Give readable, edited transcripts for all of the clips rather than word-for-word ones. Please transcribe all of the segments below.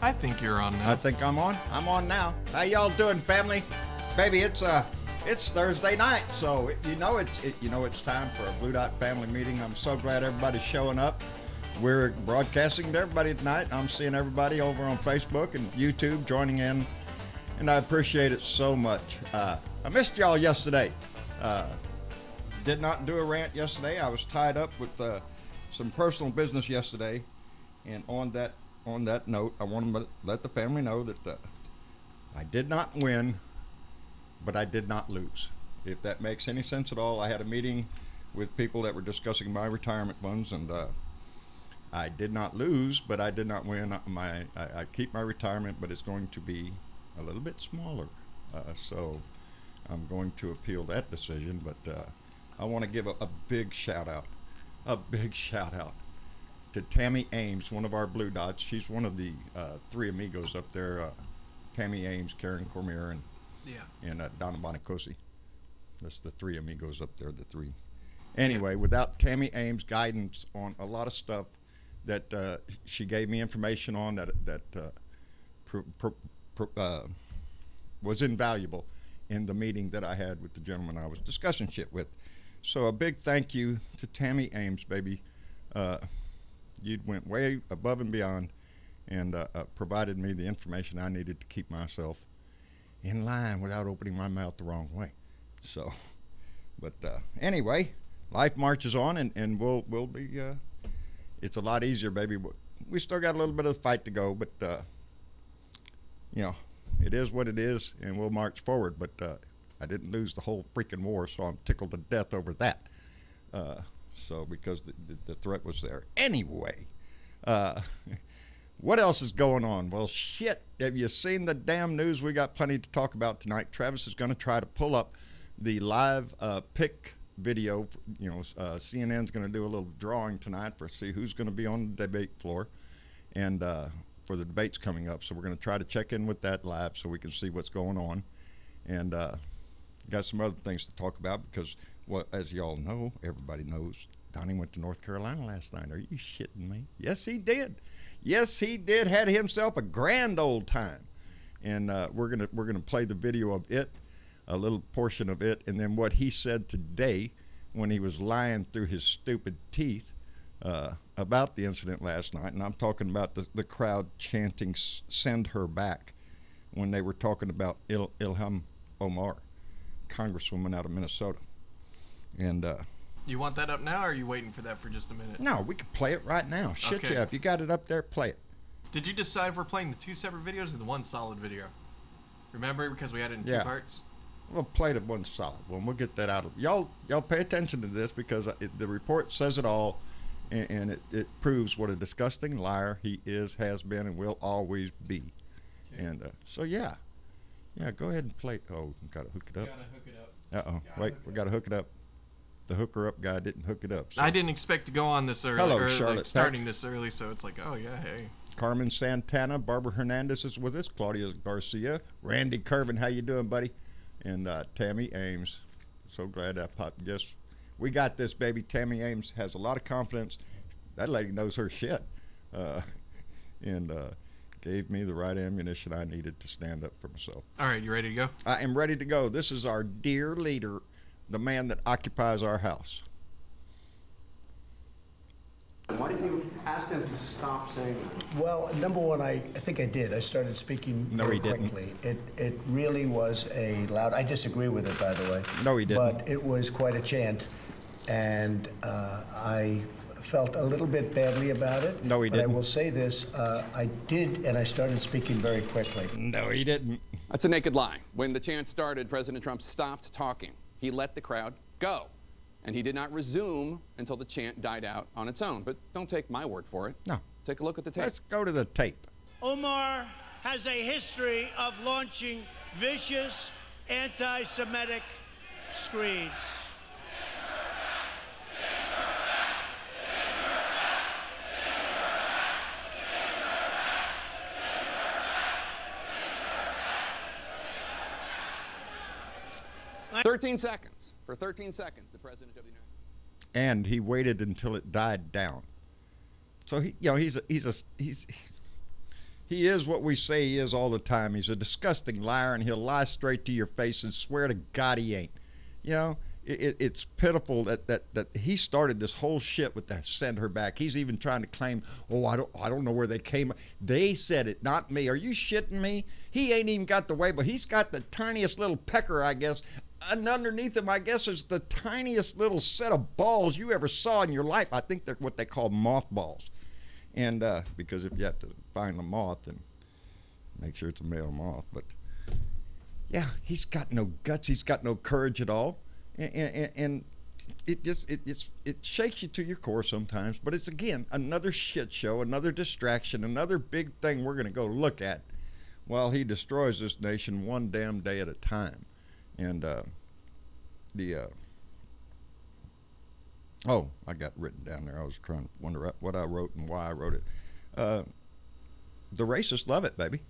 I think you're on now. I think I'm on. I'm on now. How y'all doing, family? Baby, it's Thursday night, so you know it's time for a Blue Dot family meeting. I'm so glad everybody's showing up. We're broadcasting to everybody tonight. I'm seeing everybody over on Facebook and YouTube joining in, and I appreciate it so much. I missed y'all yesterday. Did not do a rant yesterday. I was tied up with some personal business yesterday, and on that note, I want to let the family know that I did not win, but I did not lose. If that makes any sense at all, I had a meeting with people that were discussing my retirement funds, and I did not lose, but I did not win. I keep my retirement, but it's going to be a little bit smaller. So I'm going to appeal that decision, but I want to give a big shout out to Tammy Ames, one of our Blue Dots. She's one of the three amigos up there. Tammy Ames, Karen Cormier, and Donna Bonacosi. That's the three amigos up there, the three. Anyway, without Tammy Ames' guidance on a lot of stuff that she gave me information on that was invaluable in the meeting that I had with the gentleman I was discussing shit with. So a big thank you to Tammy Ames, baby. You went way above and beyond and provided me the information I needed to keep myself in line without opening my mouth the wrong way. So, but anyway, life marches on, and we'll be, it's a lot easier, baby. We still got a little bit of the fight to go, but, it is what it is, and we'll march forward. But I didn't lose the whole freaking war, so I'm tickled to death over that. So because the threat was there. Anyway, what else is going on? Well, shit, have you seen the damn news? We got plenty to talk about tonight. Travis is going to try to pull up the live pick video. CNN's going to do a little drawing tonight for see who's going to be on the debate floor, and for the debates coming up. So we're going to try to check in with that live so we can see what's going on, and got some other things to talk about because, well, as y'all know, everybody knows, Donnie went to North Carolina last night. Are you shitting me? Yes, he did. Yes, he did. Had himself a grand old time, and we're gonna play the video of it, a little portion of it, and then what he said today when he was lying through his stupid teeth about the incident last night. And I'm talking about the crowd chanting "Send her back" when they were talking about Ilhan Omar, Congresswoman out of Minnesota. And you want that up now, or are you waiting for that for just a minute? no, we could play it right now. Shit, Okay. yeah, if you got it up there, play it. Did you decide if we're playing the two separate videos or the one solid video? Remember, because we had it in two Yeah. parts? We'll play the one solid one. We'll get that out of y'all pay attention to this because the report says it all, and it proves what a disgusting liar he is, has been, and will always be. Okay. And so yeah, go ahead and play. Oh, gotta hook it up. Gotta hook it up. Wait, we gotta hook it up. The hooker up guy didn't hook it up. So. I didn't expect to go on this early. Hello, or Charlotte. like starting this early, so it's like, oh yeah, hey. Carmen Santana, Barbara Hernandez is with us, Claudia Garcia, Randy Curvin, how you doing, buddy? And Tammy Ames. So glad I popped. Yes, we got this, baby. Tammy Ames has a lot of confidence. That lady knows her shit. And gave me the right ammunition I needed to stand up for myself. All right, you ready to go? I am ready to go. This is our dear leader, the man that occupies our house. Why didn't you ask them to stop saying that? Well, number one, I think I did. I started speaking No, very he didn't. quickly. It really was a loud. I disagree with it, by the way. No, he didn't. But it was quite a chant, and I felt a little bit badly about it. No, he but didn't. I will say this: I did, and I started speaking very quickly. No, he didn't. That's a naked lie. When the chant started, President Trump stopped talking. He let the crowd go. And he did not resume until the chant died out on its own. But don't take my word for it. No. Take a look at the tape. Let's go to the tape. Omar has a history of launching vicious anti-Semitic screeds. States. 13 seconds. For 13 seconds, the President of the United States. And he waited until it died down. So he's He is what we say he is all the time. He's a disgusting liar, and he'll lie straight to your face and swear to God he ain't. You know, it's pitiful that he started this whole shit with the send her back. He's even trying to claim, oh, I don't know where they came. They said it, not me. Are you shitting me? He ain't even got the way, but he's got the tiniest little pecker, I guess. And underneath him, I guess, is the tiniest little set of balls you ever saw in your life. I think they're what they call mothballs. And because if you have to find a moth, and make sure it's a male moth. But yeah, he's got no guts. He's got no courage at all. And it shakes you to your core sometimes. But it's, again, another shit show, another distraction, another big thing we're going to go look at while he destroys this nation one damn day at a time. And oh, I got written down there. I was trying to wonder what I wrote and why I wrote it. The racists love it, baby.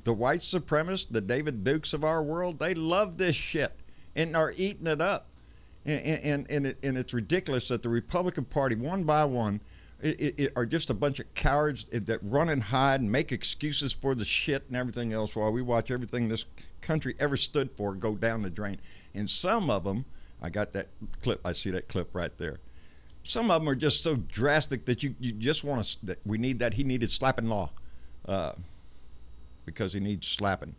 The white supremacists, the David Dukes of our world, they love this shit and are eating it up. And it's ridiculous that the Republican Party, one by one, are just a bunch of cowards that run and hide and make excuses for the shit and everything else while we watch everything this country ever stood for go down the drain. And some of them, I got that clip, I see that clip right there. Some of them are just so drastic that you just want to, that we need that. He needed slapping law because he needs slapping.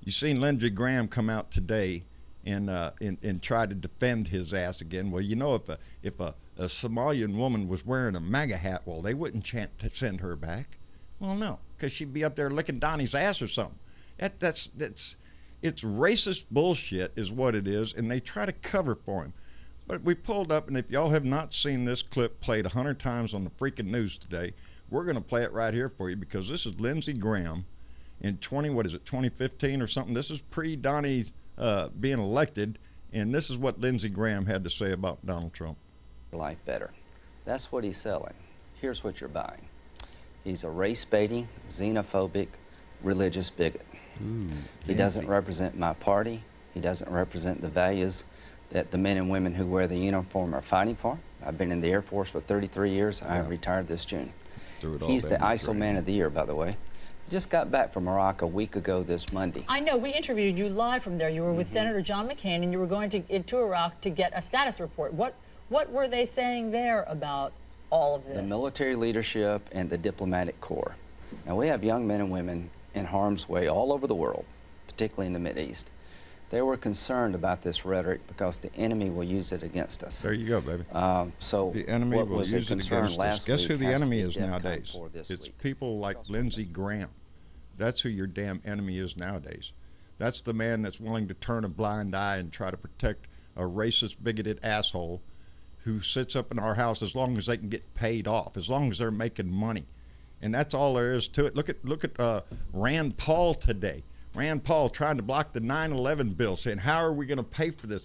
You seen Lindsey Graham come out today and try to defend his ass again. Well, you know, if a Somalian woman was wearing a MAGA hat, well, they wouldn't chant to send her back. Well, no, because she'd be up there licking Donnie's ass or something. It's racist bullshit is what it is, and they try to cover for him. But we pulled up, and if y'all have not seen this clip played 100 times on the freaking news today, we're going to play it right here for you, because this is Lindsey Graham in 2015 or something. This is pre-Donnie being elected, and this is what Lindsey Graham had to say about Donald Trump. Life better. That's what he's selling. Here's what you're buying. He's a race-baiting, xenophobic, religious bigot. He doesn't represent my party. He doesn't represent the values that the men and women who wear the uniform are fighting for. I've been in the Air Force for 33 years. I retired this June. He's the ISIL Man of the Year, by the way. Just got back from Iraq a week ago this Monday. I know, we interviewed you live from there. You were with Senator John McCain, and you were going into Iraq to get a status report. What were they saying there about all of this? The military leadership and the diplomatic corps. Now, we have young men and women in harm's way all over the world, particularly in the Mideast. They were concerned about this rhetoric because the enemy will use it against us. There you go, baby. So the enemy will use it against us. Guess who the enemy is nowadays? It's people like Lindsey Graham. That's who your damn enemy is nowadays. That's the man that's willing to turn a blind eye and try to protect a racist, bigoted asshole who sits up in our house as long as they can get paid off, as long as they're making money. And that's all there is to it. Look at Rand Paul today. Rand Paul trying to block the 9/11 bill, saying, how are we going to pay for this?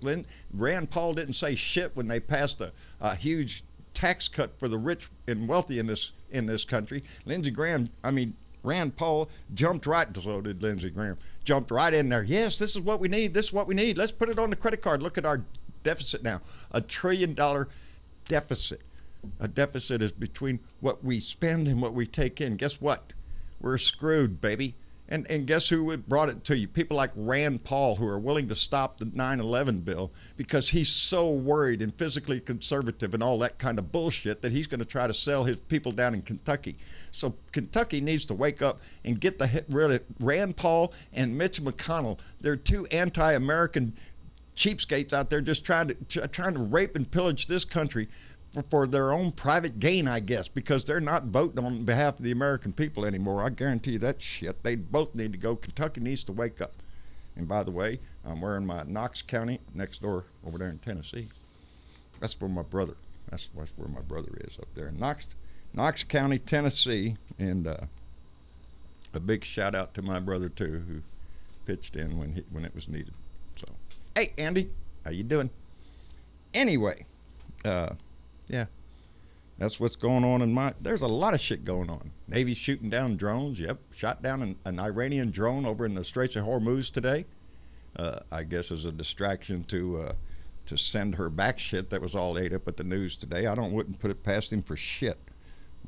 Rand Paul didn't say shit when they passed a huge tax cut for the rich and wealthy in this country. Rand Paul jumped right, so did Lindsey Graham, jumped right in there. Yes, this is what we need. This is what we need. Let's put it on the credit card. Look at our deficit now, $1 trillion deficit. A deficit is between what we spend and what we take in. Guess what? We're screwed, baby. And guess who brought it to you? People like Rand Paul, who are willing to stop the 9/11 bill because he's so worried and physically conservative and all that kind of bullshit that he's going to try to sell his people down in Kentucky. So Kentucky needs to wake up and get rid of Rand Paul and Mitch McConnell. They're two anti-American cheapskates out there just trying to rape and pillage this country for their own private gain, I guess, because they're not voting on behalf of the American people anymore. I guarantee you that shit. They both need to go. Kentucky needs to wake up. And by the way, I'm wearing my Knox County next door over there in Tennessee. That's for my brother. That's where my brother is, up there in Knox County, Tennessee. And a big shout out to my brother too, who pitched in when it was needed. So, hey Andy, how you doing? Anyway, yeah, that's what's going on there's a lot of shit going on. Navy's shooting down drones. Yep, shot down an Iranian drone over in the Straits of Hormuz today. I guess as a distraction to send her back shit that was all ate up at the news today. Wouldn't put it past him for shit.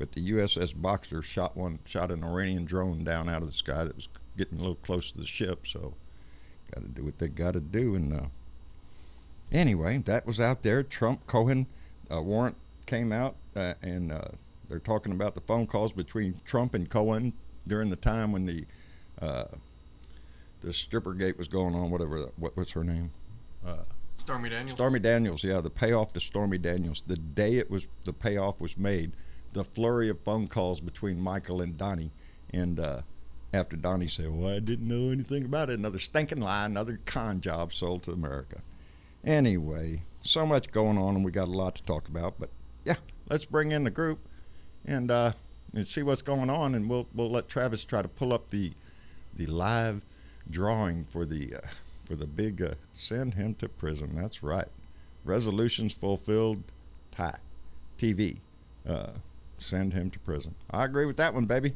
But the USS Boxer shot an Iranian drone down out of the sky that was getting a little close to the ship. So, got to do what they got to do. And anyway, that was out there. Trump Cohen warrant came out, and they're talking about the phone calls between Trump and Cohen during the time when the stripper gate was going on. What was her name? Stormy Daniels. Stormy Daniels, yeah, the payoff to Stormy Daniels. The day the payoff was made, the flurry of phone calls between Michael and Donnie, and after Donnie said, "Well, I didn't know anything about it," another stinking lie, another con job sold to America. Anyway, so much going on, and we got a lot to talk about. But yeah, let's bring in the group and see what's going on, and we'll let Travis try to pull up the live drawing for the big send him to prison. That's right, resolutions fulfilled. TV. Send him to prison. I agree with that one, baby.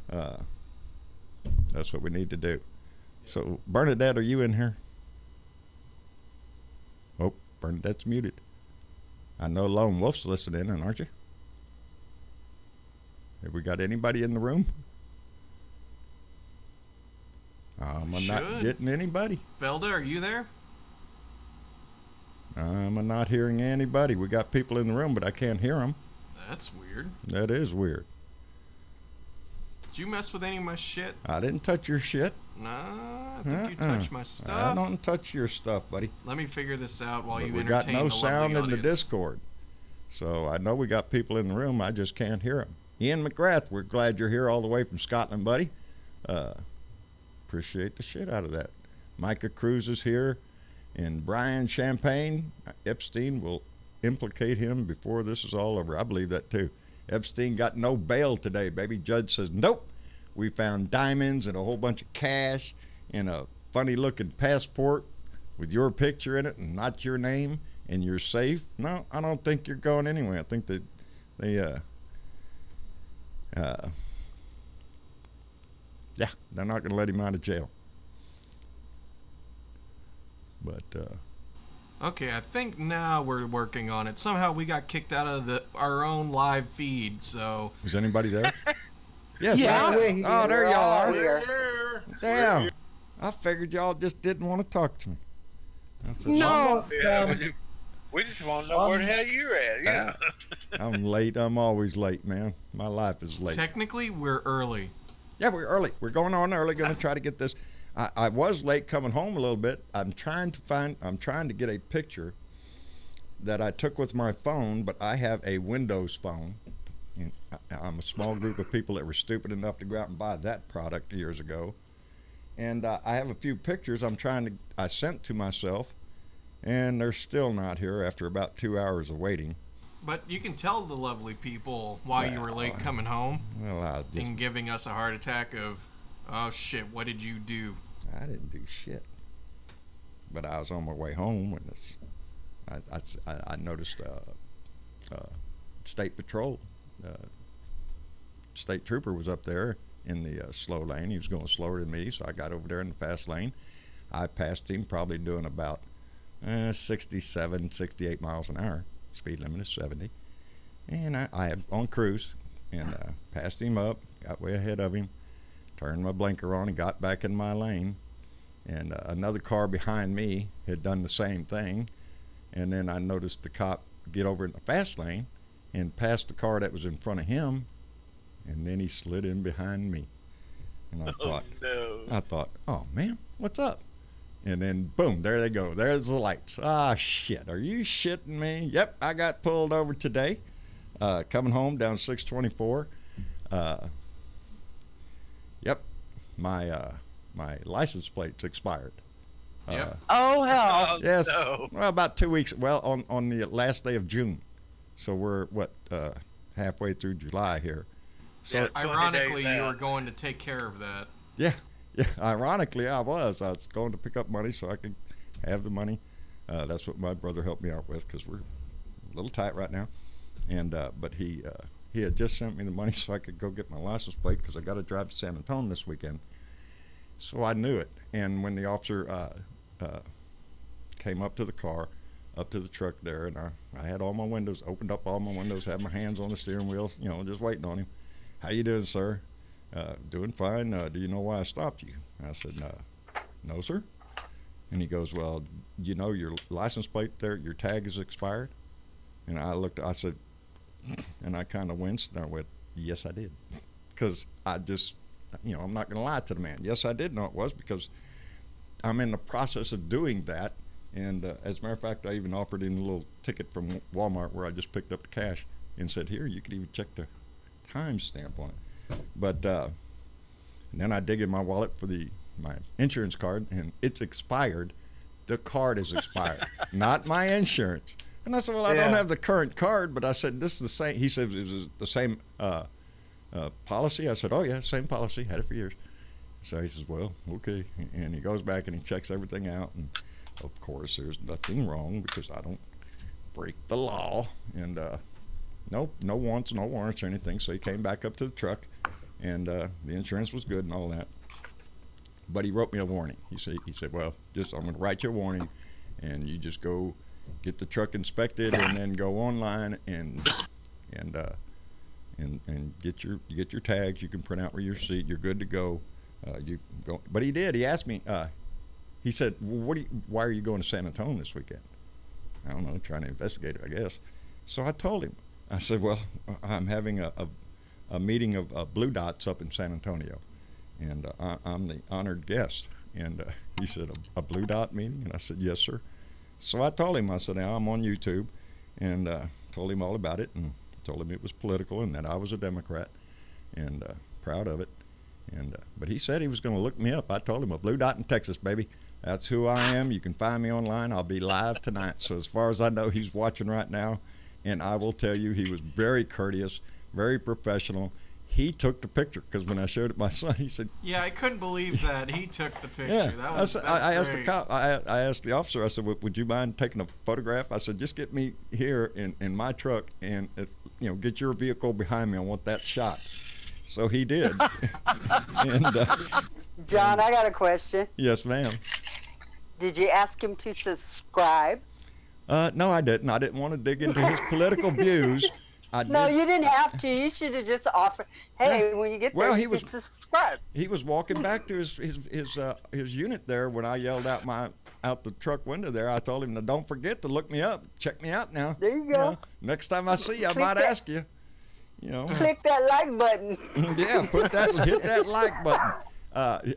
That's what we need to do. So, Bernadette, are you in here? Oh, Bernadette's muted. I know Lone Wolf's listening in, aren't you? Have we got anybody in the room? I'm not getting anybody. Velda, are you there? I'm not hearing anybody. We got people in the room, but I can't hear them. That's weird. That is weird. Did you mess with any of my shit? I didn't touch your shit. Nah, I think you touched my stuff. I don't touch your stuff, buddy. Let me figure this out while But you we entertain got no the sound lovely in the audience. Discord. So I know we got people in the room. I just can't hear them. Ian McGrath, we're glad you're here all the way from Scotland, buddy. Appreciate the shit out of that. Micah Cruz is here. And Brian Champagne, Epstein will implicate him before this is all over. I believe that too. Epstein got no bail today, baby. Judge says, nope. We found diamonds and a whole bunch of cash and a funny looking passport with your picture in it and not your name, and you're safe. No, I don't think you're going anywhere. I think that they're not going to let him out of jail. But okay, I think now we're working on it. Somehow we got kicked out of our own live feed, so... Is anybody there? Yes. Yeah. Oh, there y'all are. We're here. Damn. I figured y'all just didn't want to talk to me. I said, No. We just want to know where the hell you're at. Yeah. I'm late. I'm always late, man. My life is late. Technically, we're early. Yeah, we're early. We're going on early. Going to try to get this. I was late coming home a little bit. I'm trying to get a picture that I took with my phone, but I have a Windows phone. And I'm a small group of people that were stupid enough to go out and buy that product years ago. And I have a few pictures I sent to myself, and they're still not here after about 2 hours of waiting. But you can tell the lovely people why you were late coming home and giving us a heart attack of, oh shit, what did you do? I didn't do shit. But I was on my way home when I noticed State Patrol. State Trooper was up there in the slow lane. He was going slower than me, so I got over there in the fast lane. I passed him, probably doing about 67, 68 miles an hour. Speed limit is 70. And I had on cruise and passed him up, got way ahead of him, turned my blinker on and got back in my lane. And another car behind me had done the same thing. And then I noticed the cop get over in the fast lane and passed the car that was in front of him. And then he slid in behind me. And I thought, oh man, what's up? And then boom, there they go. There's the lights. Ah, shit. Are you shitting me? Yep, I got pulled over today. Coming home down 624. Yep, my license plate's expired. Yep. Oh hell. Yes. No. Well, about 2 weeks. Well, on the last day of June. So we're halfway through July here. So Yeah. Ironically, 20 days you out. were going to take care of that. yeah. Ironically, I was going to pick up money so I could have the money. That's what my brother helped me out with because we're a little tight right now. And but he had just sent me the money so I could go get my license plate because I got to drive to San Antonio this weekend. So I knew it. And when the officer came up to the car, up to the truck there, and I had all my windows, opened up all my windows, had my hands on the steering wheel, you know, just waiting on him. How you doing, sir? Doing fine. Do you know why I stopped you? I said, no, sir. And he goes, well, you know your license plate there, your tag is expired? And I said, and I kind of winced, and I went, yes, I did. Because I just, you know, I'm not going to lie to the man. Yes, I did know it was, because I'm in the process of doing that. And as a matter of fact, I even offered him a little ticket from Walmart where I just picked up the cash and said, here, you could even check the time stamp on it. But and then I dig in my wallet for my insurance card, and it's expired. The card is expired, not my insurance. And I said, well, I don't have the current card, but I said, this is the same. He said, it was the same policy. I said, oh, yeah, same policy. Had it for years. So he says, well, okay. And he goes back and he checks everything out. And of course, there's nothing wrong because I don't break the law. And no warrants, no warrants or anything. So he came back up to the truck, and the insurance was good and all that. But he wrote me a warning. He said, well, I'm going to write you a warning, and you just go get the truck inspected, and then go online and get your tags. You can print out your receipt. You're good to go. You go. But he did. He asked me. He said, well, why are you going to San Antonio this weekend? I don't know, trying to investigate it, I guess. So I told him. I said, well, I'm having a meeting of Blue Dots up in San Antonio, and I'm the honored guest. And he said, a Blue Dot meeting? And I said, yes, sir. So I told him, I said, now I'm on YouTube, and told him all about it, and told him it was political and that I was a Democrat, and proud of it. And but he said he was going to look me up. I told him, a Blue Dot in Texas, baby. That's who I am. You can find me online. I'll be live tonight. So as far as I know, he's watching right now. And I will tell you, he was very courteous, very professional. He took the picture, because when I showed it to my son, he said, yeah, I couldn't believe that he took the picture. Yeah, That's I asked great. the cop. I asked the officer. I said, would you mind taking a photograph? I said, just get me here in my truck, and get your vehicle behind me. I want that shot. So he did. And John, I got a question. Yes, ma'am. Did you ask him to subscribe? No, I didn't. I didn't want to dig into his political views. No, you didn't have to. You should have just offered, hey, when you get there, you can subscribe. He was walking back to his unit there when I yelled out the truck window there. I told him, now, don't forget to look me up. Check me out now. There you go. Next time I see you, I might ask you. Click that like button. Yeah, hit that like button.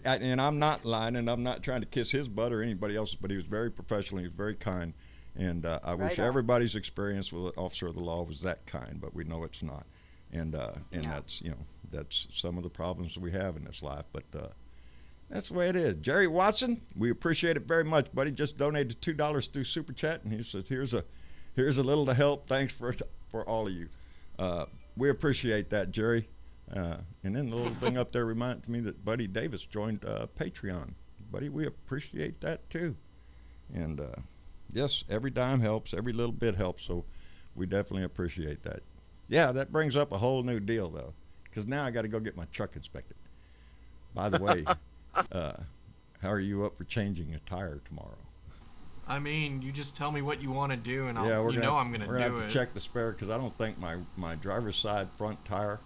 And I'm not lying, and I'm not trying to kiss his butt or anybody else's, but he was very professional. He was very kind. And I wish everybody's experience with an officer of the law was that kind, but we know it's not. And that's some of the problems we have in this life. But that's the way it is. Jerry Watson, we appreciate it very much, buddy. Just donated $2 through Super Chat, and he says, here's a little to help. Thanks for all of you. We appreciate that, Jerry. And then the little thing up there reminds me that Buddy Davis joined Patreon. Buddy, we appreciate that too. And yes, every dime helps, every little bit helps, so we definitely appreciate that. Yeah, that brings up a whole new deal, though, because now I got to go get my truck inspected. By the way, how are you up for changing a tire tomorrow? I mean, you just tell me what you want to do, and I'm going to do it. We're going to have to check the spare, because I don't think my driver's side front tire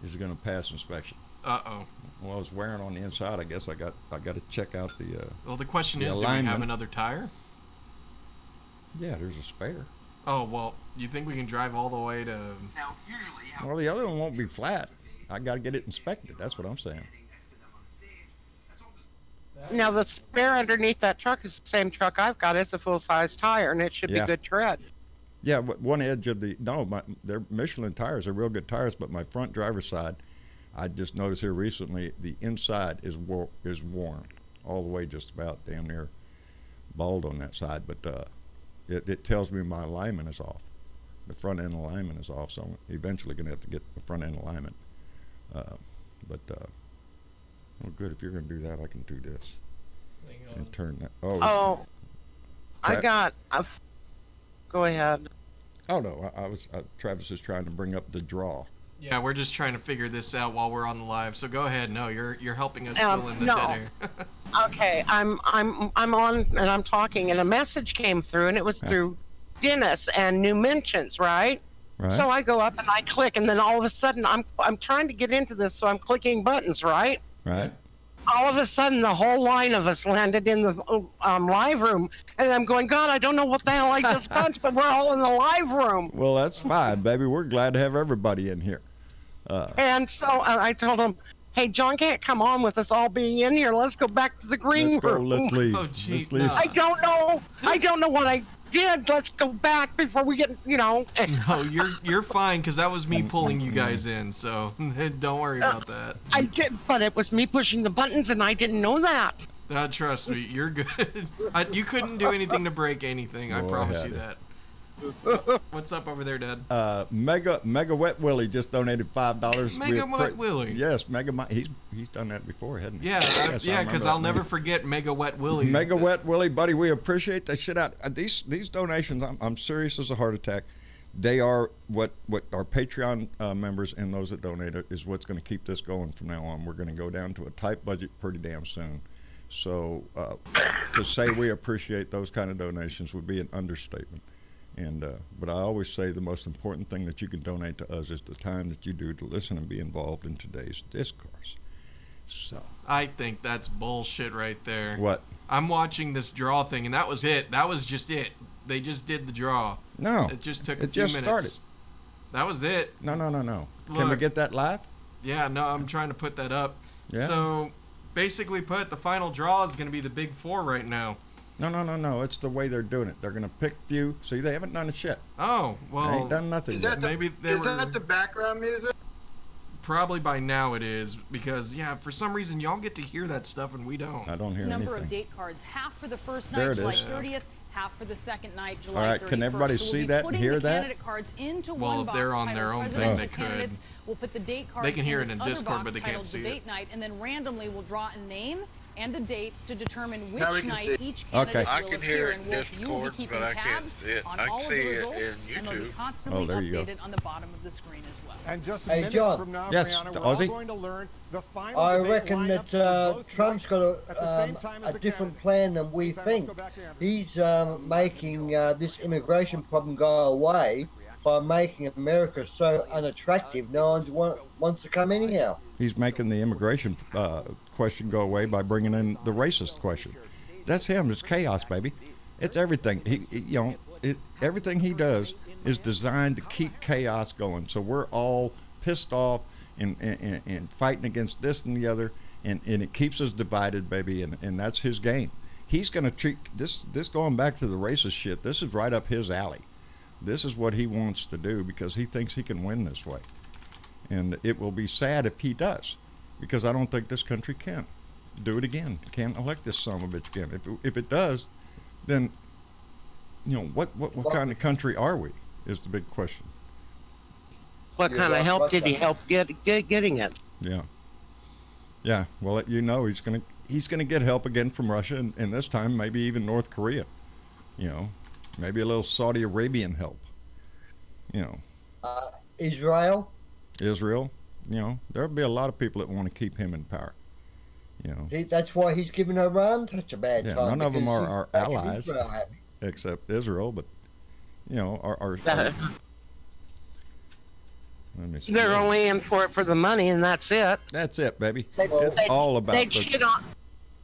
is going to pass inspection. Uh-oh. Well, it's wearing on the inside. I guess I got to check out the well, the question is, alignment. Do we have another tire? Yeah, there's a spare. Oh, well, you think we can drive all the way to... Well, the other one won't be flat. I got to get it inspected. That's what I'm saying. Now, the spare underneath that truck is the same truck I've got. It's a full-size tire, and it should be good tread. Yeah, one edge of they're Michelin tires. They're real good tires, but my front driver's side, I just noticed here recently, the inside is worn all the way, just about damn near bald on that side. But it tells me my alignment is off. The front end alignment is off, so I'm eventually going to have to get the front end alignment. Well, good. If you're going to do that, I can do this. And turn that. Go ahead. Oh no, Travis is trying to bring up the draw. Yeah, we're just trying to figure this out while we're on the live. So go ahead. No, you're helping us fill in the dead air. Okay, I'm on and I'm talking, and a message came through, and it was through Dennis and new mentions, right? Right. So I go up and I click, and then all of a sudden I'm trying to get into this, so I'm clicking buttons, right? Right. All of a sudden, the whole line of us landed in the live room, and I'm going, God, I don't know what the hell I just punched, but we're all in the live room. Well, that's fine, baby. We're glad to have everybody in here. And so I told him, hey, John can't come on with us all being in here. Let's go back to the green room. Let's leave. Oh, gee, let's leave. no. I don't know what I did. Let's go back before we get, No, you're fine, because that was me pulling you guys in, so don't worry about that. I did, but it was me pushing the buttons, and I didn't know that. Trust me, you're good. You couldn't do anything to break anything. I promise you that. What's up over there, Dad? Mega Wet Willie just donated $5. Mega Wet Willie. Yes, he's done that before, hasn't he? Yeah, Yes, because I'll never forget Mega Wet Willie. Mega Wet Willie, buddy, we appreciate that shit out. These donations, I'm serious as a heart attack. They are what our Patreon members and those that donate is what's going to keep this going from now on. We're going to go down to a tight budget pretty damn soon. So to say we appreciate those kind of donations would be an understatement. And but I always say the most important thing that you can donate to us is the time that you do to listen and be involved in today's discourse. So I think that's bullshit right there. What? I'm watching this draw thing, and that was it. That was just it. They just did the draw. No. It just took a few just minutes. Started. That was it. No. Look, Can we get that live? Yeah, no, I'm trying to put that up. Yeah. So basically the final draw is going to be the big four right now. No. It's the way they're doing it. They're going to pick few. See, they haven't done a shit. Oh, well. They ain't done nothing Is yet. that the background music? Probably by now it is, because, for some reason, y'all get to hear that stuff and we don't. I don't hear anything. Number of date cards, half for the first There night, it July is. 30th, half for the second night, July 31st. All right, can everybody see that and hear that? Candidate cards into Well, one if box they're on their titled own thing, Presidential they could. Candidates. We'll put the date cards They can hear it this in other Discord, box but they can't titled see it. Debate Night, and then randomly we'll draw a name and a date to determine which Now we can night see. each candidate I will can appear hear in. it in Wolf, you will be Discord, keeping but I can't tabs see it. on I all can of the see it results, in and they'll be YouTube. constantly there you go. updated on the bottom of the screen as well. And just Hey, minutes John. from now, Yes, Brianna, we're Ozzy? all going to learn the final I debate reckon lineups that for both Trump's nights got at the same time as a the different candidates. plan than we Meantime, let's think. think. go back to Anderson. He's making this immigration problem go away by making America so unattractive. No one wants to come anyhow. He's making the immigration question go away by bringing in the racist question. That's him. It's chaos, baby. It's everything. Everything he does is designed to keep chaos going. So we're all pissed off and fighting against this and the other, and it keeps us divided, baby. And that's his game. He's going to treat this going back to the racist shit. This is right up his alley. This is what he wants to do because he thinks he can win this way. And it will be sad if he does, because I don't think this country can do it again. Can't elect this son of a bitch again. If it does, then what kind of country are we? Is the big question. What kind of help did he help getting it? Yeah. Well, he's gonna get help again from Russia, and this time maybe even North Korea. Maybe a little Saudi Arabian help. Israel. There'll be a lot of people that want to keep him in power. That's why he's giving Iran such a bad time. None of them because are our he's making allies, Israel happy. except Israel. But our let me see. They're only in for it for the money, and that's it. That's it, baby. It's all about. They'd shit on.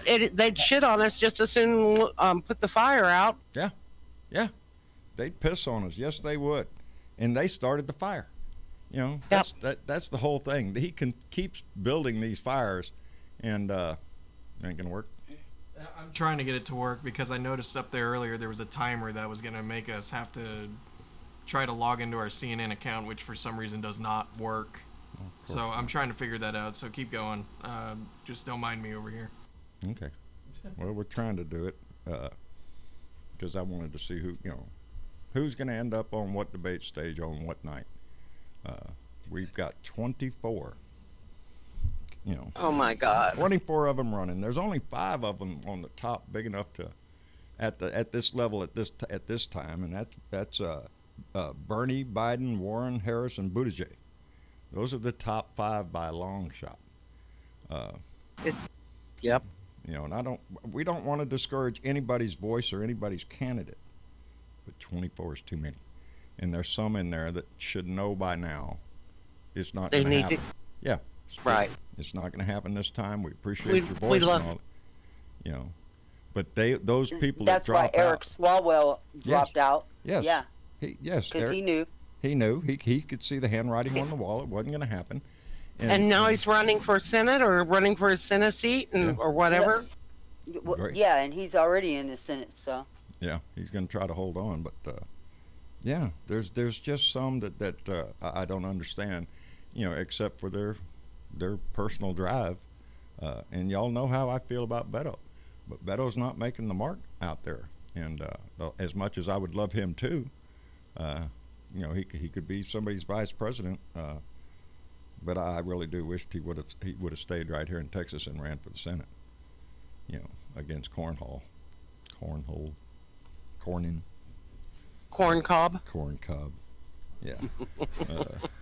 They'd shit on us just as soon put the fire out. Yeah, they'd piss on us. Yes, they would, and they started the fire. That's the whole thing. He keeps building these fires, and ain't gonna work. I'm trying to get it to work because I noticed up there earlier there was a timer that was gonna make us have to try to log into our CNN account, which for some reason does not work. So I'm trying to figure that out. So keep going. Just don't mind me over here. Okay. Well, we're trying to do it because I wanted to see who's going to end up on what debate stage on what night. We've got 24. Oh my God. 24 of them running. There's only 5 of them on the top, big enough to at this level at this time, and that's Bernie, Biden, Warren, Harris, and Buttigieg. Those are the top 5 by a long shot. Yep. You know, and we don't want to discourage anybody's voice or anybody's candidate, but 24 is too many. And there's some in there that should know by now it's not going to happen. Yeah. Right. It's not going to happen this time. We appreciate your voice and all. You know, but those people that drop out. That's why Eric Swalwell dropped out. Yes. Yeah. Because he knew. He knew. He could see the handwriting on the wall. It wasn't going to happen. And now he's running for Senate or running for a Senate seat or whatever. Yeah, and he's already in the Senate, so. Yeah, he's going to try to hold on, but yeah, there's just some that I don't understand, you know, except for their personal drive, and y'all know how I feel about Beto, but Beto's not making the mark out there, and as much as I would love him too, you know, he could be somebody's vice president. But I really do wish he would have stayed right here in Texas and ran for the Senate. You know, against Corn Cob. Yeah,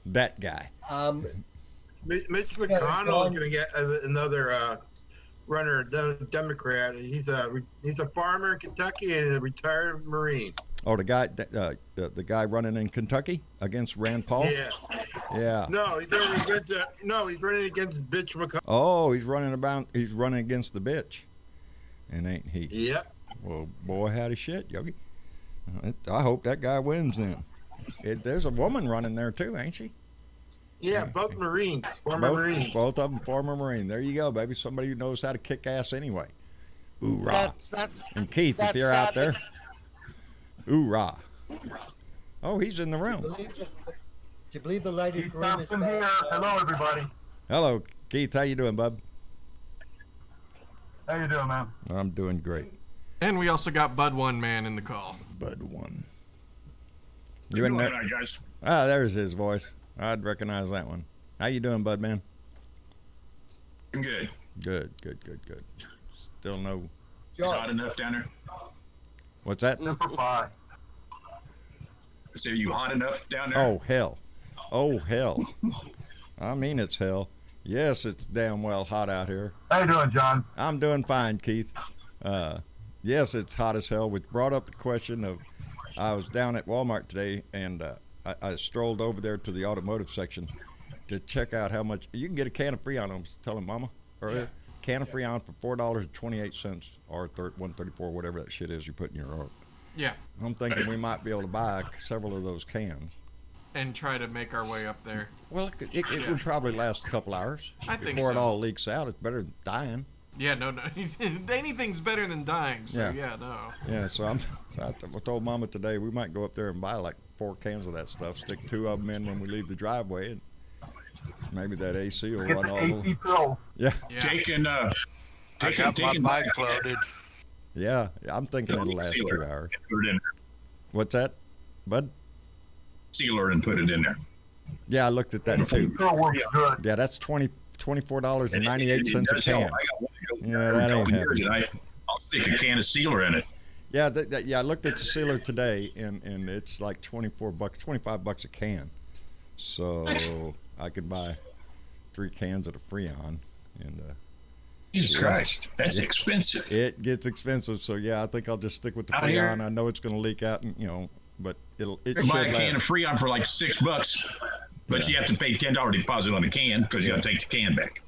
that guy. Mitch McConnell is going to get another runner, Democrat. He's a farmer in Kentucky and a retired Marine. Oh, the guy running in Kentucky against Rand Paul? Yeah. No, he's running against bitch McConnell. Oh, he's running against the bitch. And ain't he? Yep. Well, boy, howdy shit, Yogi. I hope that guy wins then. There's a woman running there too, ain't she? Yeah, both Marines, former Marines. Both of them former Marine. There you go, baby. Somebody who knows how to kick ass anyway. Hoorah. And Keith, if you're out there, hoorah. Oh, he's in the room. Do you believe the latest room is here. Hello, everybody. Hello, Keith. How you doing, bub? How you doing, man? I'm doing great. And we also got Bud One Man in the call. Bud One. You in there, guys? Ah, there's his voice. I'd recognize that one. How you doing, Bud Man? I'm good. Good. Still no. It's hot enough down there? What's that? Number 5. So you hot enough down there? Oh, hell. Oh, hell. I mean, it's hell. Yes, it's damn well hot out here. How you doing, John? I'm doing fine, Keith. Yes, it's hot as hell, which brought up the question of, I was down at Walmart today, and I strolled over there to the automotive section to check out how much, you can get a can of Freon, I was telling Mama earlier, can of Freon for $4.28 or $1.34, whatever that shit is you put in your oil. Yeah. I'm thinking we might be able to buy several of those cans. And try to make our way up there. Well, it would probably last a couple hours. I think before so. It all leaks out. It's better than dying. Yeah, no. Anything's better than dying, so no. Yeah, so I told Mama today we might go up there and buy like 4 cans of that stuff, stick 2 of them in when we leave the driveway, and maybe that AC will run all AC Pro. Yeah. Taking I got my bike loaded. Yeah, I'm thinking it'll last 2 hours. What's that, Bud? Sealer and put it in there. Yeah, I looked at that too. Yeah, that's $24.98 a can. Yeah, that ain't happening. I'll stick a can of sealer in it. Yeah, yeah, I looked at the sealer today, and it's like $25 a can. So I could buy 3 cans of the Freon, and Jesus Christ, that's expensive. It gets expensive, so yeah, I think I'll just stick with the Freon. I know it's going to leak out, and but it should buy a last. can of Freon for like $6, but you have to pay $10 deposit on the can because you got to take the can back.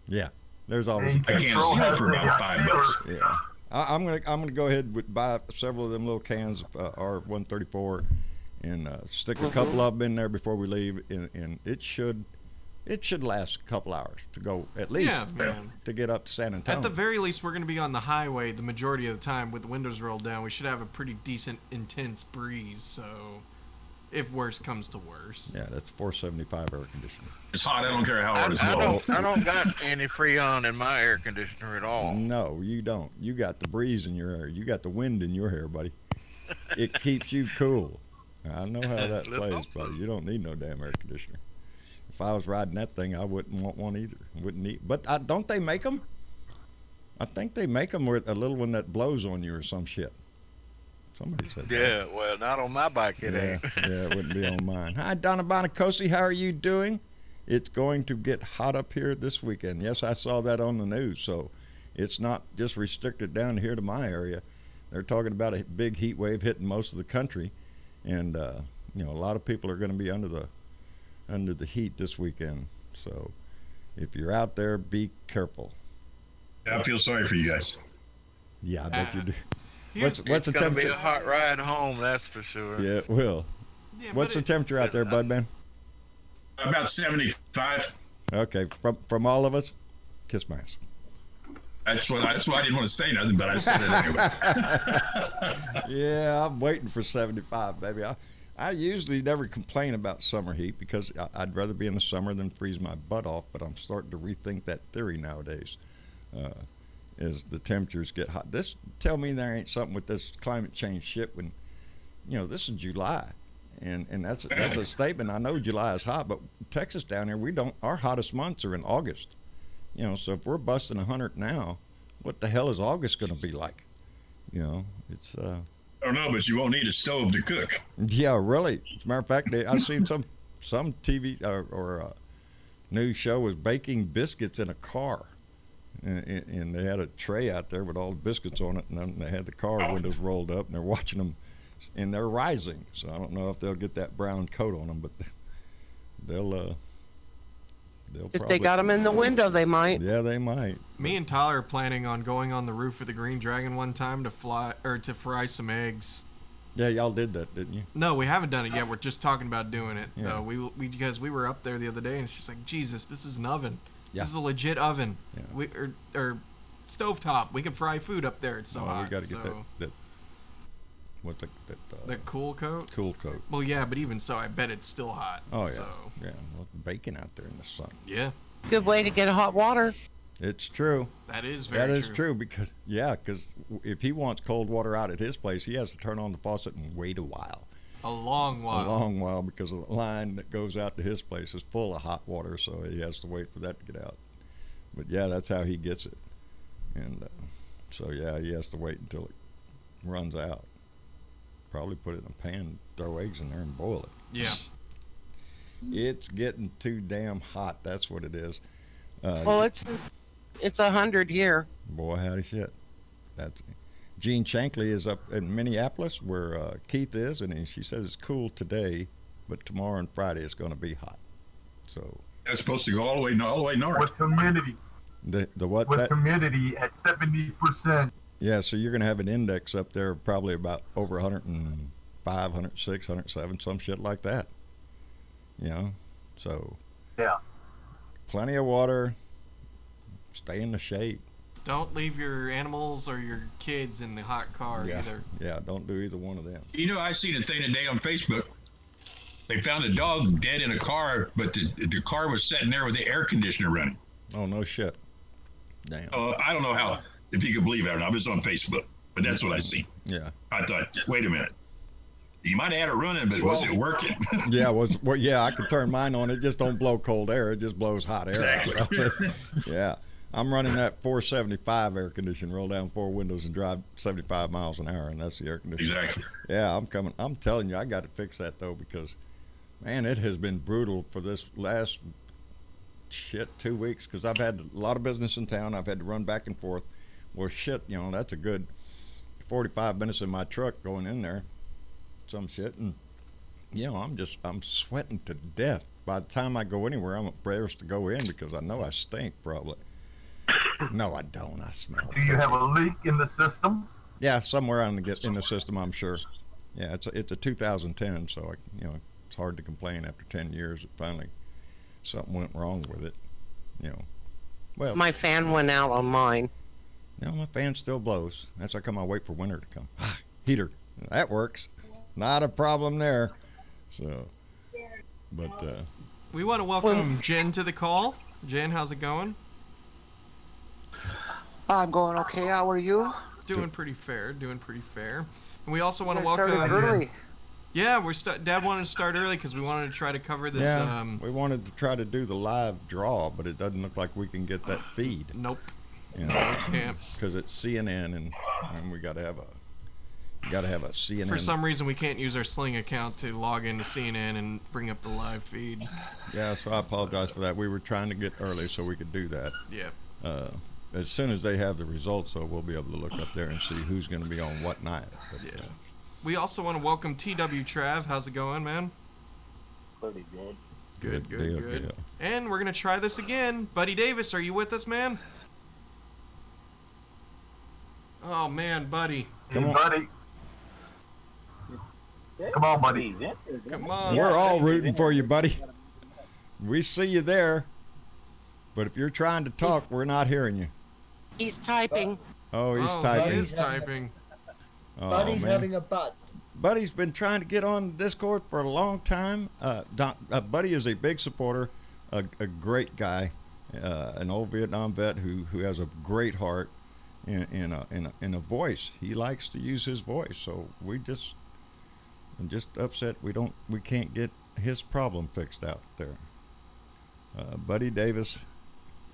Yeah, there's always a can of sealer for about $5. Yeah, I'm gonna go ahead and buy several of them little cans of R134 and stick a couple of them in there before we leave, and it should last a couple hours to go at least to get up to San Antonio. At the very least, we're going to be on the highway the majority of the time with the windows rolled down. We should have a pretty decent, intense breeze, so if worse comes to worse. Yeah, that's 475 air conditioner. It's hot. I don't care how hard it's blowing. I don't got any Freon in my air conditioner at all. No, you don't. You got the breeze in your hair. You got the wind in your hair, buddy. It keeps you cool. I know how that plays, buddy. You don't need no damn air conditioner. If I was riding that thing, I wouldn't want one either. Wouldn't need. But don't they make them? I think they make them with a little one that blows on you or some shit. Somebody said that. Yeah, well, not on my bike, it ain't. Yeah, it wouldn't be on mine. Hi, Donna Bonacosi. How are you doing? it's going to get hot up here this weekend. Yes, I saw that on the news. So it's not just restricted down here to my area. They're talking about a big heat wave hitting most of the country, and you know, a lot of people are going to be under the heat this weekend. So if you're out there, be careful. I feel sorry for you guys. Yeah, I bet you do. What's the gonna temperature? be a hot ride home, that's for sure. Yeah, it will. Yeah, What's the temperature out there, Bud Man? About 75. Okay, from all of us, kiss my ass. That's why I didn't want to say nothing, but I said it anyway. Yeah, I'm waiting for 75, baby. I usually never complain about summer heat because I'd rather be in the summer than freeze my butt off, but I'm starting to rethink that theory nowadays. As the temperatures get hot, tell me there ain't something with this climate change shit when, you know, this is July, and that's a statement. I know July is hot, but Texas down here, our hottest months are in August. You know, so if we're busting 100 now, what the hell is August going to be like? You know, it's. I don't know, but you won't need a stove to cook. Yeah, really. As a matter of fact, I seen some TV or news show was baking biscuits in a car, and they had a tray out there with all the biscuits on it, and then they had the car windows rolled up, and they're watching them, and they're rising. So I don't know if they'll get that brown coat on them, but they'll if they got them in the window, they might. Yeah, they might. Me and Tyler are planning on going on the roof of the Green Dragon one time to fry some eggs. Yeah, y'all did that, didn't you? No, we haven't done it yet. We're just talking about doing it. Yeah. Though because we were up there the other day, and it's just like, Jesus, this is an oven. Yeah. This is a legit oven. Yeah. Or stovetop. We can fry food up there. It's so hot. We got to get that. What's the cool coat? Cool coat. Well, yeah, but even so, I bet it's still hot. Oh yeah, so. yeah. Well, baking out there in the sun. Yeah. Good way to get hot water. It's true. That is very true because if he wants cold water out at his place, he has to turn on the faucet and wait a while. A long while because the line that goes out to his place is full of hot water, so he has to wait for that to get out. But yeah, that's how he gets it, and so yeah, he has to wait until it runs out. Probably put it in a pan, throw eggs in there, and boil it. Yeah. It's getting too damn hot. That's what it is. Well, it's 100 here. Boy, howdy shit. That's Jean Shankly is up in Minneapolis where Keith is, and she says it's cool today, but tomorrow and Friday it's going to be hot. So that's supposed to go all the way north. With humidity. The what? With humidity at 70%. Yeah, so you're going to have an index up there probably about over 105, 106, 107, some shit like that. You know, so yeah, plenty of water. Stay in the shade. Don't leave your animals or your kids in the hot car either. Yeah, don't do either one of them. You know, I seen a thing today on Facebook. They found a dog dead in a car, but the car was sitting there with the air conditioner running. Oh, no shit. Damn. I don't know if you could believe it or not. It was on Facebook, but that's what I seen. Yeah. I thought, wait a minute. You might have had it running, but was it working? Yeah, I could turn mine on. It just don't blow cold air. It just blows hot air. Exactly. Yeah. I'm running that 475 air conditioner, roll down 4 windows and drive 75 miles an hour, and that's the air conditioner. Exactly. Yeah, I'm telling you, I got to fix that, though, because, man, it has been brutal for this last 2 weeks, because I've had a lot of business in town. I've had to run back and forth. Well, that's a good 45 minutes in my truck going in there, some shit, and, I'm sweating to death. By the time I go anywhere, I'm embarrassed to go in because I know I stink, probably. No, I don't. I smell. Do you have a leak in the system? Yeah, somewhere in the system, I'm sure. Yeah, it's a 2010, so it's hard to complain after 10 years that finally something went wrong with it. Well, my fan went out on mine. No, my fan still blows. That's how come I wait for winter to come. Heater, that works. Not a problem there. So, but we want to welcome Jen to the call. Jen, how's it going? I'm going okay. How are you? Doing pretty fair. And we also want to welcome. Early. Yeah, Dad wanted to start early because we wanted to try to cover this. Yeah, we wanted to try to do the live draw, but it doesn't look like we can get that feed. Nope. We can't because it's CNN, and we got to have You got to have a CNN. For some reason, we can't use our Sling account to log into CNN and bring up the live feed. Yeah, so I apologize for that. We were trying to get early so we could do that. Yeah. As soon as they have the results, though, we'll be able to look up there and see who's going to be on what night. But, yeah. We also want to welcome TW Trav. How's it going, man? Pretty good. Good. And we're going to try this again. Buddy Davis, are you with us, man? Oh, man, Buddy. Come on, buddy. Come on, buddy. Come on. We're all rooting for you, buddy. We see you there. But if you're trying to talk, we're not hearing you. He's typing. Oh, he's typing. He is typing. Oh, Buddy's man. having a butt. Buddy's been trying to get on Discord for a long time. Buddy is a big supporter, a great guy, an old Vietnam vet who has a great heart and a voice. He likes to use his voice. So I'm just upset we can't get his problem fixed out there. Buddy Davis,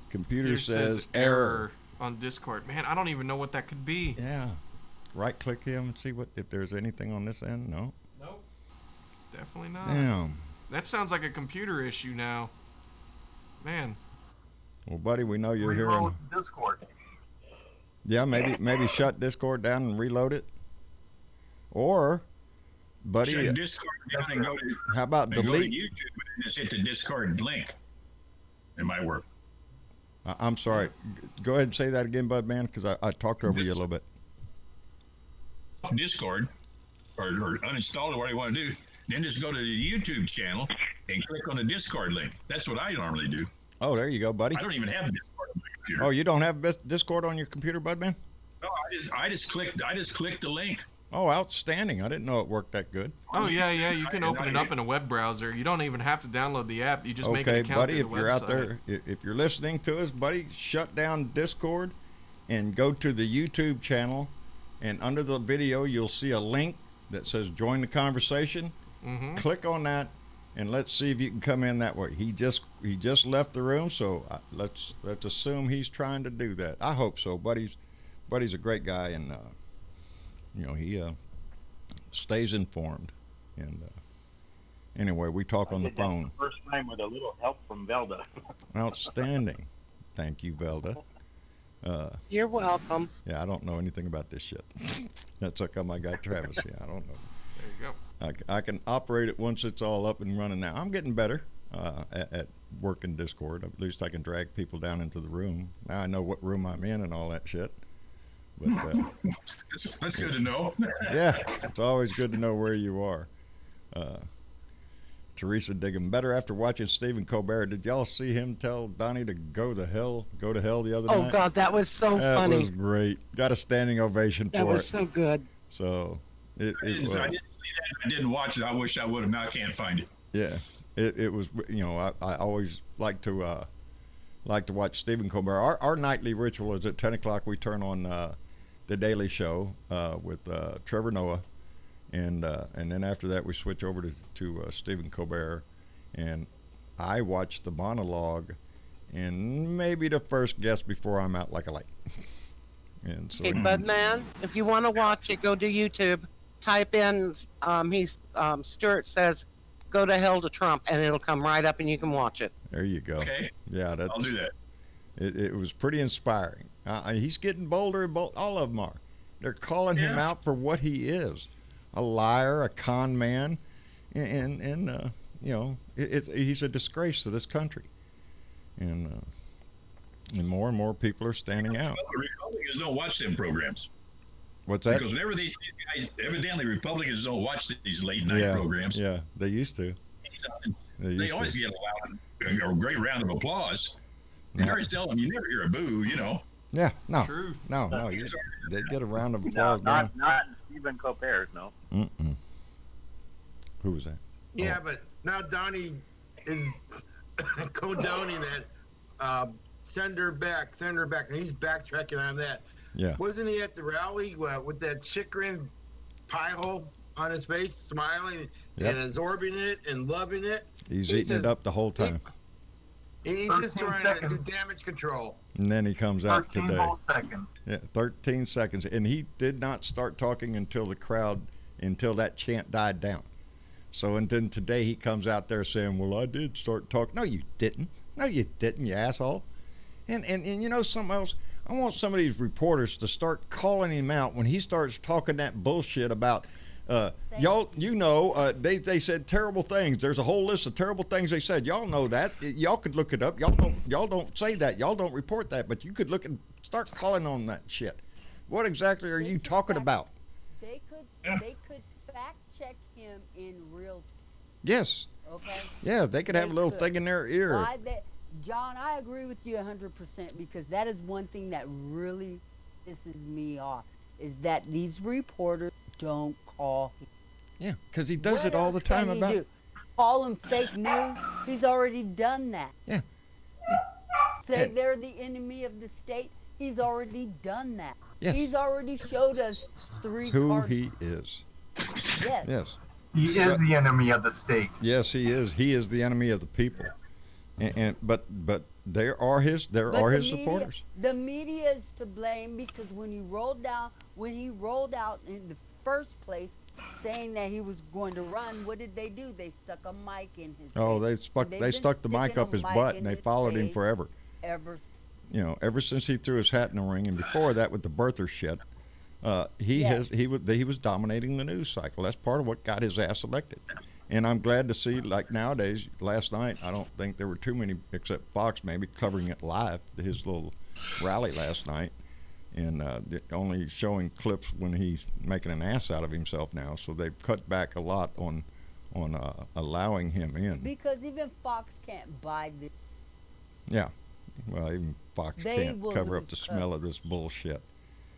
computer says error on Discord. Man, I don't even know what that could be. Yeah. Right click him and see if there's anything on this end. No. Nope. Definitely not. Damn. That sounds like a computer issue now. Man. Well, buddy, we know you're here. Reload Discord. Yeah, maybe shut Discord down and reload it. Or, buddy, Shut Discord down and go to, how about delete? Go to YouTube and just hit the Discord link. It might work. I'm sorry. Go ahead and say that again, Bud Man, because I talked over you a little bit. Discord or uninstall it, whatever you want to do, then just go to the YouTube channel and click on the Discord link. That's what I normally do. Oh, there you go, buddy. I don't even have Discord on my computer. Oh, you don't have Discord on your computer, Budman? No, I just clicked the link. Oh, outstanding. I didn't know it worked that good. Oh, yeah, you can open it up in a web browser. You don't even have to download the app. You just make an account buddy, through the if you're website. out there, if you're listening to us, buddy, shut down Discord and go to the YouTube channel, and under the video you'll see a link that says join the conversation. Mm-hmm. Click on that and let's see if you can come in that way. He just left the room, so let's assume he's trying to do that. I hope so. Buddy's a great guy, and he stays informed. And anyway, we talk on the phone. First time with a little help from Velda. Outstanding. Thank you, Velda. You're welcome. Yeah, I don't know anything about this shit. That's how come I got Travis. Yeah, I don't know. There you go. I can operate it once it's all up and running now. I'm getting better at working Discord. At least I can drag people down into the room. Now I know what room I'm in and all that shit. But that's good to know. Yeah, it's always good to know where you are. Teresa Diggum, better after watching Stephen Colbert. Did y'all see him tell Donnie to go to hell the other night? Oh God, that was so funny. That was great. Got a standing ovation for it. That was so good. So it was. I didn't see that. I didn't watch it. I wish I would have. Now I can't find it. Yeah, it was. I always like to watch Stephen Colbert. Our nightly ritual is at 10 o'clock. We turn on the Daily Show with Trevor Noah. And then after that, we switch over to Stephen Colbert, and I watch the monologue and maybe the first guest before I'm out like a light. And so, Hey, Budman, if you want to watch it, go to YouTube. Type in, Stuart says, go to hell to Trump, and it'll come right up and you can watch it. There you go. Okay. Yeah, I'll do that. It was pretty inspiring. He's getting bolder and bolder. All of them are. They're calling him out for what he is. A liar, a con man, and he's a disgrace to this country, and more people are standing out. Republicans don't watch them programs. What's that? Because whenever these guys, evidently Republicans don't watch these late night programs. Yeah, they used to. They always get a great round of applause. You always tell them you never hear a boo, Yeah, no, Truth. no. They get a round of applause. Not Stephen Colbert, no. Who was that? Yeah, but now Donnie is condoning that. Send her back, and he's backtracking on that. Yeah. Wasn't he at the rally with that chagrin pie hole on his face, smiling and absorbing it and loving it? He's eating it up the whole time. He's just trying to do damage control. And then he comes out 13 today. whole seconds. Yeah, 13 seconds. And he did not start talking until that chant died down. So, and then today he comes out there saying, well, I did start talking. No, you didn't. No, you didn't, you asshole. And you know something else? I want some of these reporters to start calling him out when he starts talking that bullshit about, y'all, they said terrible things. There's a whole list of terrible things they said. Y'all know that. Y'all could look it up. Y'all don't say that. Y'all don't report that. But you could look and start calling on that shit. What exactly are you talking about? They could fact check him in real. Yes. Okay. Yeah, they could have a little thing in their ear. John, I agree with you 100% because that is one thing that really pisses me off is that these reporters don't call him. Yeah, because he does it all the time about. Call him fake news. He's already done that. Yeah. Say they're the enemy of the state. He's already done that. Yes. He's already showed us who he is. Yes. Yes. He is the enemy of the state. Yes, he is. He is the enemy of the people. But there are his supporters. The media is to blame because when he rolled out in the first place saying that he was going to run, what did they do? They stuck a mic in his face. They stuck the mic up his butt and they followed him forever. Ever since he threw his hat in the ring, and before that with the birther shit, he was dominating the news cycle. That's part of what got his ass elected. And I'm glad to see, like nowadays, last night, I don't think there were too many, except Fox maybe, covering it live, his little rally last night, and only showing clips when he's making an ass out of himself now. So they've cut back a lot on allowing him in. Because even Fox can't buy this. Yeah. Well, even Fox can't cover up the smell of this bullshit.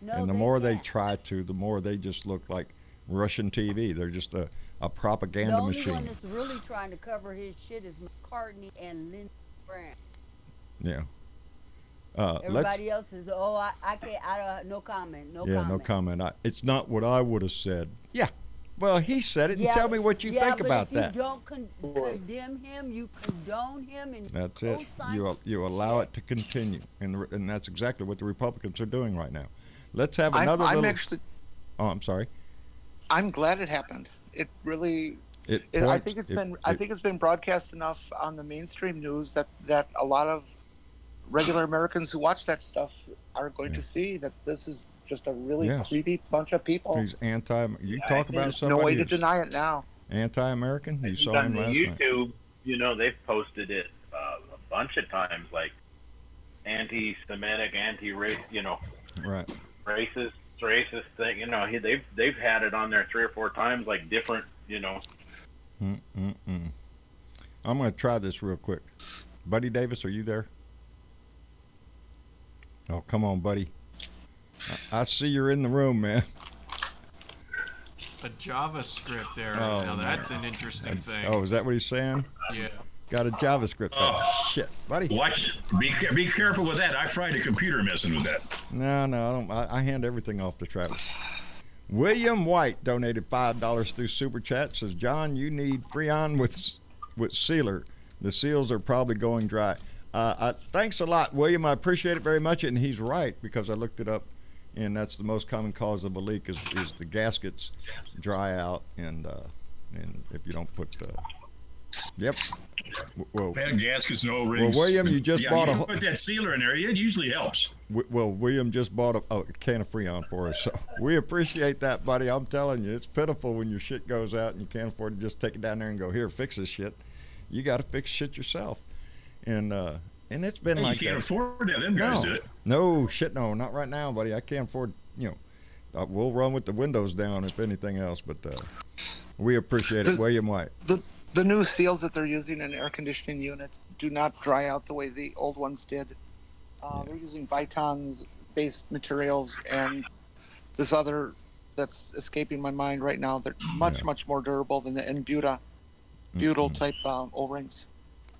No, and the more they try to, the more they just look like Russian TV. They're just a propaganda machine. The only one that's really trying to cover his shit is McCartney and Lindsey Graham. Yeah. Everybody else is, I can't, no comment, no comment. Yeah, no comment. It's not what I would have said. Yeah. Well, he said it, and tell me what you think about that. You don't condemn him, you condone him. And that's it. You allow it to continue, and that's exactly what the Republicans are doing right now. Let's have another Oh, I'm sorry. I'm glad it happened. It really. I think it's been broadcast enough on the mainstream news that a lot of regular Americans who watch that stuff are going to see that this is just a really creepy bunch of people. He's You talk about there's somebody. No way to deny it now. Anti-American. You saw him last night. YouTube, they've posted it a bunch of times, like anti-Semitic, anti-race, right, racist thing. They've had it on there 3 or 4 times, like different, I'm going to try this real quick. Buddy Davis, are you there? Oh, come on, buddy. I see you're in the room, man. A JavaScript error. Now that's an interesting thing. Oh, is that what he's saying? Yeah. Got a JavaScript. Shit, buddy. Watch. Be careful with that. I fried a computer messing with that. No, I don't. I hand everything off to Travis. William White donated $5 through Super Chat. Says, John, you need Freon with sealer. The seals are probably going dry. Thanks a lot, William. I appreciate it very much. And he's right, because I looked it up. And that's the most common cause of a leak is the gaskets dry out, and if you don't put yep. Well, gaskets, no rings. Well, William, you just bought you put that sealer in there. It usually helps. Well, William just bought a can of Freon for us, so we appreciate that, buddy. I'm telling you, it's pitiful when your shit goes out and you can't afford to just take it down there and go, here, fix this shit. You got to fix shit yourself, and it's been like you can't that. afford to. Them guys do it. No, shit, no, not right now, buddy. I can't afford, we'll run with the windows down if anything else, but we appreciate it, William White. The new seals that they're using in air conditioning units do not dry out the way the old ones did. They're using Vitons-based materials and this other that's escaping my mind right now. They're much more durable than the butyl type O-rings.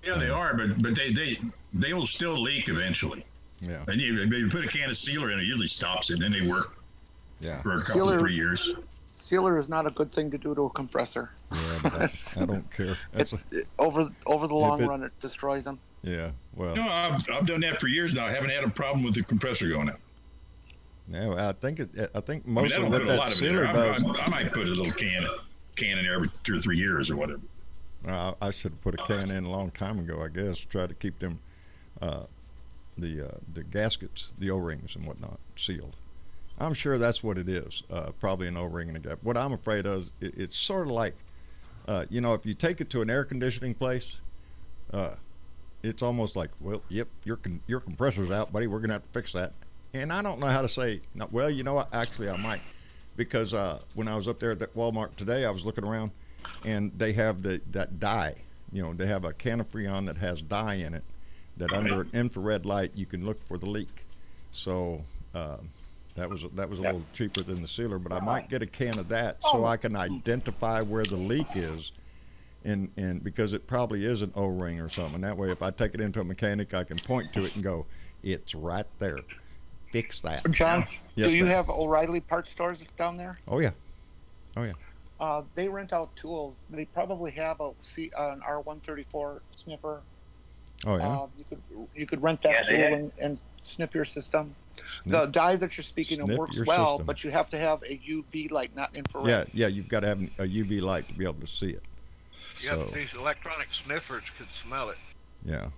Yeah, they are, but they will still leak eventually. Yeah. And you put a can of sealer in, it usually stops it, and then they work for a couple of 3 years. Sealer is not a good thing to do to a compressor. Yeah, but I don't care. Over the long run, it destroys them. Yeah, well. No, I've done that for years now. I haven't had a problem with the compressor going out. No, I think mostly with with that sealer does. I might put a little can in there every 2 or 3 years or whatever. I should have put a can in a long time ago, I guess. Try to keep them, the gaskets, the O-rings and whatnot, sealed. I'm sure that's what it is. Probably an O-ring and a gap. What I'm afraid of is it's sort of like, if you take it to an air conditioning place, it's almost like, well, yep, your compressor's out, buddy. We're gonna have to fix that. And I don't know how to say, no, well, you know what? Actually, I might, because when I was up there at that Walmart today, I was looking around, and they have that dye. They have a can of Freon that has dye in it, that under an infrared light you can look for the leak. So that was a little cheaper than the sealer, but I might get a can of that so I can identify where the leak is, and because it probably is an O-ring or something. That way, if I take it into a mechanic, I can point to it and go, "It's right there. Fix that." John, yes, do you ma'am. have O'Reilly parts stores down there? Oh yeah. They rent out tools. They probably have an R134 sniffer. Oh yeah. You could rent that tool and sniff your system. The dye that you're speaking of works well, system. but you have to have a UV light, not infrared. Yeah. You've got to have a UV light to be able to see it. These electronic sniffers could smell it. Yeah.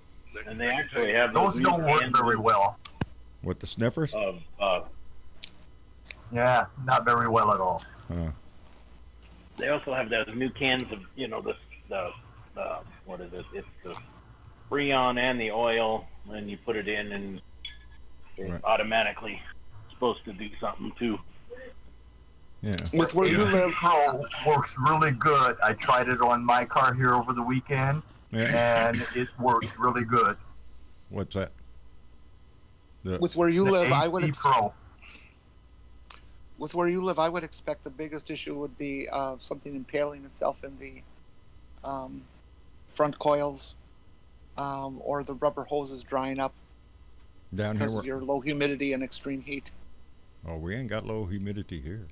And they actually have those don't work very well. What, the sniffers? Yeah, not very well at all. They also have those new cans of, the what is it? It's the Freon and the oil, and you put it in, and it's automatically supposed to do something too. Yeah. With where you live, works really good. I tried it on my car here over the weekend, and it works really good. What's that? With where you live, I would Pro. With where you live, I would expect the biggest issue would be something impaling itself in the front coils, or the rubber hoses drying up down because here of your low humidity and extreme heat. Oh, we ain't got low humidity here.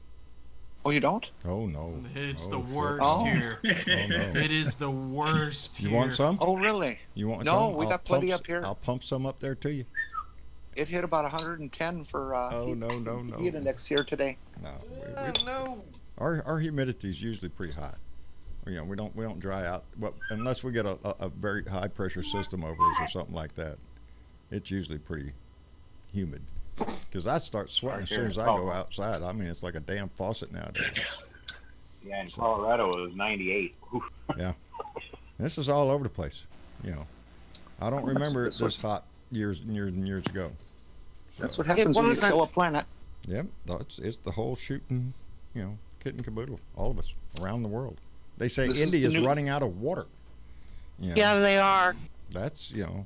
Oh, you don't? Oh no. It's the worst here. Oh no. It is the worst here. You want some? Oh really? You want some? some? No, we got plenty up here. I'll pump some up there to you. It hit about 110 for heat index here today. No. Our humidity is usually pretty high. We don't dry out. Well, unless we get a very high pressure system over us or something like that. It's usually pretty humid. Because I start sweating as soon as I go outside. I mean, it's like a damn faucet nowadays. Yeah, in Colorado it was 98. Yeah. This is all over the place. I don't remember it this hot years and years and years ago. So. That's what happens when you kill a planet. Yep, it's the whole shooting, kit and caboodle, all of us around the world. They say India is running out of water. Yeah, they are. That's, the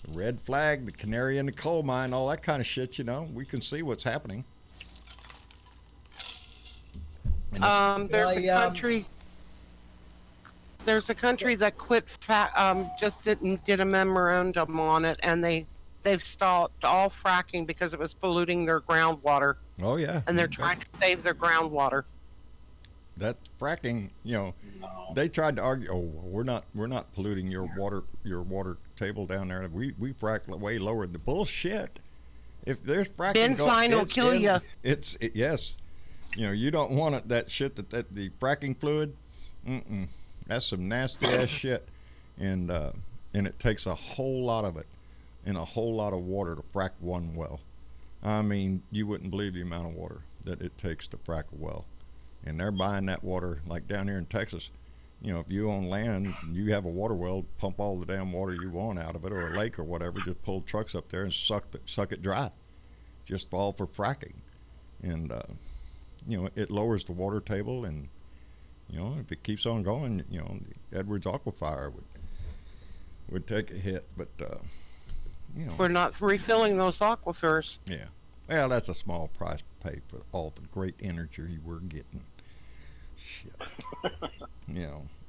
red flag, the canary in the coal mine, all that kind of shit, we can see what's happening. There's a country that quit, just did a memorandum on it, and they've stopped all fracking because it was polluting their groundwater. Oh yeah. And they're trying to save their groundwater. That fracking, they tried to argue, we're not polluting your water table down there. We frack way lower. The bullshit. If there's fracking, benzene will kill you. Yes. You don't want that shit that the fracking fluid. That's some nasty ass shit, and it takes a whole lot of it and a whole lot of water to frack one well. I mean, you wouldn't believe the amount of water that it takes to frack a well. And they're buying that water, like down here in Texas. If you own land, you have a water well, pump all the damn water you want out of it, or a lake or whatever, just pull trucks up there and suck it dry. Just all for fracking. And, it lowers the water table, and, if it keeps on going, the Edwards Aquifer would take a hit. But, we're not refilling those aquifers. Yeah. Well, that's a small price to pay for all the great energy we're getting. Shit.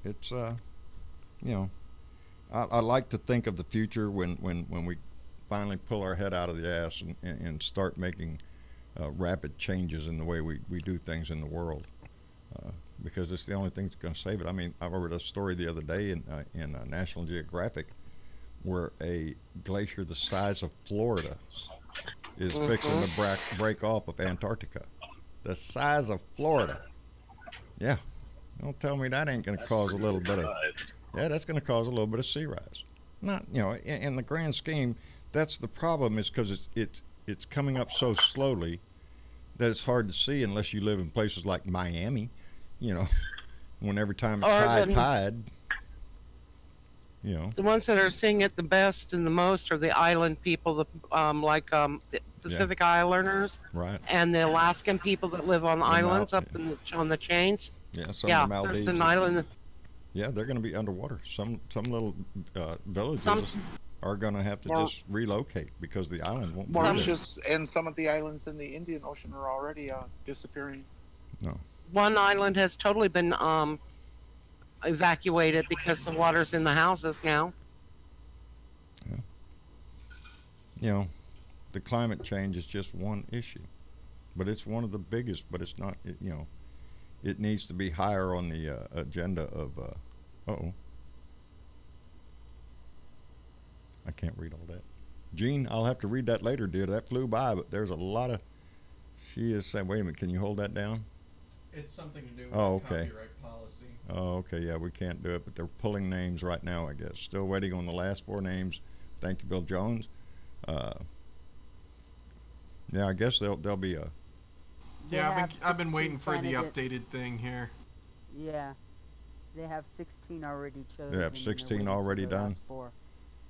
It's I like to think of the future when we finally pull our head out of the ass and start making rapid changes in the way we do things in the world, because it's the only thing that's going to save it. I mean, I read a story the other day in National Geographic where a glacier the size of Florida is fixing to break off of Antarctica. The size of Florida. Yeah. Don't tell me that ain't going to cause a little bit of... Yeah, that's going to cause a little bit of sea rise. Not, you know, in the grand scheme, that's the problem, is because it's coming up so slowly that it's hard to see unless you live in places like Miami, you know, when every time it's high tide, you know. The ones that are seeing it the best and the most are the island people, the Pacific Islanders, right, and the Alaskan people that live on the islands up in on the chains. Yeah, some of the Maldives. There's an island. Yeah, they're going to be underwater. Some little villages are going to have to just relocate because the island won't be there. And some of the islands in the Indian Ocean are already disappearing. No. One island has totally been evacuated because the water's in the houses now. Yeah. You know, the climate change is just one issue, but it's one of the biggest. But it's not. You know, it needs to be higher on the agenda of. I can't read all that. Gene, I'll have to read that later, dear. That flew by, but there's a lot of. She is saying, wait a minute, can you hold that down? It's something to do with okay. copyright policy. Oh, okay, yeah, we can't do it, but they're pulling names right now, I guess. Still waiting on the last 4 names. Thank you, Bill Jones. Yeah, I guess there'll be a. Yeah, I've been waiting for the updated thing here. Yeah, they have 16 already chosen. They have 16 already done. 4.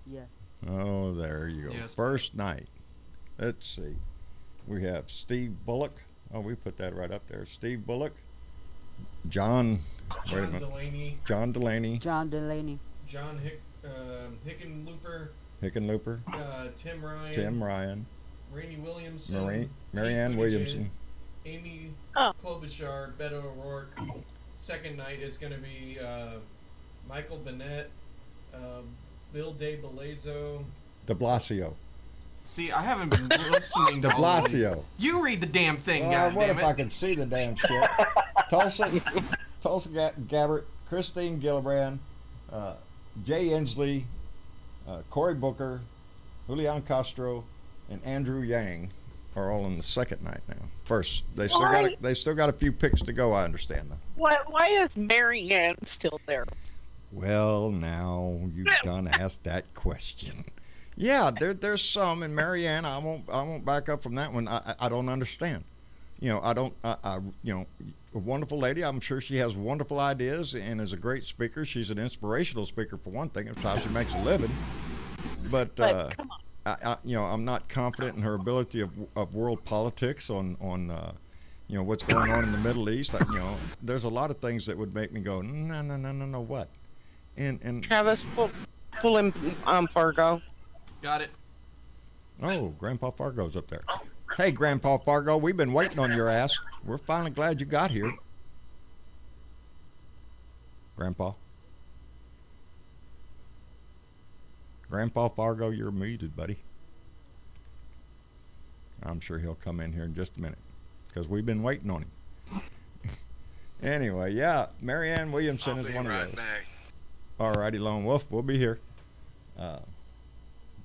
Yes. Oh, there you go. Yes. First night. Let's see. We have Steve Bullock. Oh, we put that right up there. Steve Bullock. John Delaney. John Delaney. John Delaney. John Hickenlooper. Hickenlooper. Tim Ryan. Tim Ryan. Rainey Williamson. Marianne Williamson. Amy Klobuchar. Beto O'Rourke. Second night is going to be Michael Bennett. Bill de Blasio. See, I haven't been listening to de Blasio. You read the damn thing, What goddammit. if I could see the damn shit? Tulsa Gabbard, Christine Gillibrand, Jay Inslee, Cory Booker, Julian Castro, and Andrew Yang are all in the second night now. First, they still got a few picks to go. I understand them. Why is Marianne still there? Well, now you've done asked that question. Yeah, there's some, and Marianne, I won't back up from that one. I don't understand. You know, a wonderful lady. I'm sure she has wonderful ideas and is a great speaker. She's an inspirational speaker for one thing. It's how she makes a living. But come on. I'm not confident in her ability of world politics on what's going on in the Middle East. There's a lot of things that would make me go, no, what? And Travis, pull him, Fargo. Got it. Oh, Grandpa Fargo's up there. Hey, Grandpa Fargo, we've been waiting on your ass. We're finally glad you got here. Grandpa Fargo, you're muted, buddy. I'm sure he'll come in here in just a minute because we've been waiting on him. Anyway, yeah, Marianne Williamson is one of those. All righty, Lone Wolf, we'll be here.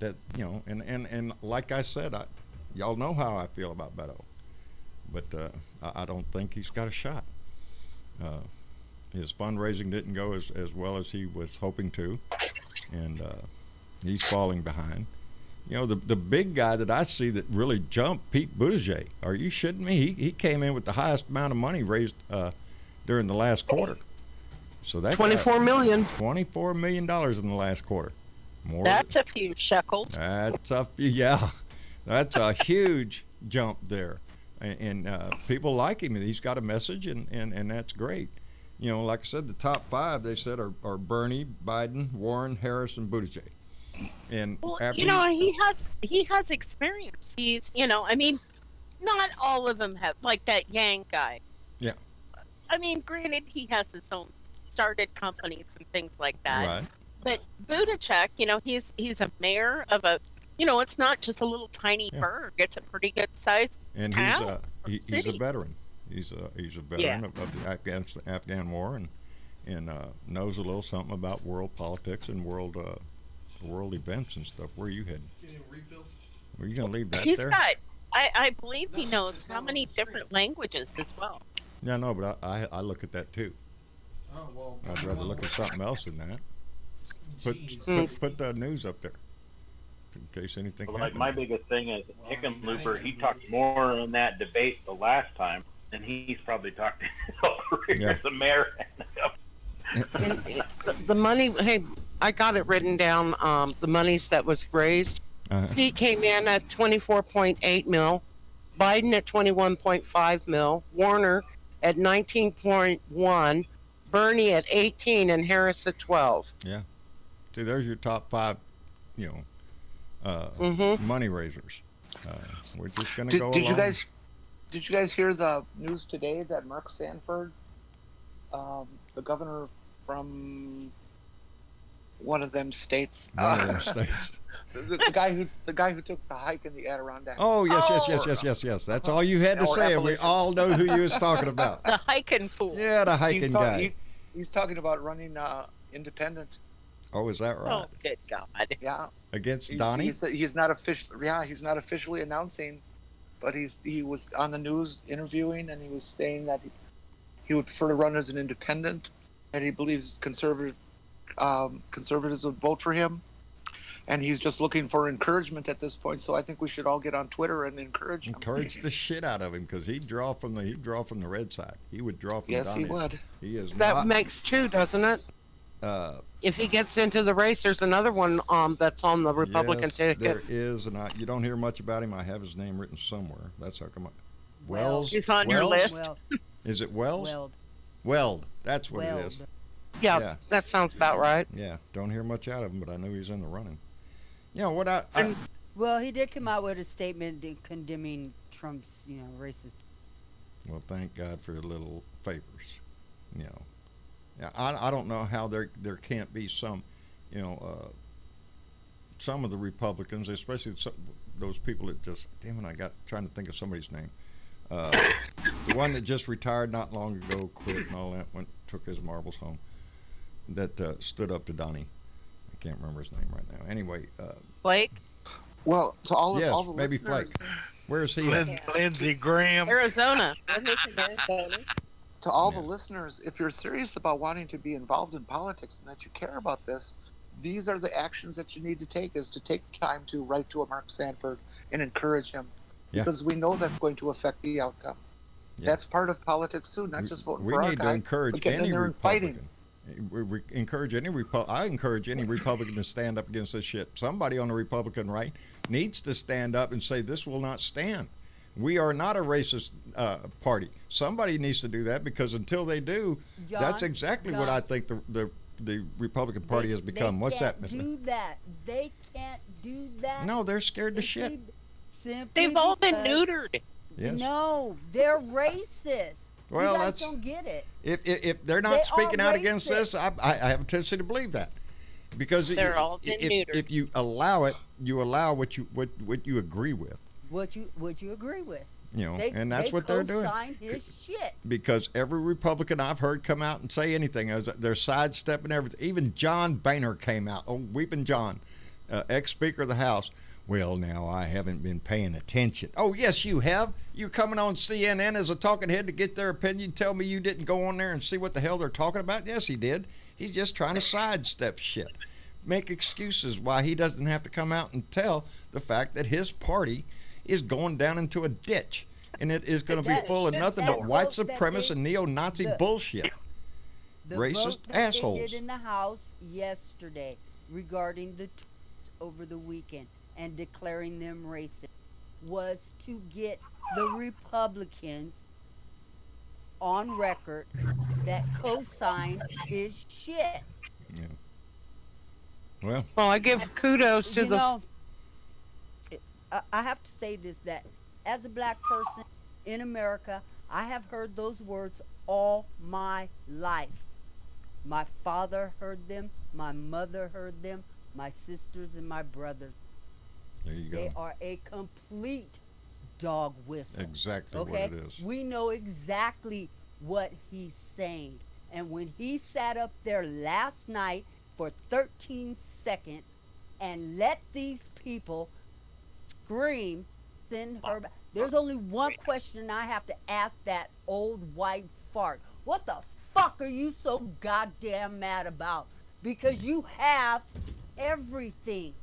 And like I said, y'all know how I feel about Beto, but I don't think he's got a shot. His fundraising didn't go as well as he was hoping to, and he's falling behind. The big guy that I see that really jumped, Pete Buttigieg. Are you shitting me? He came in with the highest amount of money raised during the last quarter. So that's $24 million. $24 million in the last quarter. That's a few shekels. That's a huge jump there, and people like him. He's got a message, and that's great. Like I said, the top 5 they said are Bernie, Biden, Warren, Harris, and Buttigieg. And he has experience. He's not all of them have, like that Yang guy. Yeah. I mean, granted, he has his own started companies and things like that. Right. But Buttigieg, he's a mayor of a You know, it's not just a little tiny burg. It's a pretty good sized And town. he's a veteran. He's a veteran of the Afghan war and knows a little something about world politics and world events and stuff. Where are you heading? Were you gonna leave that He's there? got, I believe he knows how many different languages as well. Yeah, no, but I look at that too. Oh well. I'd rather look at something else than that. Put the news up there in case anything Well, happens. like my biggest thing is Hickenlooper. He talked more in that debate the last time than he's probably talked his whole career as a mayor. The money, hey, I got it written down. The monies that was raised. Pete came in at 24.8 mil, Biden at 21.5 mil, Warner at 19.1, Bernie at 18, and Harris at 12. Yeah. See, there's your top 5, money raisers. We're just going to go Did along. you guys hear the news today that Mark Sanford, the governor from one of them states, the guy who took the hike in the Adirondacks. Oh yes. That's all you had to say, and we all know who you was talking about. The hiking fool. Yeah, the hiking guy. He's talking about running independent. Oh, is that right? Oh, good God. Yeah. Against Donnie? He's not officially announcing, but he was on the news interviewing, and he was saying that he would prefer to run as an independent, and he believes conservatives would vote for him, and he's just looking for encouragement at this point. So I think we should all get on Twitter and encourage him. Encourage the shit out of him, because he'd draw from the red side. He would draw from Donnie. Yes, he would. He is That not, makes 2, doesn't it? If he gets into the race, there's another one that's on the Republican ticket. There is, and you don't hear much about him. I have his name written somewhere. That's how come. Wells. He's on your list. Is it Wells? Weld. That's what it is. Yeah, that sounds about right. Yeah, don't hear much out of him, but I know he's in the running. Well, he did come out with a statement condemning Trump's, racist. Well, thank God for the little favors. I don't know how there can't be some, some of the Republicans, especially those people that just, damn it, trying to think of somebody's name. The one that just retired not long ago, quit and all that, took his marbles home, that stood up to Donnie. I can't remember his name right now. Anyway. Blake? Well, to all the maybe listeners. Flake. Where is he? Lindsey Graham. Arizona. To all the listeners, if you're serious about wanting to be involved in politics and that you care about this, these are the actions that you need to take, is to take the time to write to a Mark Sanford and encourage him. Yeah. Because we know that's going to affect the outcome. Yeah. That's part of politics too, not just voting for our guy. We need to encourage any Republican. We encourage any I encourage any Republican to stand up against this shit. Somebody on the Republican right needs to stand up and say this will not stand. We are not a racist party. Somebody needs to do that, because until they do, that's exactly what I think the Republican Party has become. What's that, Miss? They can't do that. No, they're scared to shit. They've all been neutered. Yes. No, they're racist. Well, you guys don't get it. If they're not speaking out against this, I have a tendency to believe that, because they're all been neutered. If you allow it, you allow what you agree with. What you agree with. And that's what they're doing. His shit. Because every Republican I've heard come out and say anything, they're sidestepping everything. Even John Boehner came out. Oh, Weeping John, ex-Speaker of the House. Well, now I haven't been paying attention. Oh, yes, you have. You're coming on CNN as a talking head to get their opinion. Tell me you didn't go on there and see what the hell they're talking about. Yes, he did. He's just trying to sidestep shit, make excuses why he doesn't have to come out and tell the fact that his party is going down into a ditch, and it is going to be full of nothing but white supremacist and neo-Nazi bullshit. Racist assholes. They did in the House yesterday regarding the over the weekend and declaring them racist was to get the Republicans on record that co-signed his shit. Yeah. Well, I give kudos to I have to say this, that as a black person in America, I have heard those words all my life. My father heard them, my mother heard them, my sisters and my brothers. There you go. They are a complete dog whistle. Exactly okay? what it is. We know exactly what he's saying. And when he sat up there last night for 13 seconds and let these people scream, send her back. There's only one question I have to ask that old white fart. What the fuck are you so goddamn mad about? Because you have everything.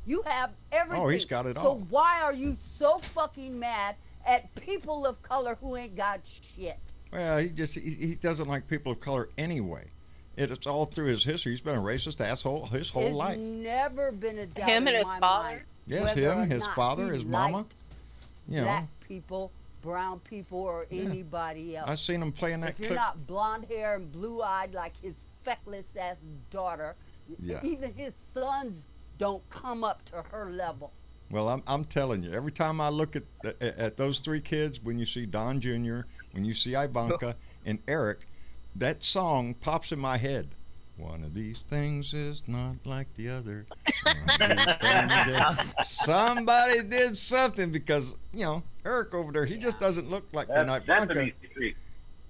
You have everything. Oh, he's got it so all. So why are you so fucking mad at people of color who ain't got shit? Well, he doesn't like people of color anyway. It's all through his history. He's been a racist asshole his whole life. Never been a doubt Him and in his my father? mind Yes, whether him, or his not father, he his mama. liked You know, black people, brown people, or anybody else. I seen him playing that If you're clip. not blonde hair and blue eyed like his feckless ass daughter, Yeah. even his sons don't come up to her level. Well, I'm telling you, every time I look at those three kids, when you see Don Jr., when you see Ivanka and Eric, that song pops in my head. One of these things is not like the other. One of these things is... Somebody did something because, you know, Eric over there, he just doesn't look like Ivanka.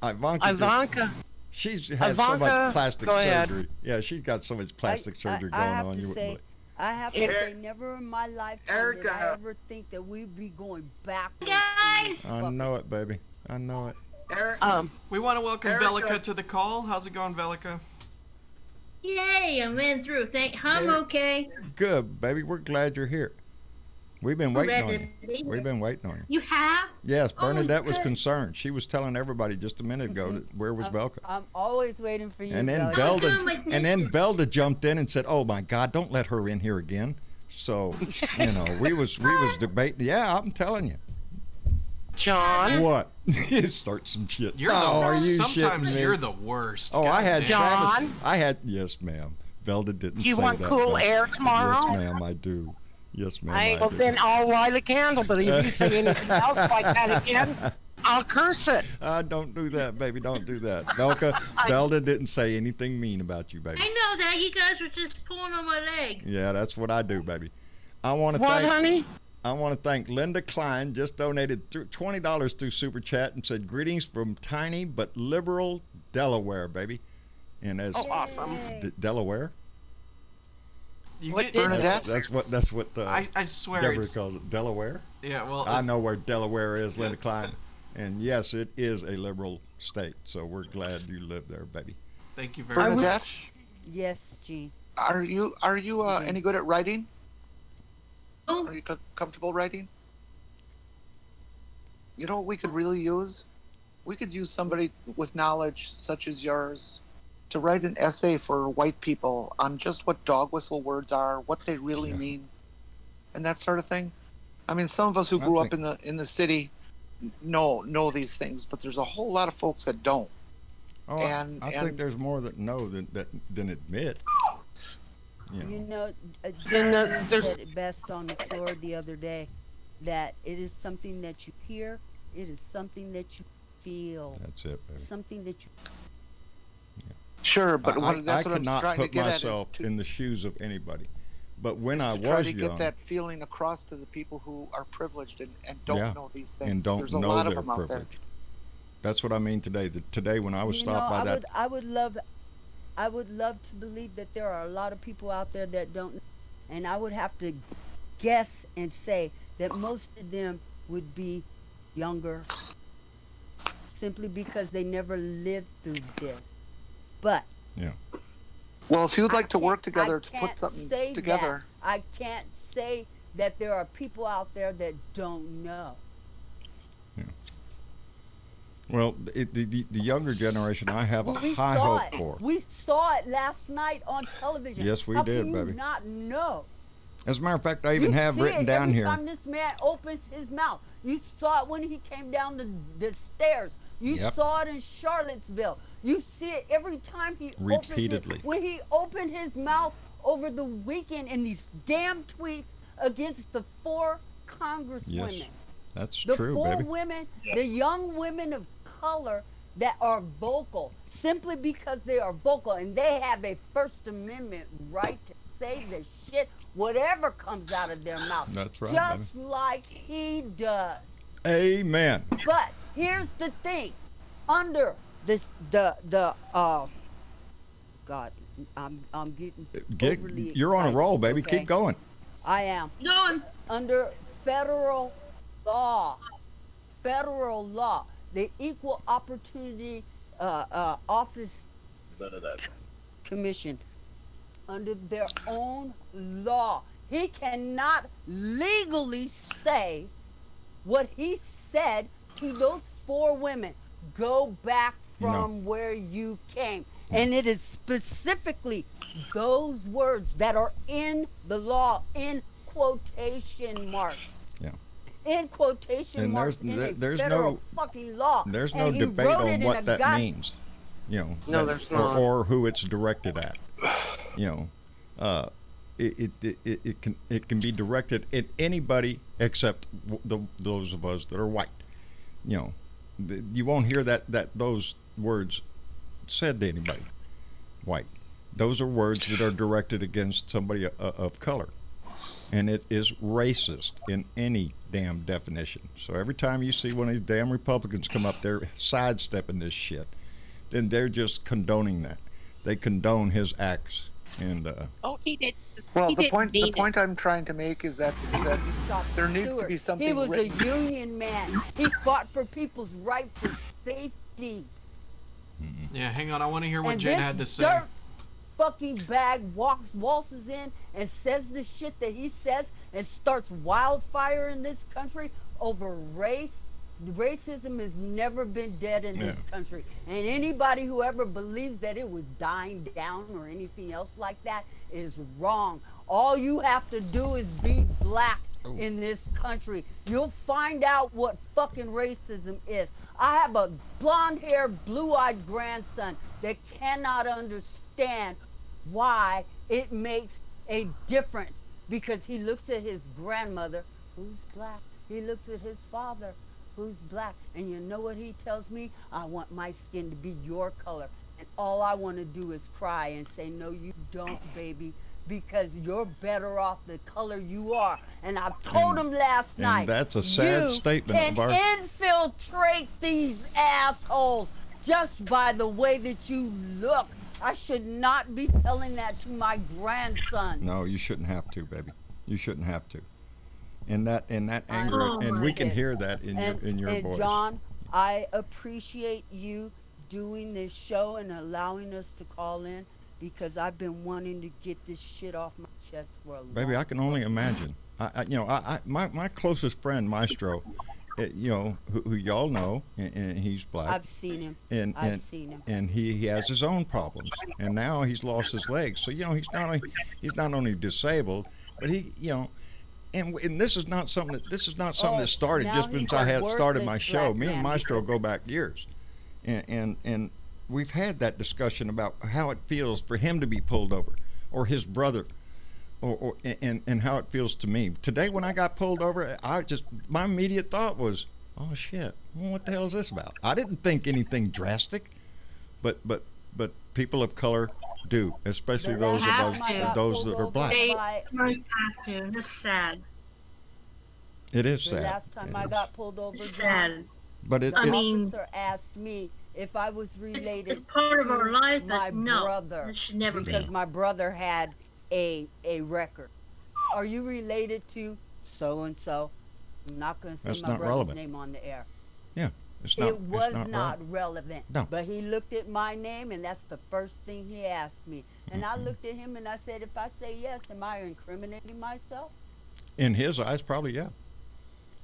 Ivanka. She's had Ivanka, so much plastic go ahead. surgery. Yeah, she's got so much plastic surgery I going have on. to You say, wouldn't I have to say, never in my lifetime did I ever think that we'd be going backwards. Guys! I know it, baby. I know it. We want to welcome Erica. Velica to the call. How's it going, Velica? Yay, I ran through. I'm okay. Good, baby. We're glad you're here. We've been waiting on you. We've been waiting on you. You have? Yes, Bernadette was good. concerned. She was telling everybody just a minute ago that where was Velka. I'm always waiting for you. And then Velda jumped in and said, "Oh my God, don't let her in here again." So, you know, we was debating. Yeah, I'm telling you. John. What? Start some shit. You're are you sometimes shitting me? you're the worst. Oh, I had John. Yes, ma'am. Velda didn't You say want that. cool air tomorrow? Yes, ma'am, I do. Yes, ma'am, I Well, do. then I'll light a candle, but if you say anything else like that again, I'll curse it. Don't do that, baby. Don't do that. Velda didn't say anything mean about you, baby. I know that. You guys were just pulling on my leg. Yeah, that's what I do, baby. I want to What, thank honey? I want to thank Linda Klein, just donated $20 through Super Chat and said, "Greetings from tiny but liberal Delaware, baby." And as awesome. Delaware? What Bernadette? That's what I swear Deborah it's... calls it. Delaware? Yeah, well... I know where Delaware is, Linda Klein. And yes, it is a liberal state, so we're glad you live there, baby. Thank you very much. Bernadette, Yes, Gene. are you any good at writing? Oh. Are you comfortable writing? You know what we could really use? We could use somebody with knowledge such as yours to write an essay for white people on just what dog whistle words are, what they really mean, and that sort of thing. I mean, some of us who grew up in the city know these things, but there's a whole lot of folks that don't. Oh, I think there's more that know than admit. You know, Then Jen there's- said it best on the floor the other day, that it is something that you hear, it is something that you feel. That's it, baby. Something that you... Sure, but I that's what I'm cannot trying to put get myself at is in the shoes of anybody. But when I to try was to young, get that feeling across to the people who are privileged and don't yeah, know these things. and don't There's a know lot of they're them out there. privileged. That's what I mean today. Today when I was stopped by that. I would love to believe that there are a lot of people out there that don't, and I would have to guess and say that most of them would be younger, simply because they never lived through this. But yeah. Well, if you'd like to work together to I put can't something say together. that. I can't say that there are people out there that don't know. Well, the younger generation, I have a We high saw hope it. for. We saw it last night on television. Yes, we How did, can you baby. not know? As a matter of fact, I even You have see written it down every here. time this man opens his mouth. You saw it when he came down the stairs. You Yep. saw it in Charlottesville. You see it every time he Repeatedly. opens it. When he opened his mouth over the weekend in these damn tweets against the 4 congresswomen. Yes, that's The true, 4 baby. women, the young women of color that are vocal simply because they are vocal and they have a First Amendment right to say the shit, whatever comes out of their mouth. That's right, Just like he does. Amen. But here's the thing. Under this, God, I'm getting overly You're on a excited, roll, baby. okay? Keep going. I am. Going. Under federal law, the Equal Opportunity Office Commission, under their own law, he cannot legally say what he said to those 4 women. Go back from where you came. And it is specifically those words that are in the law, in quotation marks. Yeah. In quotation marks in a federal fucking law. There's no And he debate wrote it on in what a that means. You know, No, there's not. or who it's directed at. You know, it can be directed at anybody except those of us that are white. You know, you won't hear that those words said to anybody white. Those are words that are directed against somebody of color, and it is racist in any damn definition. So every time you see one of these damn Republicans come up there sidestepping this shit, then they're just condoning that. They condone his acts. And oh, he did. Well, he the didn't point I'm trying to make is that there needs to be something He was written. a union man. He fought for people's right for safety. Yeah, hang on. I want to hear what And Jen this had to say. dirt fucking bag waltzes in and says the shit that he says and starts wildfire in this country over race. Racism has never been dead in this country. And anybody who ever believes that it was dying down or anything else like that is wrong. All you have to do is be black in this country. You'll find out what fucking racism is. I have a blonde-haired, blue-eyed grandson that cannot understand why it makes a difference, because he looks at his grandmother, who's black. He looks at his father, who's black. And you know what he tells me? I want my skin to be your color. And all I want to do is cry and say, no, you don't, baby, because you're better off the color you are. And I told him last night, and that's a sad statement you can infiltrate these assholes just by the way that you look. I should not be telling that to my grandson. No, you shouldn't have to, baby. You shouldn't have to. And that anger, and we can hear that in your voice. John, I appreciate you doing this show and allowing us to call in, because I've been wanting to get this shit off my chest for a long time. Baby, I can only imagine. My closest friend, Maestro, you know, who y'all know, and he's black. I've seen him. I've seen him. And he has his own problems, and now he's lost his legs. So you know, he's not only disabled, but he, you know. And this is not something that started just since I had started my show. Me and Maestro go back years, and we've had that discussion about how it feels for him to be pulled over, or his brother, and how it feels to me. Today when I got pulled over, my immediate thought was, oh shit, well, what the hell is this about? I didn't think anything drastic, but people of color do, especially those of us, those that are black. They have to. That's sad. It is The sad. last time I got pulled over, It's John, sad. But the officer asked me if I was related it's part of to our life, my but no, brother, it should never because be. my brother had a record. Are you related to so and so? I'm not going to say That's my not brother's relevant. name on the air. Yeah, it's not. It was it's not relevant. No. But he looked at my name, and that's the first thing he asked me. And I looked at him and I said, if I say yes, am I incriminating myself? In his eyes, probably yeah.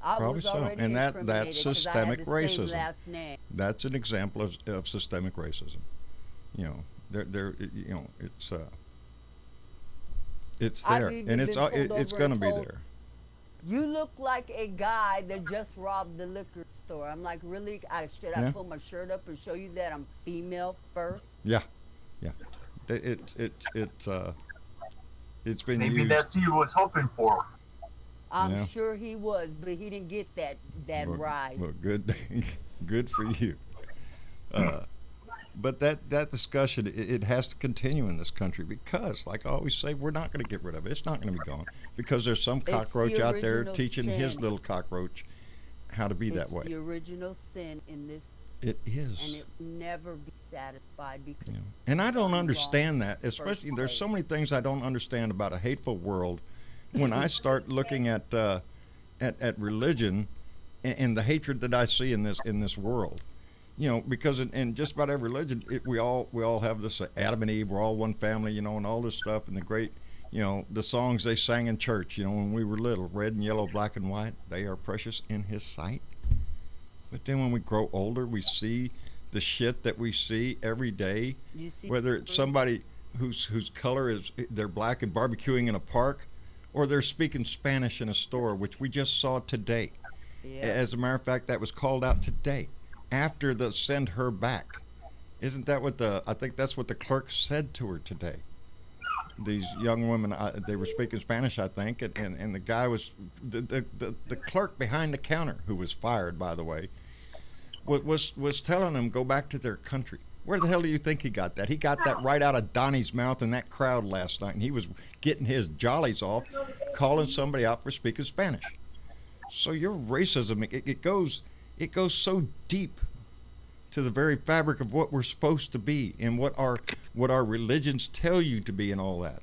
I Probably was so. already And that's incriminated 'cause I had systemic the same racism. last name. That's an example of systemic racism. You know, you know, it's I've there, even and been pulled it's over going to and be told, there. You look like a guy that just robbed the liquor store. I'm like, really? Should I Yeah. pull my shirt up and show you that I'm female first? Yeah, yeah. It's been Maybe used. that's what he was hoping for. I'm Yeah. sure he was, but he didn't get that Well, ride. well, good, good for you. But that discussion, it has to continue in this country because, like I always say, we're not going to get rid of it. It's not going to be gone because there's some cockroach out there teaching his little cockroach how to be that way. It's the original sin in this. It is. And it will never be satisfied because. And I don't understand that, especially there's so many things I don't understand about a hateful world. When I start looking at religion and the hatred that I see in this world. Because in just about every religion, we all have this Adam and Eve, we're all one family, and all this stuff, and the great, the songs they sang in church, when we were little, red and yellow, black and white, they are precious in His sight. But then when we grow older, we see the shit that we see every day, whether it's somebody whose color is they're black and barbecuing in a park, or they're speaking Spanish in a store, which we just saw today. Yeah. As a matter of fact, that was called out today. After the send her back. Isn't that what I think that's what the clerk said to her today. These young women, they were speaking Spanish, I think, and the guy was, the clerk behind the counter, who was fired, by the way, was telling them go back to their country. Where the hell do you think he got that? He got that right out of Donnie's mouth in that crowd last night, and he was getting his jollies off, calling somebody out for speaking Spanish. So your racism, it goes so deep to the very fabric of what we're supposed to be and what our religions tell you to be and all that.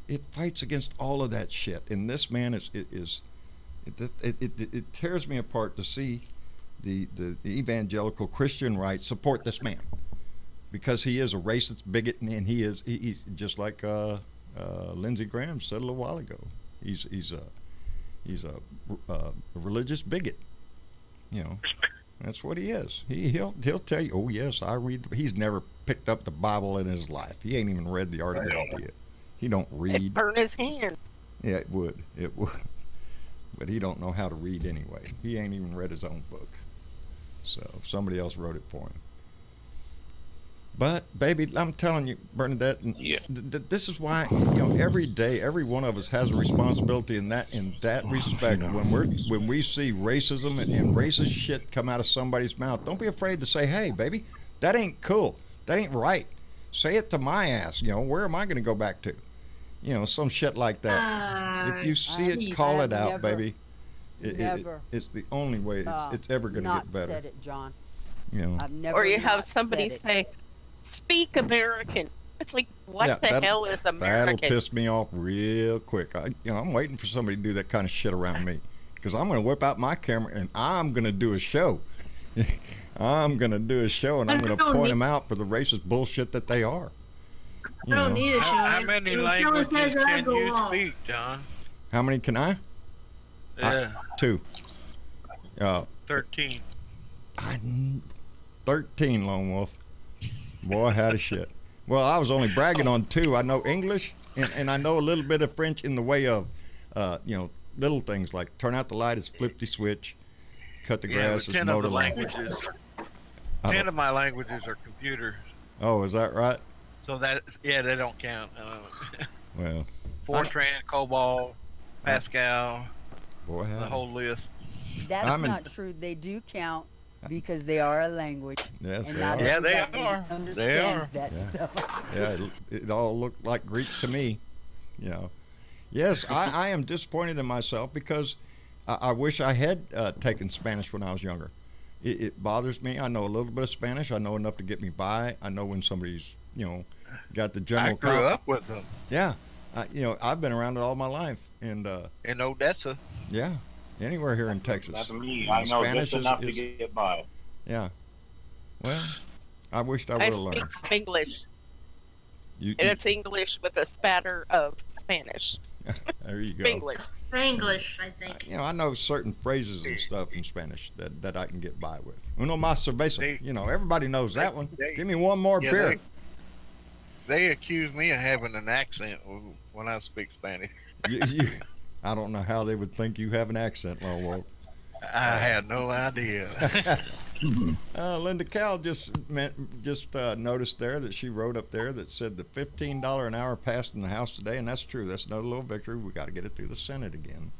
It fights against all of that shit. And this man it tears me apart to see the evangelical Christian right support this man, because he is a racist bigot, and he's just like Lindsey Graham said a little while ago. He's a religious bigot. That's what he is. He'll tell you, oh yes, I read. He's never picked up the Bible in his life. He ain't even read the Art of God yet. He don't read. It'd burn his hand. Yeah, it would. But he don't know how to read anyway. He ain't even read his own book. So somebody else wrote it for him. But baby, I'm telling you, Bernadette, this is why every day, every one of us has a responsibility in that respect. When we see racism and racist shit come out of somebody's mouth, don't be afraid to say, "Hey, baby, that ain't cool. That ain't right." Say it to my ass. Where am I going to go back to? Some shit like that. If you see it, call it out, baby. It's the only way it's ever going to get better. Said it, John. I've never. Or you have somebody say, "Speak American." It's like, what the hell is American? That'll piss me off real quick. I'm waiting for somebody to do that kind of shit around me, because I'm going to whip out my camera and I'm going to do a show. I'm going to do a show, and I'm going to point them out for the racist bullshit that they are. I don't need a show. How many languages can you speak, John? How many can I? Yeah. 2. 13. 13, Lone Wolf. Boy, how to shit. Well, I was only bragging on 2. I know English, and I know a little bit of French in the way of, little things like turn out the light is flip the switch, cut the grass is mow the lawn. 10 of my languages are computer. Oh, is that right? So they don't count. Well, Fortran, COBOL, Pascal, boy, the whole list. That's not true. They do count because they are a language. Yes, and they are. Yeah, they are. They are. That stuff. Yeah, it all looked like Greek to me. Yes, I am disappointed in myself because I wish I had taken Spanish when I was younger. It bothers me. I know a little bit of Spanish. I know enough to get me by. I know when somebody's, got the general. I grew up with them. Yeah, I've been around it all my life, and in Odessa. Yeah, anywhere here in Texas. That's me. I know Spanish just enough to get by. Yeah. Well, I wished I would have learned. I speak English. And it's English with a spatter of Spanish. There you go. English. English, I think. I know certain phrases and stuff in Spanish that I can get by with. Uno más cerveza. Everybody knows that one. Give me one more beer. They accuse me of having an accent when I speak Spanish. I don't know how they would think you have an accent, Lone Wolf. I had no idea. Linda Cal just noticed there that she wrote up there that said the $15 an hour passed in the House today, and that's true. That's another little victory. We got to get it through the Senate again.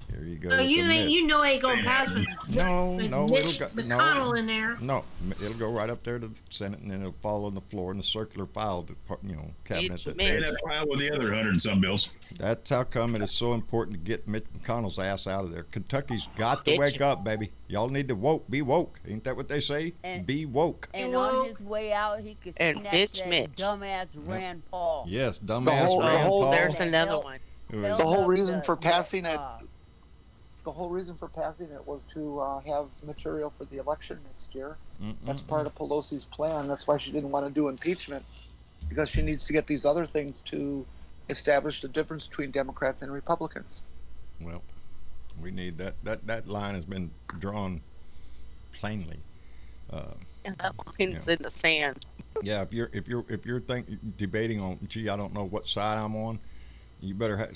Here you go. So you ain't gonna pass with No, with no, Mitch it'll go. McConnell in there. No, it'll go right up there to the Senate, and then it'll fall on the floor in the circular pile, cabinet. In that pile with the other 100 and some bills. That's how come it is so important to get Mitch McConnell's ass out of there. Kentucky's got to wake up, baby. Y'all need to be woke. Ain't that what they say? Be woke. And on his way out, he could snatch that dumbass Rand Paul. Yes, dumbass Rand Paul. There's another one. The whole reason for passing it. The whole reason for passing it was to have material for the election next year. That's part of Pelosi's plan. That's why she didn't want to do impeachment, because she needs to get these other things to establish the difference between Democrats and Republicans. Well, we need that. That line has been drawn plainly. And that line's in the sand. Yeah, if you're debating on, gee, I don't know what side I'm on, you better have,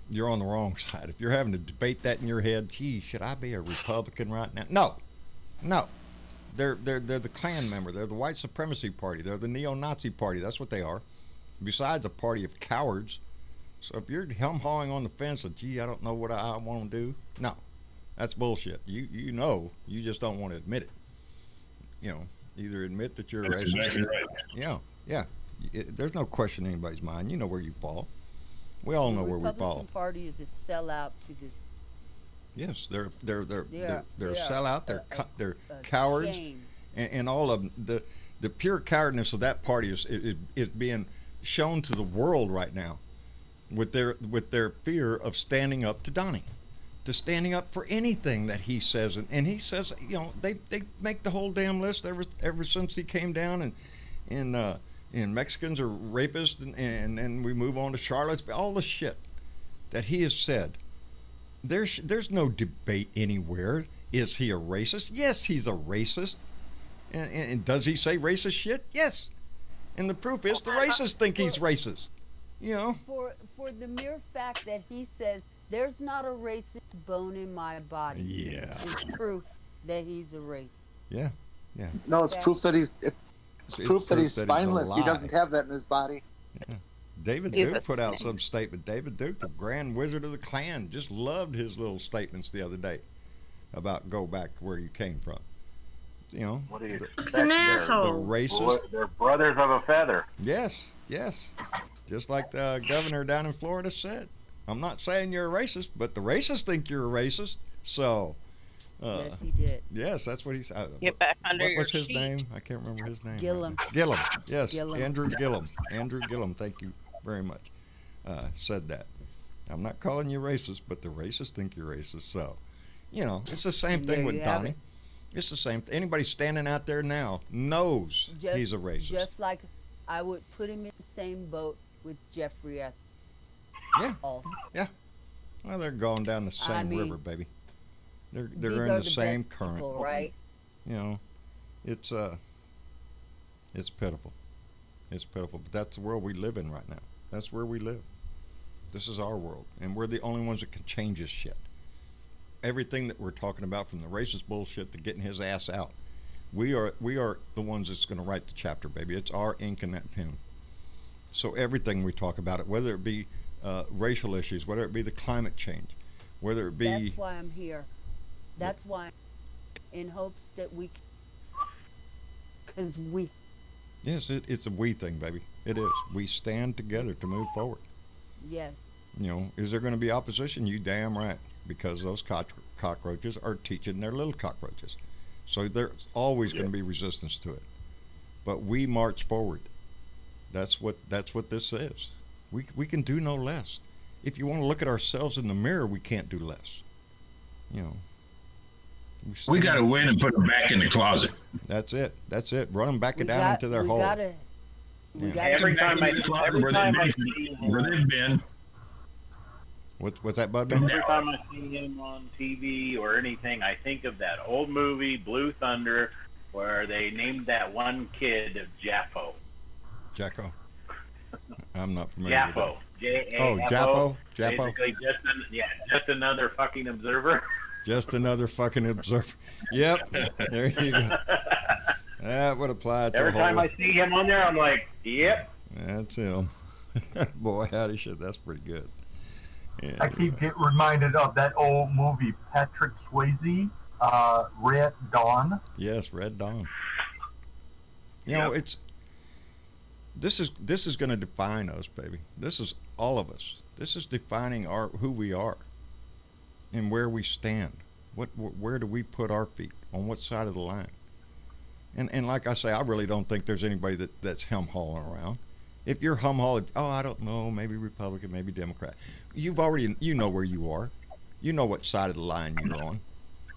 you're on the wrong side. If you're having to debate that in your head, gee, should I be a Republican right now? No. They're the Klan member. They're the white supremacy party. They're the neo-Nazi party. That's what they are. Besides a party of cowards. So if you're hum-hawing on the fence of, gee, I don't know what I want to do, no, that's bullshit. You know, you just don't want to admit it. Either admit that you're a racist. Exactly right. Yeah. There's no question in anybody's mind. You know where you fall. We all know where we fall. The Republican Party is a sellout to the. Yes, they're a sellout. They're cowards, and all of them. The pure cowardness of that party is being shown to the world right now, with their fear of standing up to Donnie, to standing up for anything that he says, and he says, they make the whole damn list ever since he came down, and Mexicans are rapists, and then we move on to Charlottesville, all the shit that he has said. There's no debate anywhere. Is he a racist? Yes, he's a racist. And does he say racist shit? Yes. And the proof is the racists think he's racist. For the mere fact that he says there's not a racist bone in my body. Yeah. It's proof that he's a racist. Yeah. No, it's proof that he's. It's proof that he's spineless. He doesn't have that in his body. Yeah. David Duke put out some statement. David Duke, the Grand Wizard of the Klan, just loved his little statements the other day about go back to where you came from. What do you expect? An asshole. The racist. They're brothers of a feather. Yes. Just like the governor down in Florida said. I'm not saying you're a racist, but the racists think you're a racist. So. Yes, he did. Yes, that's what he said. Get back under what's your his sheet. name? I can't remember his name. Gillum. Yes, Gillum. Andrew Gillum. Andrew Gillum, thank you very much. Said that. I'm not calling you racist, but the racists think you're racist. So, it's the same thing with Donnie. It's the same. Anybody standing out there now knows he's a racist. Just like I would put him in the same boat with Jeffrey. Yeah. Well, they're going down the same river, baby. They're in the same current, people, right? It's pitiful. It's pitiful, but that's the world we live in right now. That's where we live. This is our world, and we're the only ones that can change this shit. Everything that we're talking about, from the racist bullshit to getting his ass out, we are the ones that's going to write the chapter, baby. It's our ink in that pen. So everything we talk about it, whether it be racial issues, whether it be the climate change, whether it be. That's why I'm here. That's why, in hopes that because we. Yes, it's a we thing, baby. It is. We stand together to move forward. Yes. Is there going to be opposition? You damn right, because those cockroaches are teaching their little cockroaches. So there's always going to be resistance to it. But we march forward. That's what this is. We can do no less. If you want to look at ourselves in the mirror, we can't do less. We got to win and put them back in the closet. That's it. Run them back down into their hole. Every time I see him, where they've been. What's that, Bud? Every time I see him on TV or anything, I think of that old movie Blue Thunder, where they named that one kid Jaffo. Jacko. I'm not familiar. Jaffo. Oh, Jaffo. Basically, just another fucking observer. Just another fucking observer. Yep. There you go. That would apply to every time I see him on there, I'm like, yep. That's him. Boy, howdy shit. That's pretty good. I keep getting reminded of that old movie, Patrick Swayze, Red Dawn. Yes, Red Dawn. You know, this is going to define us, baby. This is all of us. This is defining who we are and where we stand. Where do we put our feet? On what side of the line? And like I say, I really don't think there's anybody that's hum-hauling around. If you're hum-hauling, I don't know, maybe Republican, maybe Democrat. You know where you are. You know what side of the line you're on.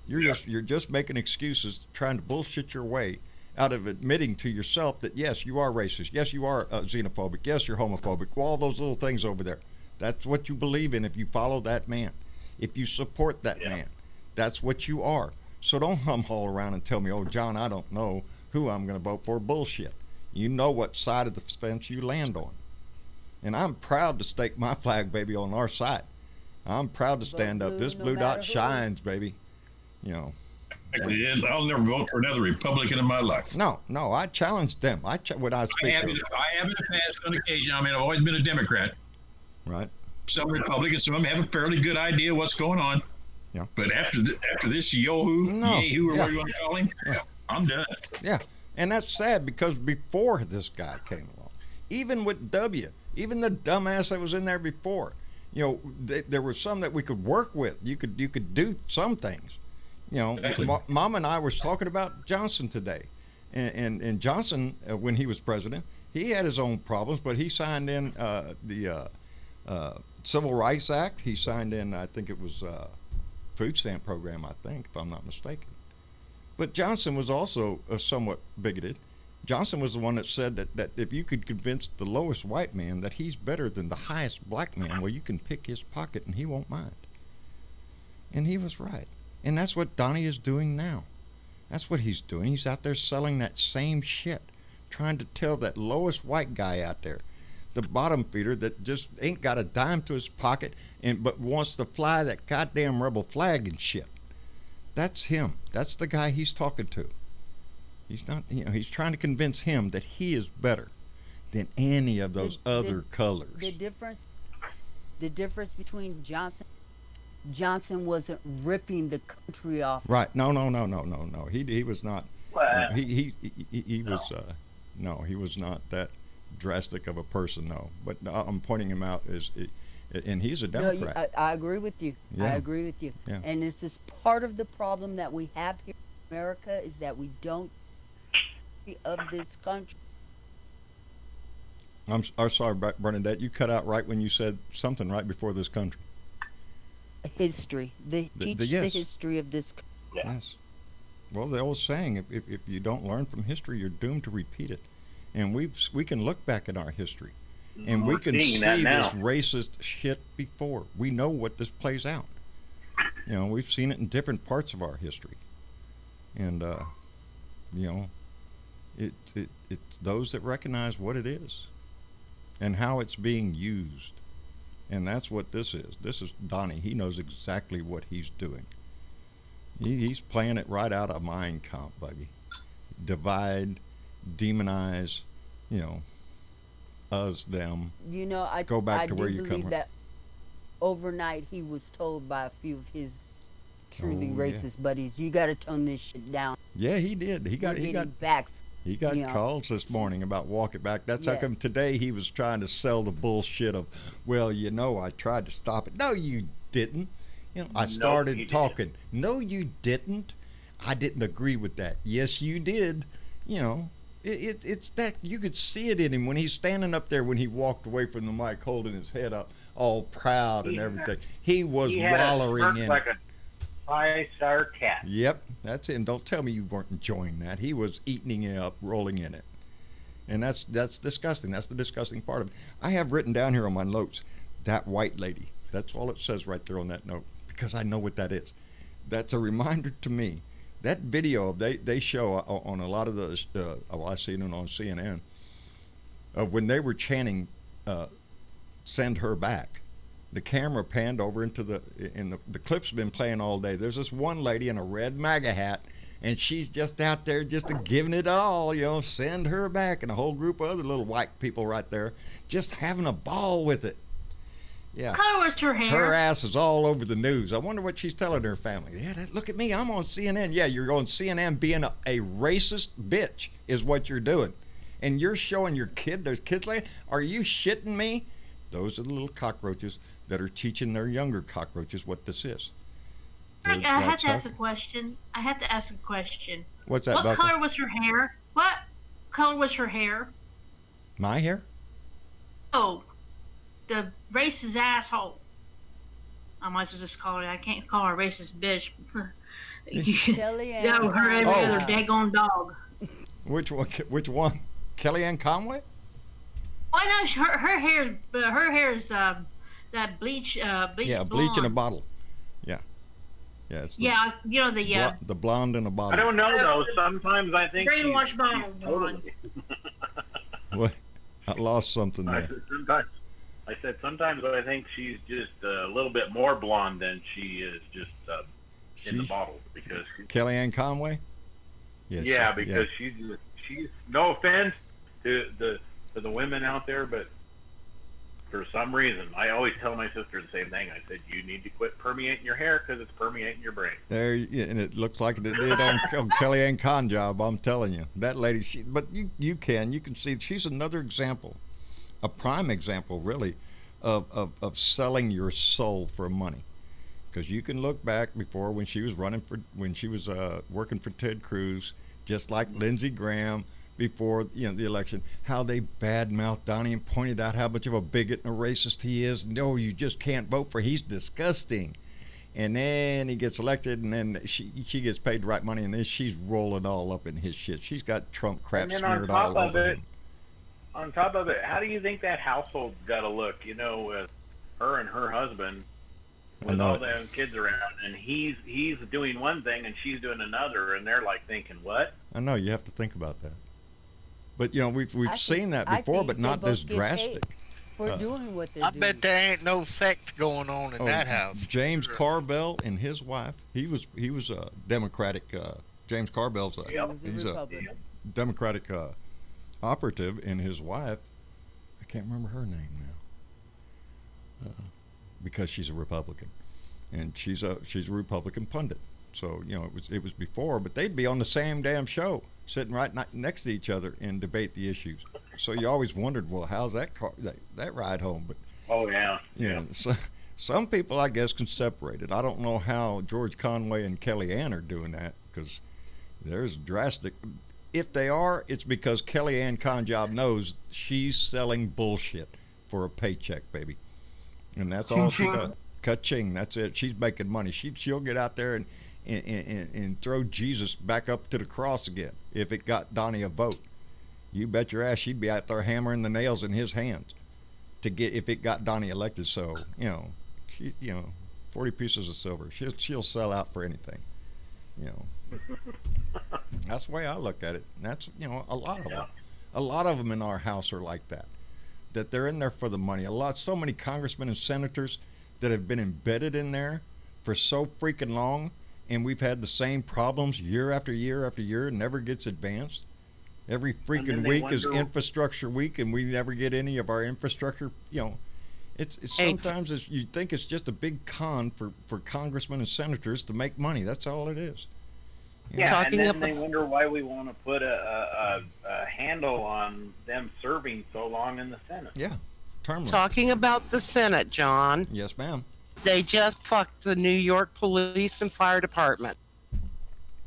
You're just making excuses, trying to bullshit your way out of admitting to yourself that yes, you are racist. Yes, you are xenophobic. Yes, you're homophobic. All those little things over there. That's what you believe in if you follow that man. If you support that man, that's what you are. So don't hum-haul around and tell me, oh, John, I don't know who I'm going to vote for. Bullshit. You know what side of the fence you land on. And I'm proud to stake my flag, baby, on our side. I'm proud to stand up. This blue dot shines, baby. You know. I'll never vote for another Republican in my life. No, I challenged them. I have in the past on occasion. I mean, I've always been a Democrat. Right. Some Republicans, some of them have a fairly good idea what's going on. Yeah. But after this yahoo, or what you want to call him, I'm done. Yeah. And that's sad because before this guy came along, even with even the dumbass that was in there before, you know, there were some that we could work with. You could do some things. You know, Mom and I was talking about Johnson today, and Johnson, when he was president, he had his own problems, but he signed in the Civil Rights Act. He signed in, I think it was food stamp program, I think, if I'm not mistaken. But Johnson was also somewhat bigoted. Johnson was the one that said that if you could convince the lowest white man that he's better than the highest black man, well, you can pick his pocket and he won't mind. And he was right. And that's what Donnie is doing now. That's what he's doing. He's out there selling that same shit, trying to tell that lowest white guy out there, the bottom feeder that just ain't got a dime to his pocket but wants to fly that goddamn rebel flag and shit. That's him. That's the guy he's talking to. He's not, he's trying to convince him that he is better than any of those other colors. The difference between Johnson wasn't ripping the country off. Right. No. He was not. He was he was not that drastic of a person. No. But I'm pointing him out and he's a Democrat. No, I agree with you. Yeah. I agree with you. Yeah. And this is part of the problem that we have here in America is that we don't of this country. I'm sorry, Bernadette. You cut out right when you said something right before this country. History. The history of this country. Yeah. Yes. Well, the old saying, if you don't learn from history, you're doomed to repeat it. And we can look back at our history. And we can see this racist shit before. We know what this plays out. You know, we've seen it in different parts of our history. And, it's those that recognize what it is and how it's being used. And that's what this is. This is Donnie. He knows exactly what he's doing. He's playing it right out of Mein Kampf, baby. Divide, demonize, us, them. I go back to where you come from. That overnight he was told by a few of his truly racist buddies, you got to tone this shit down. Yeah, he did. He got calls this morning about walk it back. That's how come today he was trying to sell the bullshit of, well, I tried to stop it. No, you didn't. I started talking. No, you didn't. I didn't agree with that. Yes, you did. It's that you could see it in him when he's standing up there when he walked away from the mic holding his head up all proud and everything. He was wallowing in like a 5-star cat. Yep, that's it. And don't tell me you weren't enjoying that. He was eating it up, rolling in it. And that's disgusting. That's the disgusting part of it. I have written down here on my notes, that white lady. That's all it says right there on that note, because I know what that is. That's a reminder to me. That video they show on a lot of the I seen it on CNN of when they were chanting "Send her back." The camera panned over into the clip's been playing all day. There's this one lady in a red MAGA hat, and she's just out there just giving it all, send her back, and a whole group of other little white people right there just having a ball with it. Yeah. What color was her hair? Her ass is all over the news. I wonder what she's telling her family. Yeah, look at me. I'm on CNN. Yeah, you're on CNN being a racist bitch is what you're doing. And you're showing your kid, there's kids like, are you shitting me? Those are the little cockroaches that are teaching their younger cockroaches what this is. I have to ask a question. What's that, What Bucky? color was her hair? What color was her hair? My hair? Oh, the racist asshole. I might as well just call her. I can't call her a racist bitch. Kellyanne Yeah, her every other daggone dog. Which one? Kellyanne Conway? Why not? Her hair is that bleach Yeah, blonde. bleach in a bottle. Yeah. Yeah. It's Yeah, you know the blonde in a bottle. I don't know though. Sometimes I think brainwash bottle blonde. What? I lost something there. Sometimes I think she's just a little bit more blonde than she is just in the bottle because Kellyanne Conway. Yes, yeah, because she's no offense to the women out there, but for some reason, I always tell my sister the same thing. I said, you need to quit permeating your hair because it's permeating your brain. There, and it looks like it did on Kellyanne Conn job. I'm telling you, that lady. But you can see she's another example, a prime example, really, of selling your soul for money. Because you can look back before when she was working for Ted Cruz, just like Lindsey Graham. Before the election, how they badmouthed Donnie and pointed out how much of a bigot and a racist he is. No, you just can't vote for. He's disgusting. And then he gets elected, and then she gets paid the right money, and then she's rolling all up in his shit. She's got Trump crap smeared all over him. On top of it, how do you think that household's got to look? With her and her husband, with all them kids around, and he's doing one thing and she's doing another, and they're like thinking, what? I know, you have to think about that. But we've seen that before, but not this drastic. For doing what they're I doing. bet there ain't no sex going on in that house. James Carville and his wife, he was a Democratic. James Carville's he's a Democratic operative, and his wife, I can't remember her name now, because she's a Republican, and she's a Republican pundit. So it was before, but they'd be on the same damn show, sitting right next to each other and debate the issues. So you always wondered, well, how's that ride home? But so some people, I guess, can separate it. I don't know how George Conway and Kellyanne are doing that, because there's drastic. If they are, it's because Kellyanne Conjob knows she's selling bullshit for a paycheck, baby, and that's all she does. Ka-ching, that's it. She's making money. She'll get out there and throw Jesus back up to the cross again if it got Donnie a vote. You bet your ass she'd be out there hammering the nails in his hands if it got Donnie elected. So 40 pieces of silver. She'll sell out for anything. That's the way I look at it. And that's a lot of them. A lot of them in our house are like that. That they're in there for the money. So many congressmen and senators that have been embedded in there for so freaking long. And we've had the same problems year after year after year. It never gets advanced. Every freaking week is infrastructure week, and we never get any of our infrastructure. It's sometimes you think it's just a big con for congressmen and senators to make money. That's all it is. Yeah, and then they wonder why we want to put a handle on them serving so long in the Senate. Yeah, term limit. Talking about the Senate, John. Yes, ma'am. They just fucked the New York Police and Fire Department.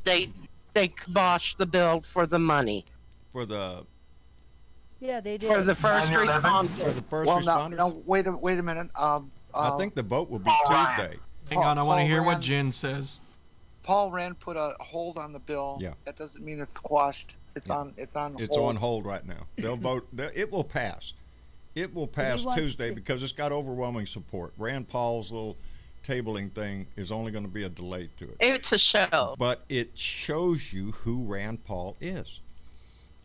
They kiboshed the bill for the money. For the they did. For the first responders. For the first responders. No, wait a minute. I think the vote will be Tuesday. Hang on, I want to hear what Jen says. Paul Rand put a hold on the bill. Yeah. That doesn't mean it's squashed. It's on It's hold. on hold right now. They'll vote. It will pass. It will pass Tuesday because it's got overwhelming support. Rand Paul's little tabling thing is only going to be a delay to it. It's a show. But it shows you who Rand Paul is.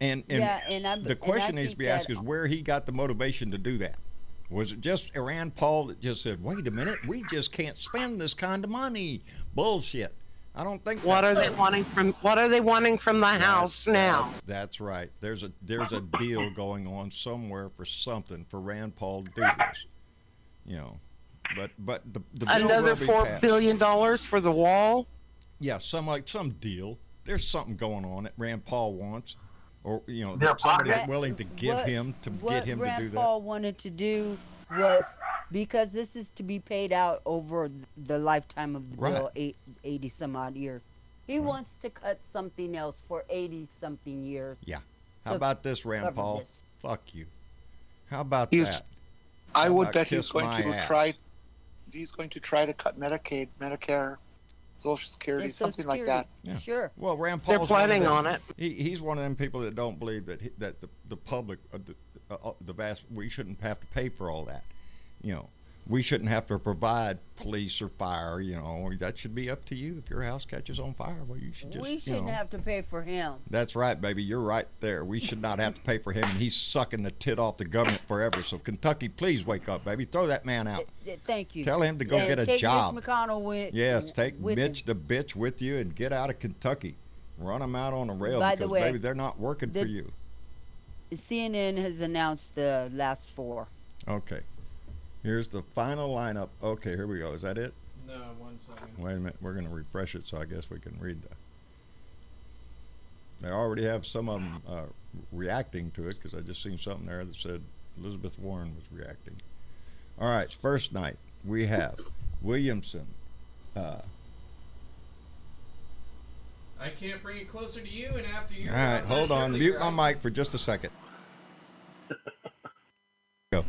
And the question needs to be asked is where he got the motivation to do that. Was it just Rand Paul that just said, wait a minute, we just can't spend this kind of money? Bullshit. I don't think. What are they wanting from the House now? That's right. There's a deal going on somewhere for something for Rand Paul to do this. but the bill another will be $4 passed. billion for the wall. Yeah, some deal. There's something going on that Rand Paul wants, or Yeah, somebody's willing to give him to what get him Rand to do Paul wanted to do was, because this is to be paid out over the lifetime of the bill, 80 some odd years. He wants to cut something else for 80 something years. Yeah. How about this, Rand Paul? this. Fuck you. How about He's- that? I How would about bet he's kiss going my to ass? try. He's going to try to cut Medicaid, Medicare, Social Security, And Social something like that. Yeah. Sure. Well, Rand They're Paul's planning one of on them, it. He's one of them people that don't believe that that the public, the vast, we shouldn't have to pay for all that. We shouldn't have to provide police or fire. That should be up to you. If your house catches on fire, well, you should just. We shouldn't have to pay for him. That's right, baby. You're right there. We should not have to pay for him, and he's sucking the tit off the government forever. So Kentucky, please wake up, baby. Throw that man out. Thank you. Tell him to go get a take job. Mitch McConnell with. Yes, take with Mitch him. the bitch with you and get out of Kentucky. Run them out on the rail By the because, way, baby, they're not working for you. CNN has announced the last 4. Okay. Here's the final lineup. Okay, here we go. Is that it? No, 1 second. Wait a minute. We're going to refresh it, so I guess we can read that. They already have some of them reacting to it, because I just seen something there that said Elizabeth Warren was reacting. All right, first night, we have Williamson. I can't bring it closer to you, and after you. All right, hold on. Mute my mic for just a second. Go.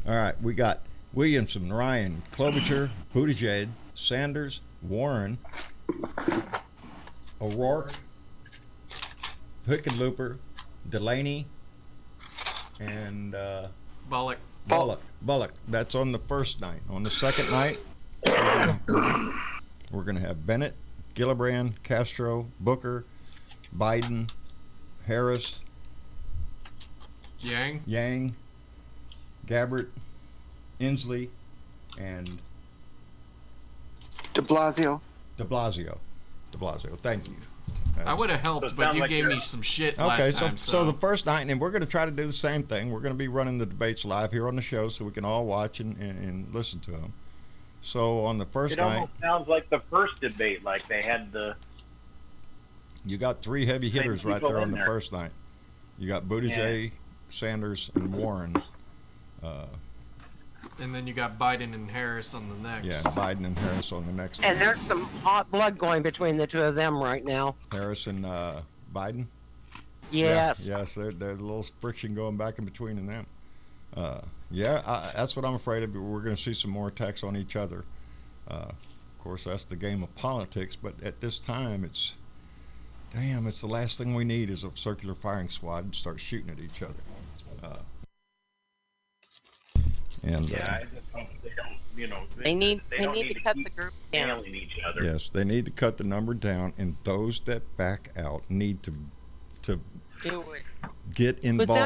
All right, we got Williamson, Ryan, Klobuchar, Buttigieg, Sanders, Warren, O'Rourke, Hickenlooper, Delaney, and Bullock. Bullock. That's on the first night. On the second night, we're going to have Bennett, Gillibrand, Castro, Booker, Biden, Harris, Yang, Gabbard, Inslee, and De Blasio. Thank you. I would have helped, but you gave me some shit last time. So the first night, and we're going to try to do the same thing. We're going to be running the debates live here on the show so we can all watch and listen to them. So on the first It night, almost sounds like the first debate, like they had the. you got 3 heavy hitters right people there on in the there. first night. You got Buttigieg, Sanders, and Warren. And then you got Biden and Harris on the next. Yeah, Biden and Harris on the next And one. there's some hot blood going between the two of them right now. Harris and Biden? Yes. Yeah, yes, there's a little friction going back in between them. That's what I'm afraid of. We're going to see some more attacks on each other. Of course, that's the game of politics, but at this time, it's the last thing we need is a circular firing squad and start shooting at each other. I just hope they don't, They need don't to cut the group down. failing each other. Yes, they need to cut the number down, and those that back out need to Do it. get involved.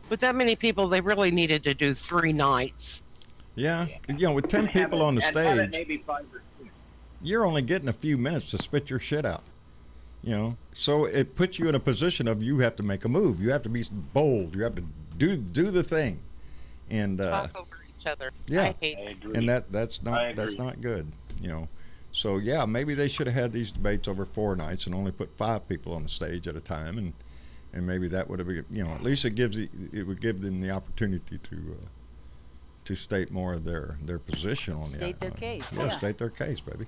With that many people, they really needed to do 3 nights. Yeah, with 10 people on the And have it stage, maybe 5 or 6. you're only getting a few minutes to spit your shit out. So it puts you in a position of you have to make a move. You have to be bold. You have to do the thing, and Talk over each other. yeah, I agree. and that's not good. So yeah, maybe they should have had these debates over 4 nights and only put 5 people on the stage at a time, and maybe that would have been, at least it would give them the opportunity to state more of their position on the State their case. Yeah, Yeah. state their case, baby.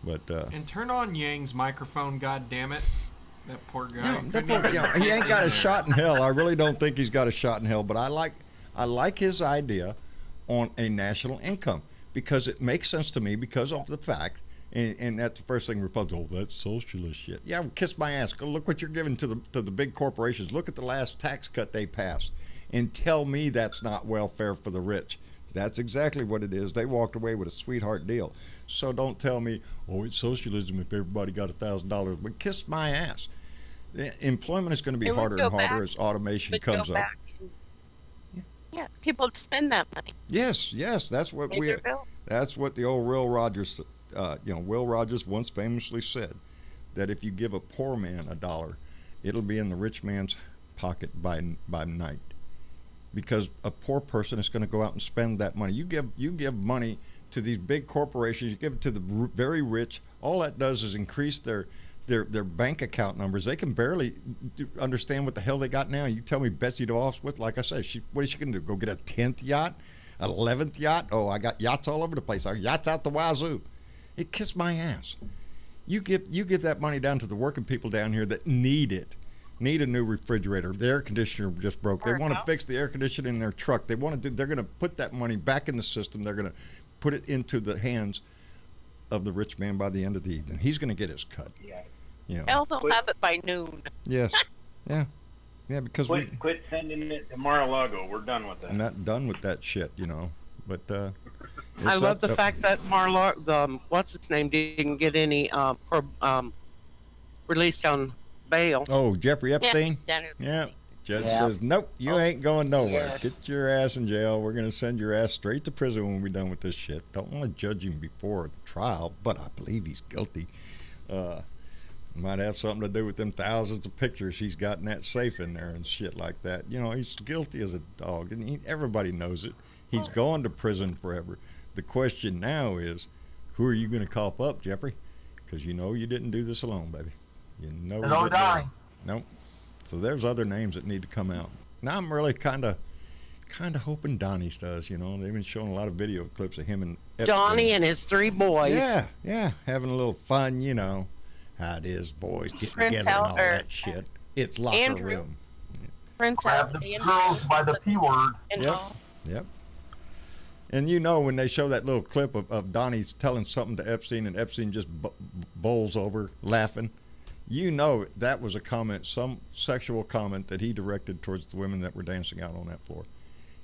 But And turn on Yang's microphone, goddammit. That poor guy. He ain't got a shot in hell. I really don't think he's got a shot in hell. But I like his idea on a national income, because it makes sense to me because of the fact, and that's the first thing Republicans, that's socialist shit. Yeah, well, kiss my ass. Go look what you're giving to the big corporations. Look at the last tax cut they passed, and tell me that's not welfare for the rich. That's exactly what it is. They walked away with a sweetheart deal. So don't tell me, it's socialism if everybody got $1,000. But kiss my ass. Employment is going to be harder and harder as automation comes up. Yeah, people spend that money. Yes, that's what Pay their bills. that's what the old Will Rogers, Will Rogers once famously said, that if you give a poor man $1, it'll be in the rich man's pocket by night. because a poor person is going to go out and spend that money. You give money to these big corporations, you give it to the very rich. All that does is increase their bank account numbers. They can barely understand what the hell they got now. You tell me Betsy DeVos, like I said, what is she going to do? Go get a 10th yacht, 11th yacht? Oh, I got yachts all over the place. Our yachts out the wazoo. It kissed my ass. You give that money down to the working people down here that need it. Need a new refrigerator. The air conditioner just broke. They want to fix the air conditioner in their truck. They're going to put that money back in the system. They're going to put it into the hands of the rich man by the end of the evening. He's going to get his cut. Yeah. You know. Hell, they'll have it by noon. Yes. Yeah. Yeah, because quit sending it to Mar-a-Lago. We're done with that. I'm not done with that shit, you know. But I love the fact that what's its name, didn't get any released on bail. Oh, Jeffrey Epstein? Yeah. Judge says, nope, you ain't going nowhere. Yes. Get your ass in jail. We're going to send your ass straight to prison when we're done with this shit. Don't want to judge him before the trial, but I believe he's guilty. Might have something to do with them thousands of pictures he's got in that safe in there and shit like that. You know, he's guilty as a dog, and everybody knows it. He's going to prison forever. The question now is, who are you going to cough up, Jeffrey? Because you know you didn't do this alone, baby. You know you didn't. Die. Nope. So there's other names that need to come out. Now I'm really kind of hoping Donnie's does. You know, they've been showing a lot of video clips of him and Epstein. Donnie and his 3 boys. Yeah, having a little fun. You know how it is, boys getting together and all that shit. It's locker room. Grab the girls by the P word. Yep. And you know when they show that little clip of Donnie telling something to Epstein and Epstein just bowls over laughing, you know that was a comment, some sexual comment that he directed towards the women that were dancing out on that floor.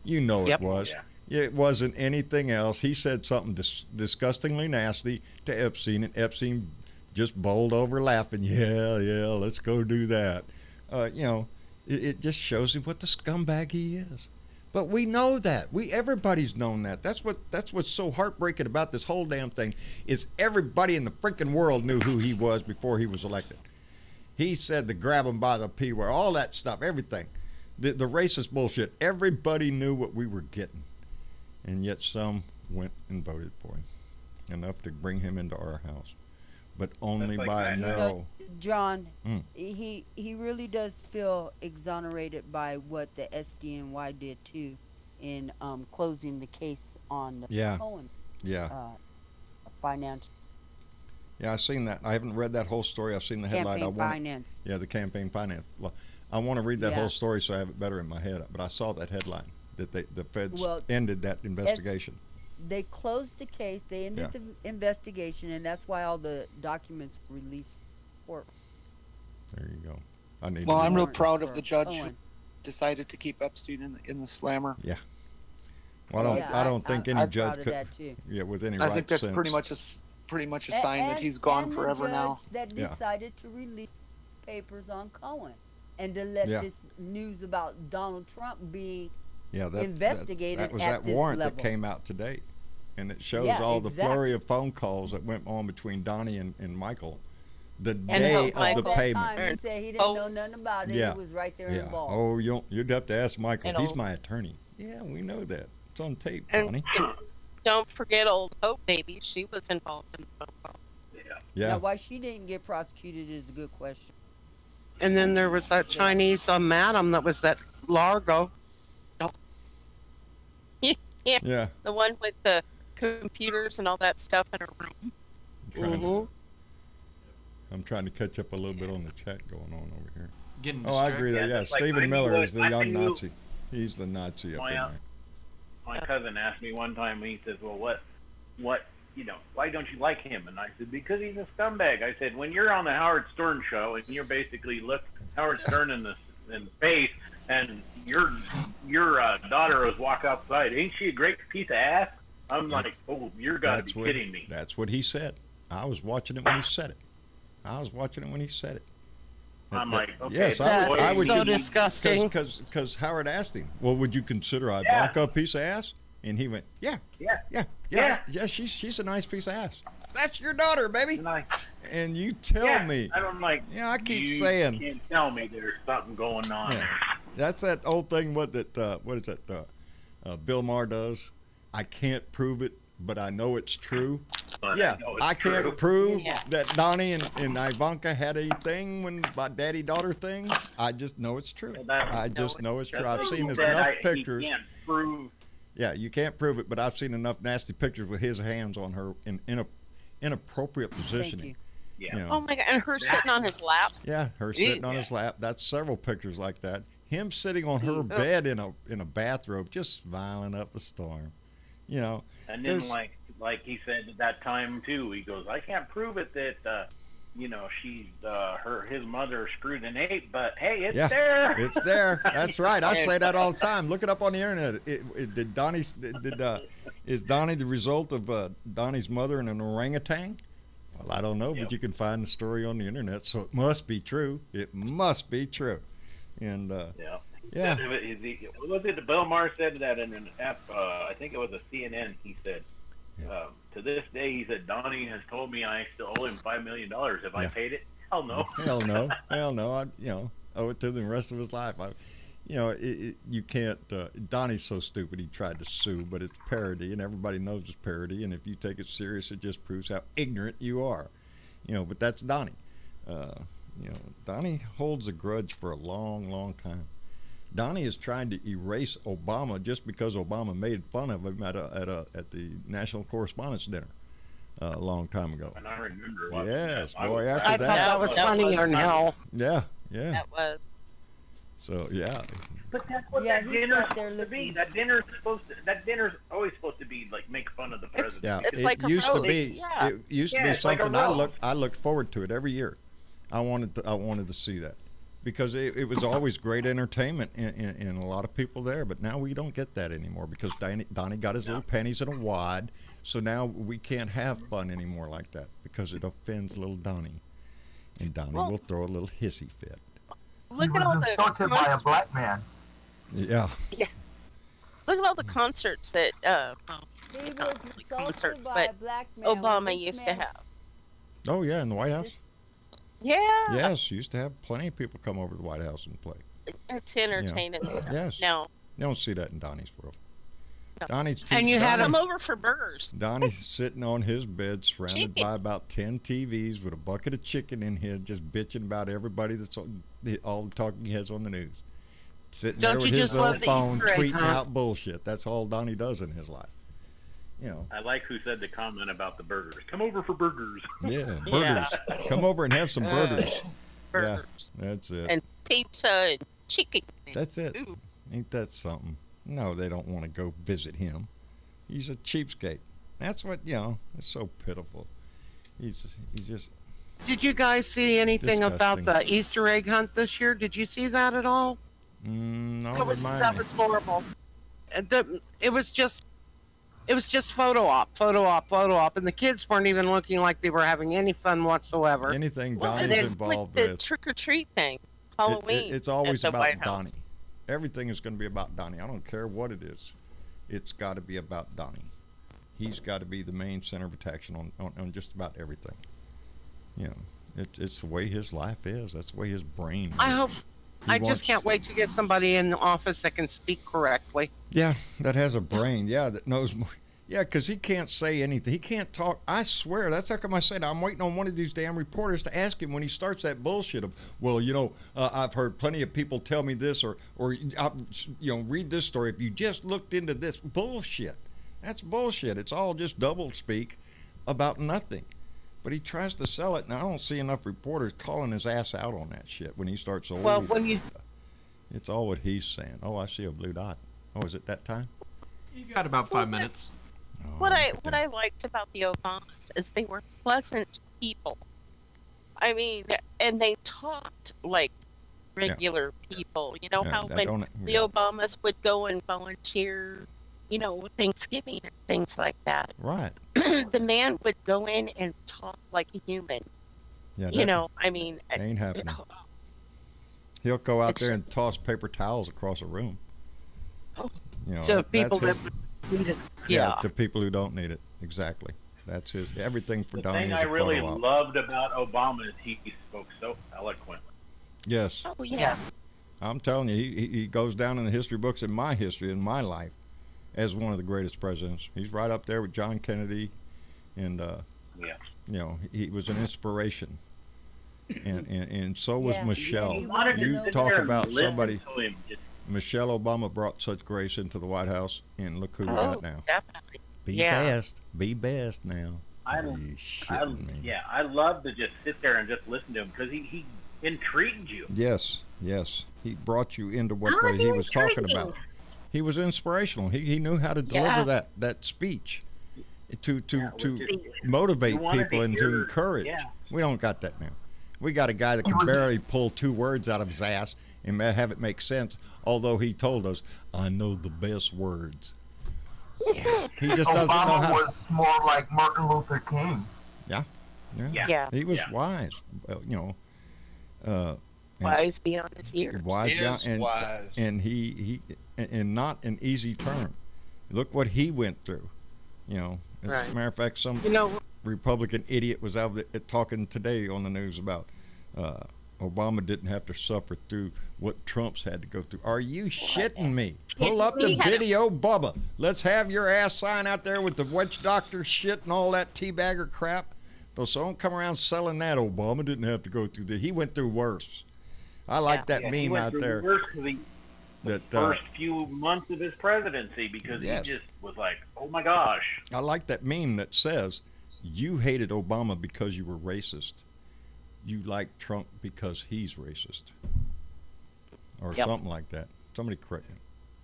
You know it was. Yeah. It wasn't anything else. He said something disgustingly nasty to Epstein, and Epstein just bowled over laughing. Yeah, let's go do that. You know, it just shows him what the scumbag he is. But we know that. Everybody's known that. That's what's so heartbreaking about this whole damn thing is everybody in the freaking world knew who he was before he was elected. He said to grab him by the P word, all that stuff, everything. The racist bullshit. Everybody knew what we were getting. And yet some went and voted for him. Enough to bring him into our house. But only by a narrow. John, he really does feel exonerated by what the SDNY did too, in closing the case on the Cohen. Financial. Yeah, I've seen that. I haven't read that whole story. I've seen the headline. Campaign finance. Yeah, the campaign finance. Well, I want to read that whole story so I have it better in my head. But I saw that headline that the feds ended that investigation. They closed the case. They ended the investigation, and that's why all the documents were released. There you go. I'm real proud of the judge who decided to keep Epstein in the slammer. Yeah. Well, I don't think any judge could. Yeah, with any. I think that's pretty much a sign that he's gone forever now. That decided to release papers on Cohen, and to let this news about Donald Trump being investigated. That was at that warrant that came out today, and it shows all the flurry of phone calls that went on between Donnie and Michael. The day of the payment. He said he didn't know nothing about it. He was right there involved. Oh, you'd have to ask Michael. He's my attorney. Yeah, we know that. It's on tape, Donnie. Don't forget old Hope Baby. She was involved in the phone call. Yeah. Now, why she didn't get prosecuted is a good question. And then there was that Chinese madam that was at Largo. Yeah. The one with the computers and all that stuff in her room. I'm trying to catch up a little bit on the chat going on over here. Getting I agree that Stephen Miller is the young Nazi. He's the Nazi up there. My cousin asked me one time, he says, well, what, why don't you like him? And I said, because he's a scumbag. I said, when you're on the Howard Stern show and you're basically Howard Stern in the face, and your daughter was walk outside, ain't she a great piece of ass? I'm like, oh, you're gotta be kidding me. That's what he said. I was watching it when he said it. I'm like, okay. Yes, I would. So disgusting. Because Howard asked him, well, would you consider Ivanka a piece of ass? And he went, yeah. She's a nice piece of ass. That's your daughter, baby. Nice. And you tell me. I'm like, I keep saying. You can't tell me there's something going on there. That's that old thing. What is that? Bill Maher does. I can't prove it, but I know it's true. But Yeah, I can't true. prove that Donnie and Ivanka had a thing about daddy-daughter thing. I just know it's true. I just know it's true. I've seen enough pictures. You can't prove. Yeah, you can't prove it, but I've seen enough nasty pictures with his hands on her in inappropriate positioning. Yeah. You know. Oh my God! And her sitting on his lap. Yeah, her sitting on his lap. That's several pictures like that. Him sitting on her bed in a bathrobe, just smiling up a storm. You know. And then like he said at that time too, he goes, I can't prove it that she's his mother screwed an ape, but hey, it's there. It's there. That's right. I say that all the time. Look it up on the internet. Is Donnie the result of Donnie's mother and an orangutan? Well, I don't know, but you can find the story on the internet, so it must be true. It must be true. And yeah. Was it Bill Maher said that in an app? I think it was a CNN. He said, to this day, he said, Donnie has told me I still owe him $5 million. Have I paid it? Hell no. Hell no. Hell no. I owe it to the rest of his life. You can't. Donnie's so stupid. He tried to sue, but it's parody, and everybody knows it's parody. And if you take it serious, it just proves how ignorant you are. But that's Donnie. Donnie holds a grudge for a long, long time. Donnie is trying to erase Obama just because Obama made fun of him at the National Correspondents' Dinner a long time ago. And I remember. Yes, boy. I thought that was funnier now. Yeah. That was. So yeah. But that's what that dinner's supposed to be. That dinner's always supposed to be like make fun of the president. Yeah, it used to be. It used to be something I looked forward to it every year. I wanted to see that. Because it was always great entertainment and a lot of people there, but now we don't get that anymore because Donnie got his little panties in a wad, so now we can't have fun anymore like that because it offends little Donnie, and Donnie will throw a little hissy fit. Look at all the insulted by a black man. Yeah. Yeah. Look at all the concerts that He was concerts, by but a black man. Obama used to have. Oh yeah, in the White House. Yeah. Yes, used to have plenty of people come over to the White House and play. To entertain and stuff. Yes. No. You don't see that in Donnie's world. No. And you had him over for burgers. Donnie's sitting on his bed surrounded by about 10 TVs with a bucket of chicken in here just bitching about everybody that's all the talking heads on the news. Sitting there with his little phone tweeting out bullshit. That's all Donnie does in his life. I like who said the comment about the burgers. Come over for burgers. Yeah, burgers. Come over and have some burgers. Burgers. Yeah, that's it. And pizza and chicken. That's it. Ooh. Ain't that something? No, they don't want to go visit him. He's a cheapskate. That's what, it's so pitiful. He's just... Did you guys see anything disgusting. about the Easter egg hunt this year? Did you see that at all? No, that was horrible. It was just photo op, and the kids weren't even looking like they were having any fun whatsoever. Anything Donnie's involved with. with. The trick-or-treat thing, Halloween. It's always about Donnie. Everything is going to be about Donnie. I don't care what it is. It's got to be about Donnie. He's got to be the main center of attraction on just about everything. It's the way his life is. That's the way his brain is. I just can't wait to get somebody in the office that can speak correctly. Yeah, that has a brain. Yeah, that knows more. Yeah, because he can't say anything. He can't talk. I swear, that's how come I said I'm waiting on one of these damn reporters to ask him when he starts that bullshit of, well, I've heard plenty of people tell me this or read this story. If you just looked into this bullshit, that's bullshit. It's all just double speak about nothing. But he tries to sell it, and I don't see enough reporters calling his ass out on that shit when he starts. It's all what he's saying. Oh, I see a blue dot. Oh, is it that time? You got about 5 minutes. What I liked about the Obamas is they were pleasant people. I mean, and they talked like regular people. You know how when the Obamas would go and volunteer, Thanksgiving and things like that. Right. The man would go in and talk like a human. Yeah. Ain't happening. He'll go out there and toss paper towels across a room. To people that need it. Yeah, to people who don't need it. Exactly. That's everything for Donnie. The thing I really loved about Obama is he spoke so eloquently. Yes. Oh, yeah. I'm telling you, he goes down in the history books in my history, in my life, as one of the greatest presidents. He's right up there with John Kennedy, and you know, he was an inspiration. And so was Michelle. You talk about somebody. Michelle Obama brought such grace into the White House, and look who we got now. Definitely. Be best now. I love to just sit there and just listen to him because he intrigued you. Yes, he brought you into what he was talking about. He was inspirational. He knew how to deliver that speech to motivate people and to encourage. Yeah. We don't got that now. We got a guy that can barely pull 2 words out of his ass and have it make sense, although he told us, I know the best words. Yeah. He just doesn't know how Obama was more like Martin Luther King. Yeah. He was wise, you know. Wise beyond his years. Wise. And he not an easy term. Look what he went through. You know, as a matter of fact, some Republican idiot was out talking today on the news about Obama didn't have to suffer through what Trump's had to go through. Are you shitting me? Pull up the video, Bubba. Let's have your ass sign out there with the witch doctor shit and all that teabagger crap. So don't come around selling that. Obama didn't have to go through that. He went through worse. I like that meme out there. The first few months of his presidency, because he just was like, oh my gosh. I like that meme that says, you hated Obama because you were racist. You like Trump because he's racist. Or something like that. Somebody correct me.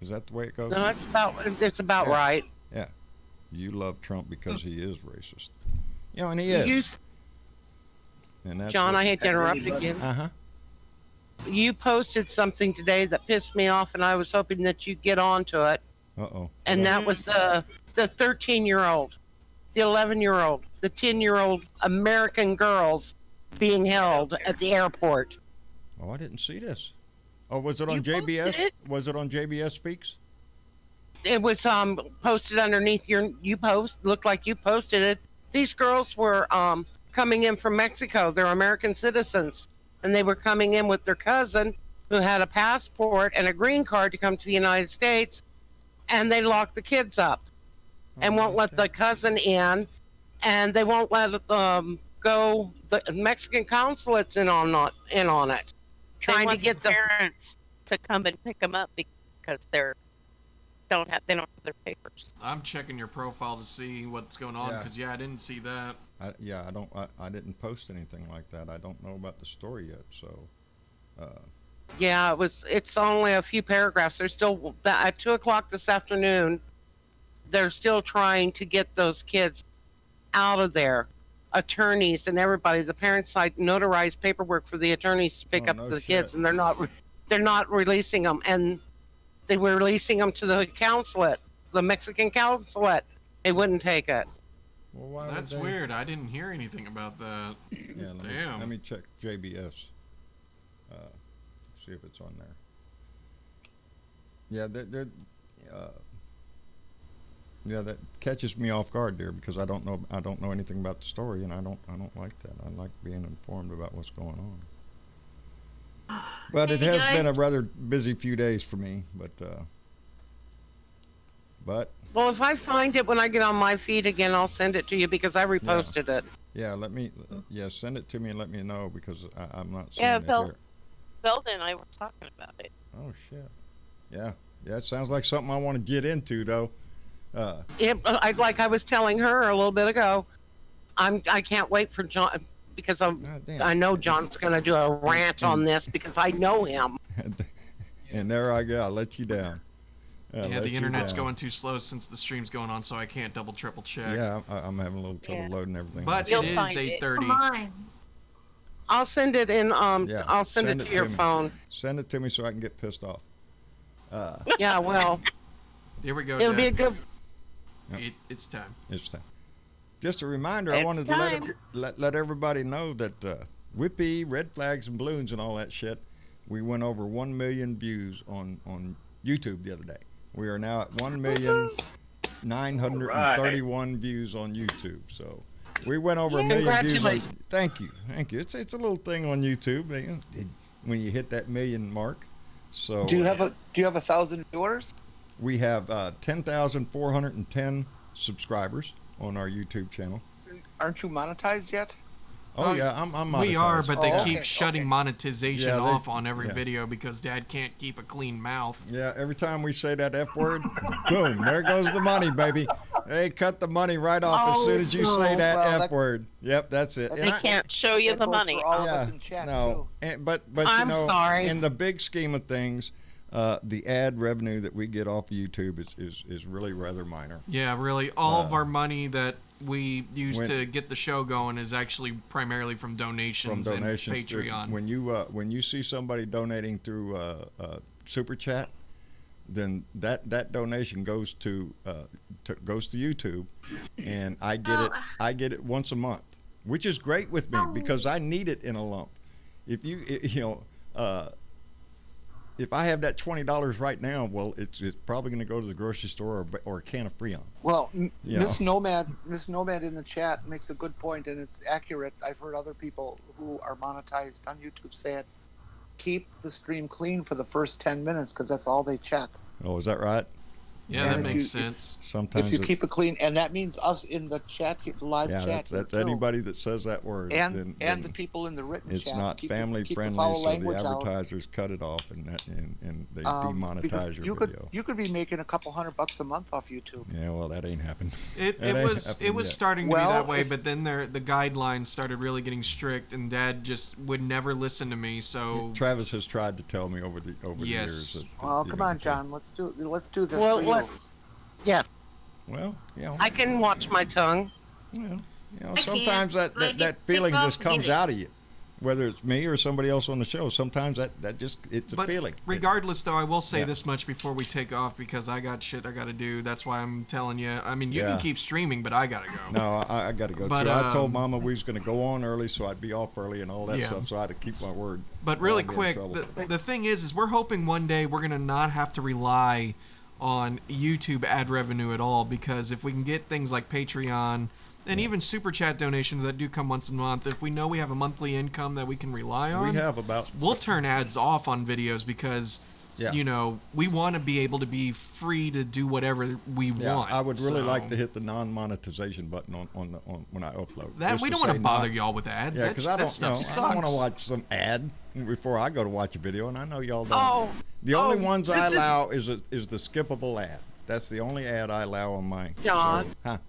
Is that the way it goes? No, it's about right. Yeah. You love Trump because he is racist. You know, and he is. John, I hate to interrupt again. You posted something today that pissed me off, and I was hoping that you'd get onto it. And that was the 13-year-old, the 11-year-old, the 10-year-old American girls being held at the airport. Oh, I didn't see this. Oh, was it on JBS? Was it on JBS Speaks? It was posted underneath you post. Looked like you posted it. These girls were coming in from Mexico. They're American citizens. And they were coming in with their cousin who had a passport and a green card to come to the United States. And they locked the kids up and won't let the cousin in. And they won't let go. The Mexican consulate's in on it. Trying to get the parents to come and pick them up because they don't have their papers. I'm checking your profile to see what's going on because I didn't see that. I didn't post anything like that. I don't know about the story yet, so. It's only a few paragraphs. They're still at 2:00 this afternoon. They're still trying to get those kids out of there. Attorneys and everybody, the parents side notarized paperwork for the attorneys to pick up the kids, and they're not releasing them. And they were releasing them to the consulate, the Mexican consulate. They wouldn't take it. Well, that's weird. I didn't hear anything about that. Yeah, let me check JBS. See if it's on there. Yeah, that catches me off guard there because I don't know anything about the story, and I don't like that. I like being informed about what's going on. But it has been a rather busy few days for me. But well, if I find it when I get on my feed again, I'll send it to you because I reposted it. Yeah, send it to me and let me know because I'm not seeing it here. Zelda and I were talking about it. Oh shit. Yeah, it sounds like something I want to get into though. Like I was telling her a little bit ago, I can't wait for John because I know John's going to do a rant on this because I know him. And there I go. I'll let you down. The internet's going too slow since the stream's going on, so I can't triple check. Yeah, I'm having a little trouble loading everything. But it is 8:30. Come on. I'll send it in. I'll send it to your phone. Send it to me so I can get pissed off. Yeah, well. Here we go. It'll be a good. It's time. It's time. Just a reminder, I wanted to let everybody know that Whippy, red flags and balloons and all that shit, we went over 1 million views on YouTube the other day. We are now at 1,931,000 views on YouTube. So we went over 1 million views. Thank you. It's a little thing on YouTube when you hit that million mark. So Do you have 1,000 viewers? We have 10,410 subscribers on our YouTube channel. Aren't you monetized yet? Oh yeah, I'm monetized. We are, but they keep okay, shutting monetization Yeah, off on every yeah. video because Dad can't keep a clean mouth. Yeah, every time we say that F word, boom, there goes the money, baby. They cut the money right off as soon as you say that F word. Yep, that's it. They can't show you the money. For all of us in chat No, too. but I'm you know, sorry. in the big scheme of things, the ad revenue that we get off YouTube is really rather minor. Yeah, really, all of our money that we use when- to get the show going is actually primarily from donations, and Patreon. When you see somebody donating through Super Chat, then that donation goes to YouTube, and I get it once a month, which is great with me because I need it in a lump. If if I have that $20 right now, well, it's probably going to go to the grocery store or a can of Freon. Well, Miss Nomad in the chat makes a good point, and it's accurate. I've heard other people who are monetized on YouTube say it. Keep the stream clean for the first 10 minutes because that's all they check. Oh, is that right? Yeah, that makes sense. Sometimes if you keep it clean, and that means us in the chat, live chat. That's anybody that says that word. And the people in the written chat. It's not family friendly, so the advertisers cut it off and they demonetize your video. You could be making a couple $100 a month off YouTube. Yeah, well, that ain't happened. It was starting to be that way, but then the guidelines started really getting strict, and Dad just would never listen to me. So Travis has tried to tell me over the years. Well, come on, John. Let's do this Well, for you. Yes. Well, I can watch my tongue. Well, sometimes that feeling just comes out of you, whether it's me or somebody else on the show. Sometimes it's a feeling. Regardless, though, I will say this much before we take off because I got shit I got to do. That's why I'm telling you. I mean, you can keep streaming, but I got to go. No, I got to go. But, too. I told Mama we was going to go on early, so I'd be off early and all that stuff. So I had to keep my word. But really quick, the thing is we're hoping one day we're going to not have to rely on YouTube ad revenue at all, because if we can get things like Patreon and even Super Chat donations that do come once a month, if we know we have a monthly income that we can rely on, we'll turn ads off on videos because we want to be able to be free to do whatever we want. I would really like to hit the non-monetization button on when I upload. That we don't want to bother y'all with ads. Yeah, because I don't want to watch some ad before I go to watch a video, and I know y'all don't. The only ones I allow is the skippable ad. That's the only ad I allow on mine. John, so,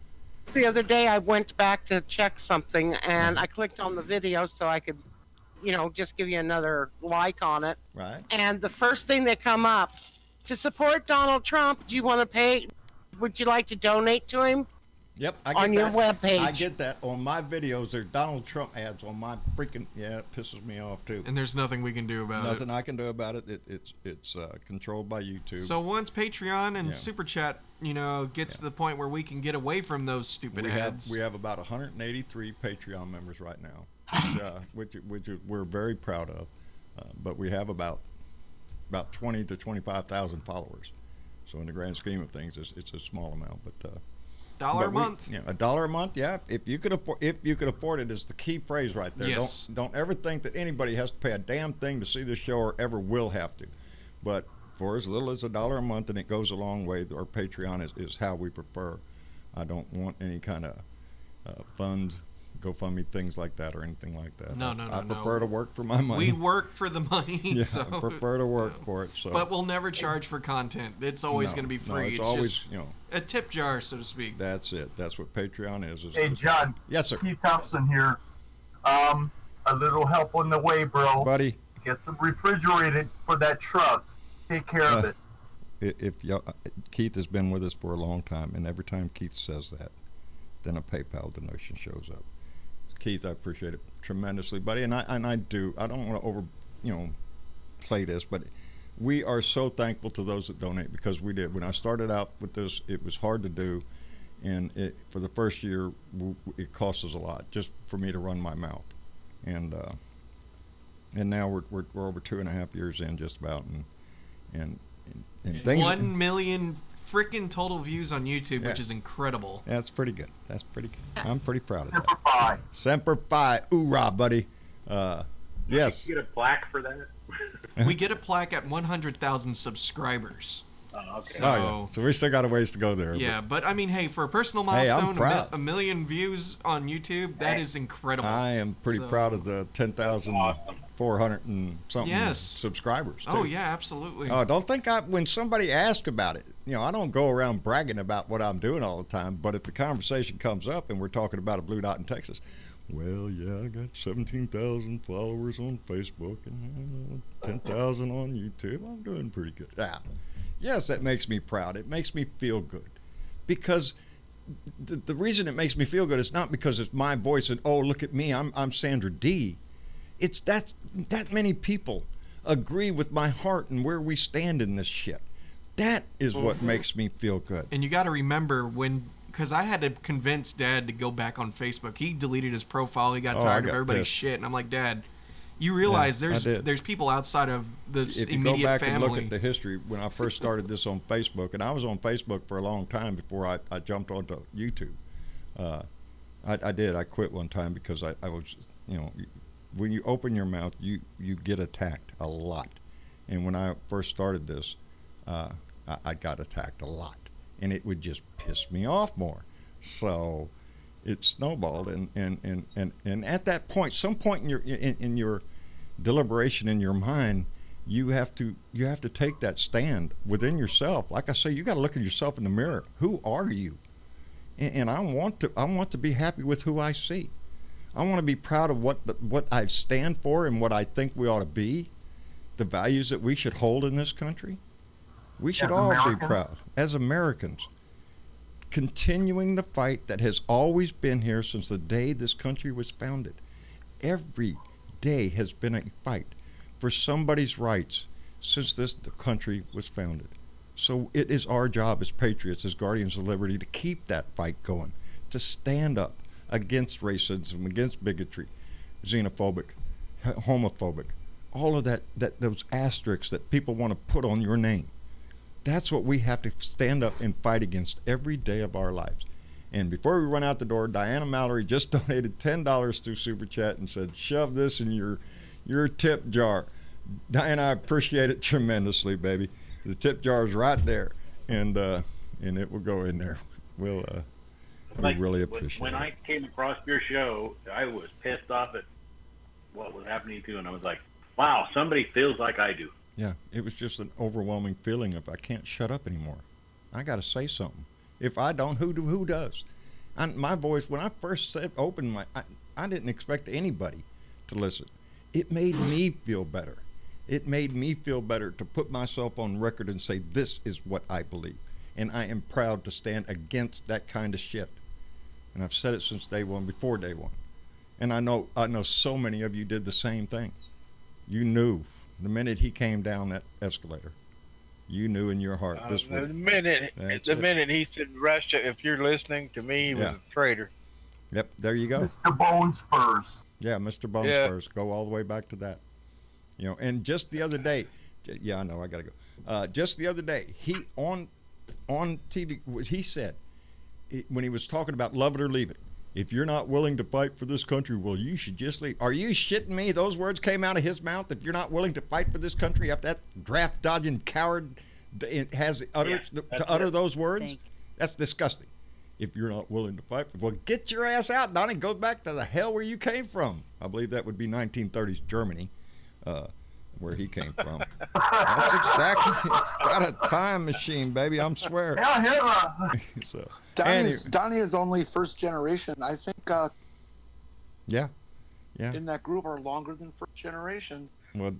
the other day I went back to check something, and I clicked on the video so I could, just give you another like on it. Right. And the first thing that come up, to support Donald Trump, do you want to pay? Would you like to donate to him? Yep, I get on your webpage. I get that on my videos. There's Donald Trump ads on my freaking. Yeah, it pisses me off too. And there's nothing we can do about it. Nothing I can do about it. It's controlled by YouTube. So once Patreon and Super Chat, gets to the point where we can get away from those stupid ads. We have about 183 Patreon members right now, which we're very proud of. But we have about 20 to 25,000 followers. So in the grand scheme of things, it's a small amount, but. $1 a month. $1 a month. Yeah, if you could afford it is the key phrase right there. Yes. Don't ever think that anybody has to pay a damn thing to see this show or ever will have to. But for as little as $1 a month, and it goes a long way. Our Patreon is how we prefer. I don't want any kind of funds, GoFundMe, things like that, or anything like that. No. I prefer to work for my money. We work for the money. Yeah, so, I prefer to work for it. So. But we'll never charge for content. It's always going to be free. No, it's always just a tip jar, so to speak. That's it. That's what Patreon is. Hey, John. Yes, sir. Keith Thompson here. A little help on the way, bro. Buddy. Get some refrigerated for that truck. Take care of it. Keith has been with us for a long time, and every time Keith says that, then a PayPal donation shows up. Keith, I appreciate it tremendously, buddy, and I do. I don't want to play this, but we are so thankful to those that donate, because we did. When I started out with this, it was hard to do, and for the first year, it cost us a lot just for me to run my mouth, and now we're over 2.5 years in, just about, and things. 1 million freaking total views on YouTube, which is incredible. That's pretty good. That's pretty good. I'm pretty proud of that. Semper Fi. Hoorah, buddy. Yes. You get a plaque for that? We get a plaque at 100,000 subscribers. Oh, okay. So we still got a ways to go there. Yeah, but I mean, hey, for a personal Hey, I'm milestone, proud. a million views on YouTube, that is incredible. I am pretty proud of the 10,400 and something subscribers. Oh too. yeah, absolutely. Don't think when somebody asks about it, I don't go around bragging about what I'm doing all the time. But if the conversation comes up and we're talking about a blue dot in Texas, well, yeah, I got 17,000 followers on Facebook and 10,000 on YouTube. I'm doing pretty good. Yes, that makes me proud. It makes me feel good, because the reason it makes me feel good is not because it's my voice and, oh, look at me, I'm Sandra D. It's that many people agree with my heart and where we stand in this shit. That is what makes me feel good. And you got to remember because I had to convince Dad to go back on Facebook. He deleted his profile. He got tired of everybody's shit, and I'm like, Dad, you realize there's people outside of this if you immediate go back family. and look at the history, when I first started this on Facebook, and I was on Facebook for a long time before I jumped onto YouTube. I quit one time because I was, when you open your mouth, you get attacked a lot. And when I first started this, I got attacked a lot, and it would just piss me off more. So it snowballed, and at that point, some point in your deliberation in your mind, you have to take that stand within yourself. Like I say, you got to look at yourself in the mirror. Who are you? And I want to be happy with who I see. I want to be proud of what I stand for and what I think we ought to be, the values that we should hold in this country. We should all be proud as Americans, continuing the fight that has always been here since the day this country was founded. Every day has been a fight for somebody's rights since the country was founded. So it is our job as patriots, as guardians of liberty, to keep that fight going, to stand up against racism, against bigotry, xenophobic, homophobic, all of those asterisks that people want to put on your name. That's what we have to stand up and fight against every day of our lives. And before we run out the door, Diana Mallory just donated $10 through Super Chat and said, shove this in your tip jar. Diana, I appreciate it tremendously, baby. The tip jar is right there, and it will go in there. We really appreciate it. When I came across your show, I was pissed off at what was happening to you, and I was like, wow, somebody feels like I do. Yeah, it was just an overwhelming feeling of I can't shut up anymore. I got to say something. If I don't, who does? My voice, when I first opened I didn't expect anybody to listen. It made me feel better. It made me feel better to put myself on record and say, this is what I believe. And I am proud to stand against that kind of shit. And I've said it since day one, before day one. And I know so many of you did the same thing. You knew the minute he came down that escalator. You knew in your heart this was the minute he said, Russia, if you're listening to me, he was a traitor. Yep, there you go. Mr. Bones first. Yeah, Mr. Bones first. Go all the way back to that. And just the other day, yeah, I know, I gotta go. Just the other day, he on TV, he said, when he was talking about love it or leave it, if you're not willing to fight for this country, well, you should just leave. Are you shitting me? Those words came out of his mouth. If you're not willing to fight for this country, after that draft dodging coward has uttered to utter those words, that's disgusting. If you're not willing to fight, well, get your ass out, Donnie. Go back to the hell where you came from. I believe that would be 1930s Germany, where he came from. That's exactly. It's got a time machine, baby. I'm swear. So, Donnie is only first generation. I think. Yeah. In that group are longer than first generation. Well,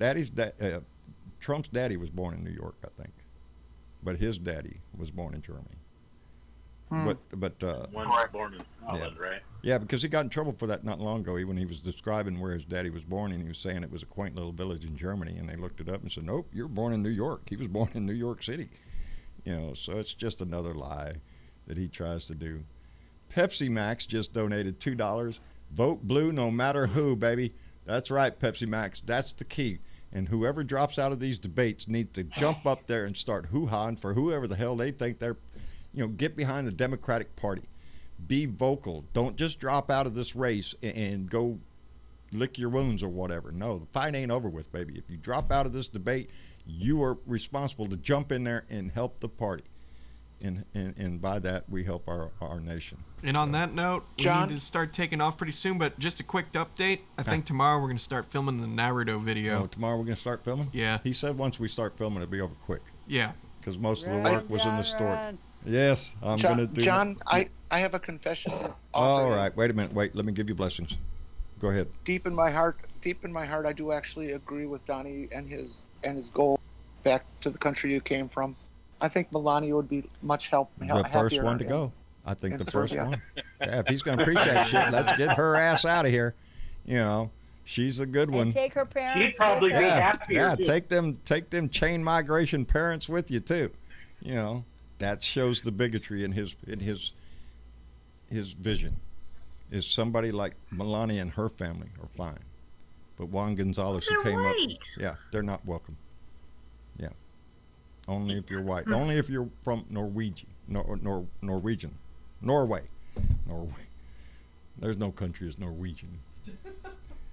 Trump's daddy was born in New York, I think, but his daddy was born in Germany. But one was born in Scotland, right? Yeah, because he got in trouble for that not long ago. When he was describing where his daddy was born, and he was saying it was a quaint little village in Germany, and they looked it up and said, "Nope, you're born in New York." He was born in New York City. So it's just another lie that he tries to do. Pepsi Max just donated $2. Vote blue no matter who, baby. That's right, Pepsi Max. That's the key. And whoever drops out of these debates needs to jump up there and start hoo-hawing for whoever the hell they think they're. Get behind the Democratic Party. Be vocal. Don't just drop out of this race and go lick your wounds or whatever. No, the fight ain't over with, baby. If you drop out of this debate, you are responsible to jump in there and help the party. And by that, we help our nation. And on that note, John? we need to start taking off pretty soon, but just a quick update. I think tomorrow we're going to start filming the Naruto video. Oh, tomorrow we're going to start filming? Yeah. He said once we start filming, it'll be over quick. Yeah. Because most of the work was in the story. Yes, I'm going to do John, I have a confession. All right, wait a minute. Wait, let me give you blessings. Go ahead. Deep in my heart, I do actually agree with Donnie and his goal back to the country you came from. I think Melania would be much happier. The first one to go. I think the first Serbia. one. Yeah, if he's going to preach that shit, let's get her ass out of here. You know, she's a good one. And take her parents. She'd probably with be her. happier. Yeah, too. take them chain migration parents with you too. You know, that shows the bigotry in his vision. Is somebody like Melania and her family are fine, but Juan Gonzalez who came up, yeah, they're not welcome. Yeah, only if you're white. Only if you're from Norwegian. Norway. There's no country as Norwegian.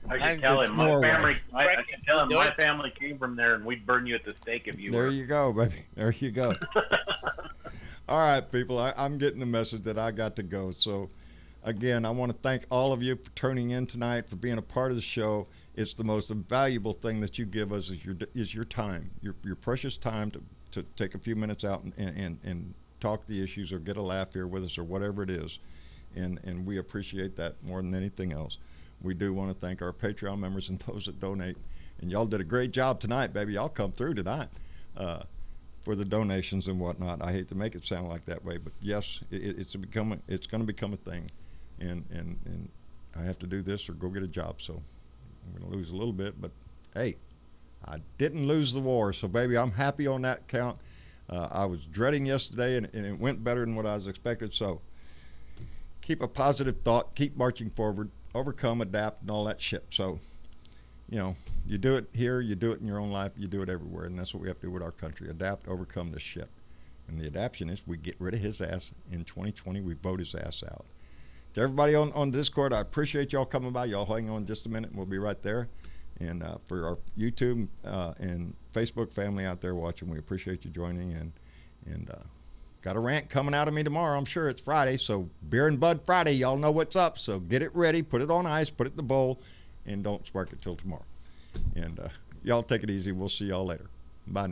I should tell him Norway. I should tell him my family came from there, and we'd burn you at the stake if you were. There you go, baby. There you go. All right, people. I'm getting the message that I got to go. So, again, I want to thank all of you for tuning in tonight, for being a part of the show. It's the most valuable thing that you give us is your time, your precious time to take a few minutes out and talk the issues or get a laugh here with us or whatever it is. And we appreciate that more than anything else. We do want to thank our Patreon members and those that donate. And y'all did a great job tonight, baby. Y'all come through tonight for the donations and whatnot. I hate to make it sound like that way, but yes, it's going to become a thing. And I have to do this or go get a job. So I'm going to lose a little bit, but hey, I didn't lose the war. So baby, I'm happy on that count. I was dreading yesterday and it went better than what I was expected. So keep a positive thought, keep marching forward, overcome, adapt, and all that shit. So, you know, you do it here, you do it in your own life, you do it everywhere, and that's what we have to do with our country. Adapt, overcome this shit. And the adaptation is we get rid of his ass in 2020, we vote his ass out. To everybody on Discord, I appreciate y'all coming by. Y'all hang on just a minute, and we'll be right there. And for our YouTube and Facebook family out there watching, we appreciate you joining in. And got a rant coming out of me tomorrow. I'm sure it's Friday, so Beer and Bud Friday, y'all know what's up. So get it ready, put it on ice, put it in the bowl, and don't spark it till tomorrow. And y'all take it easy. We'll see y'all later. Bye now.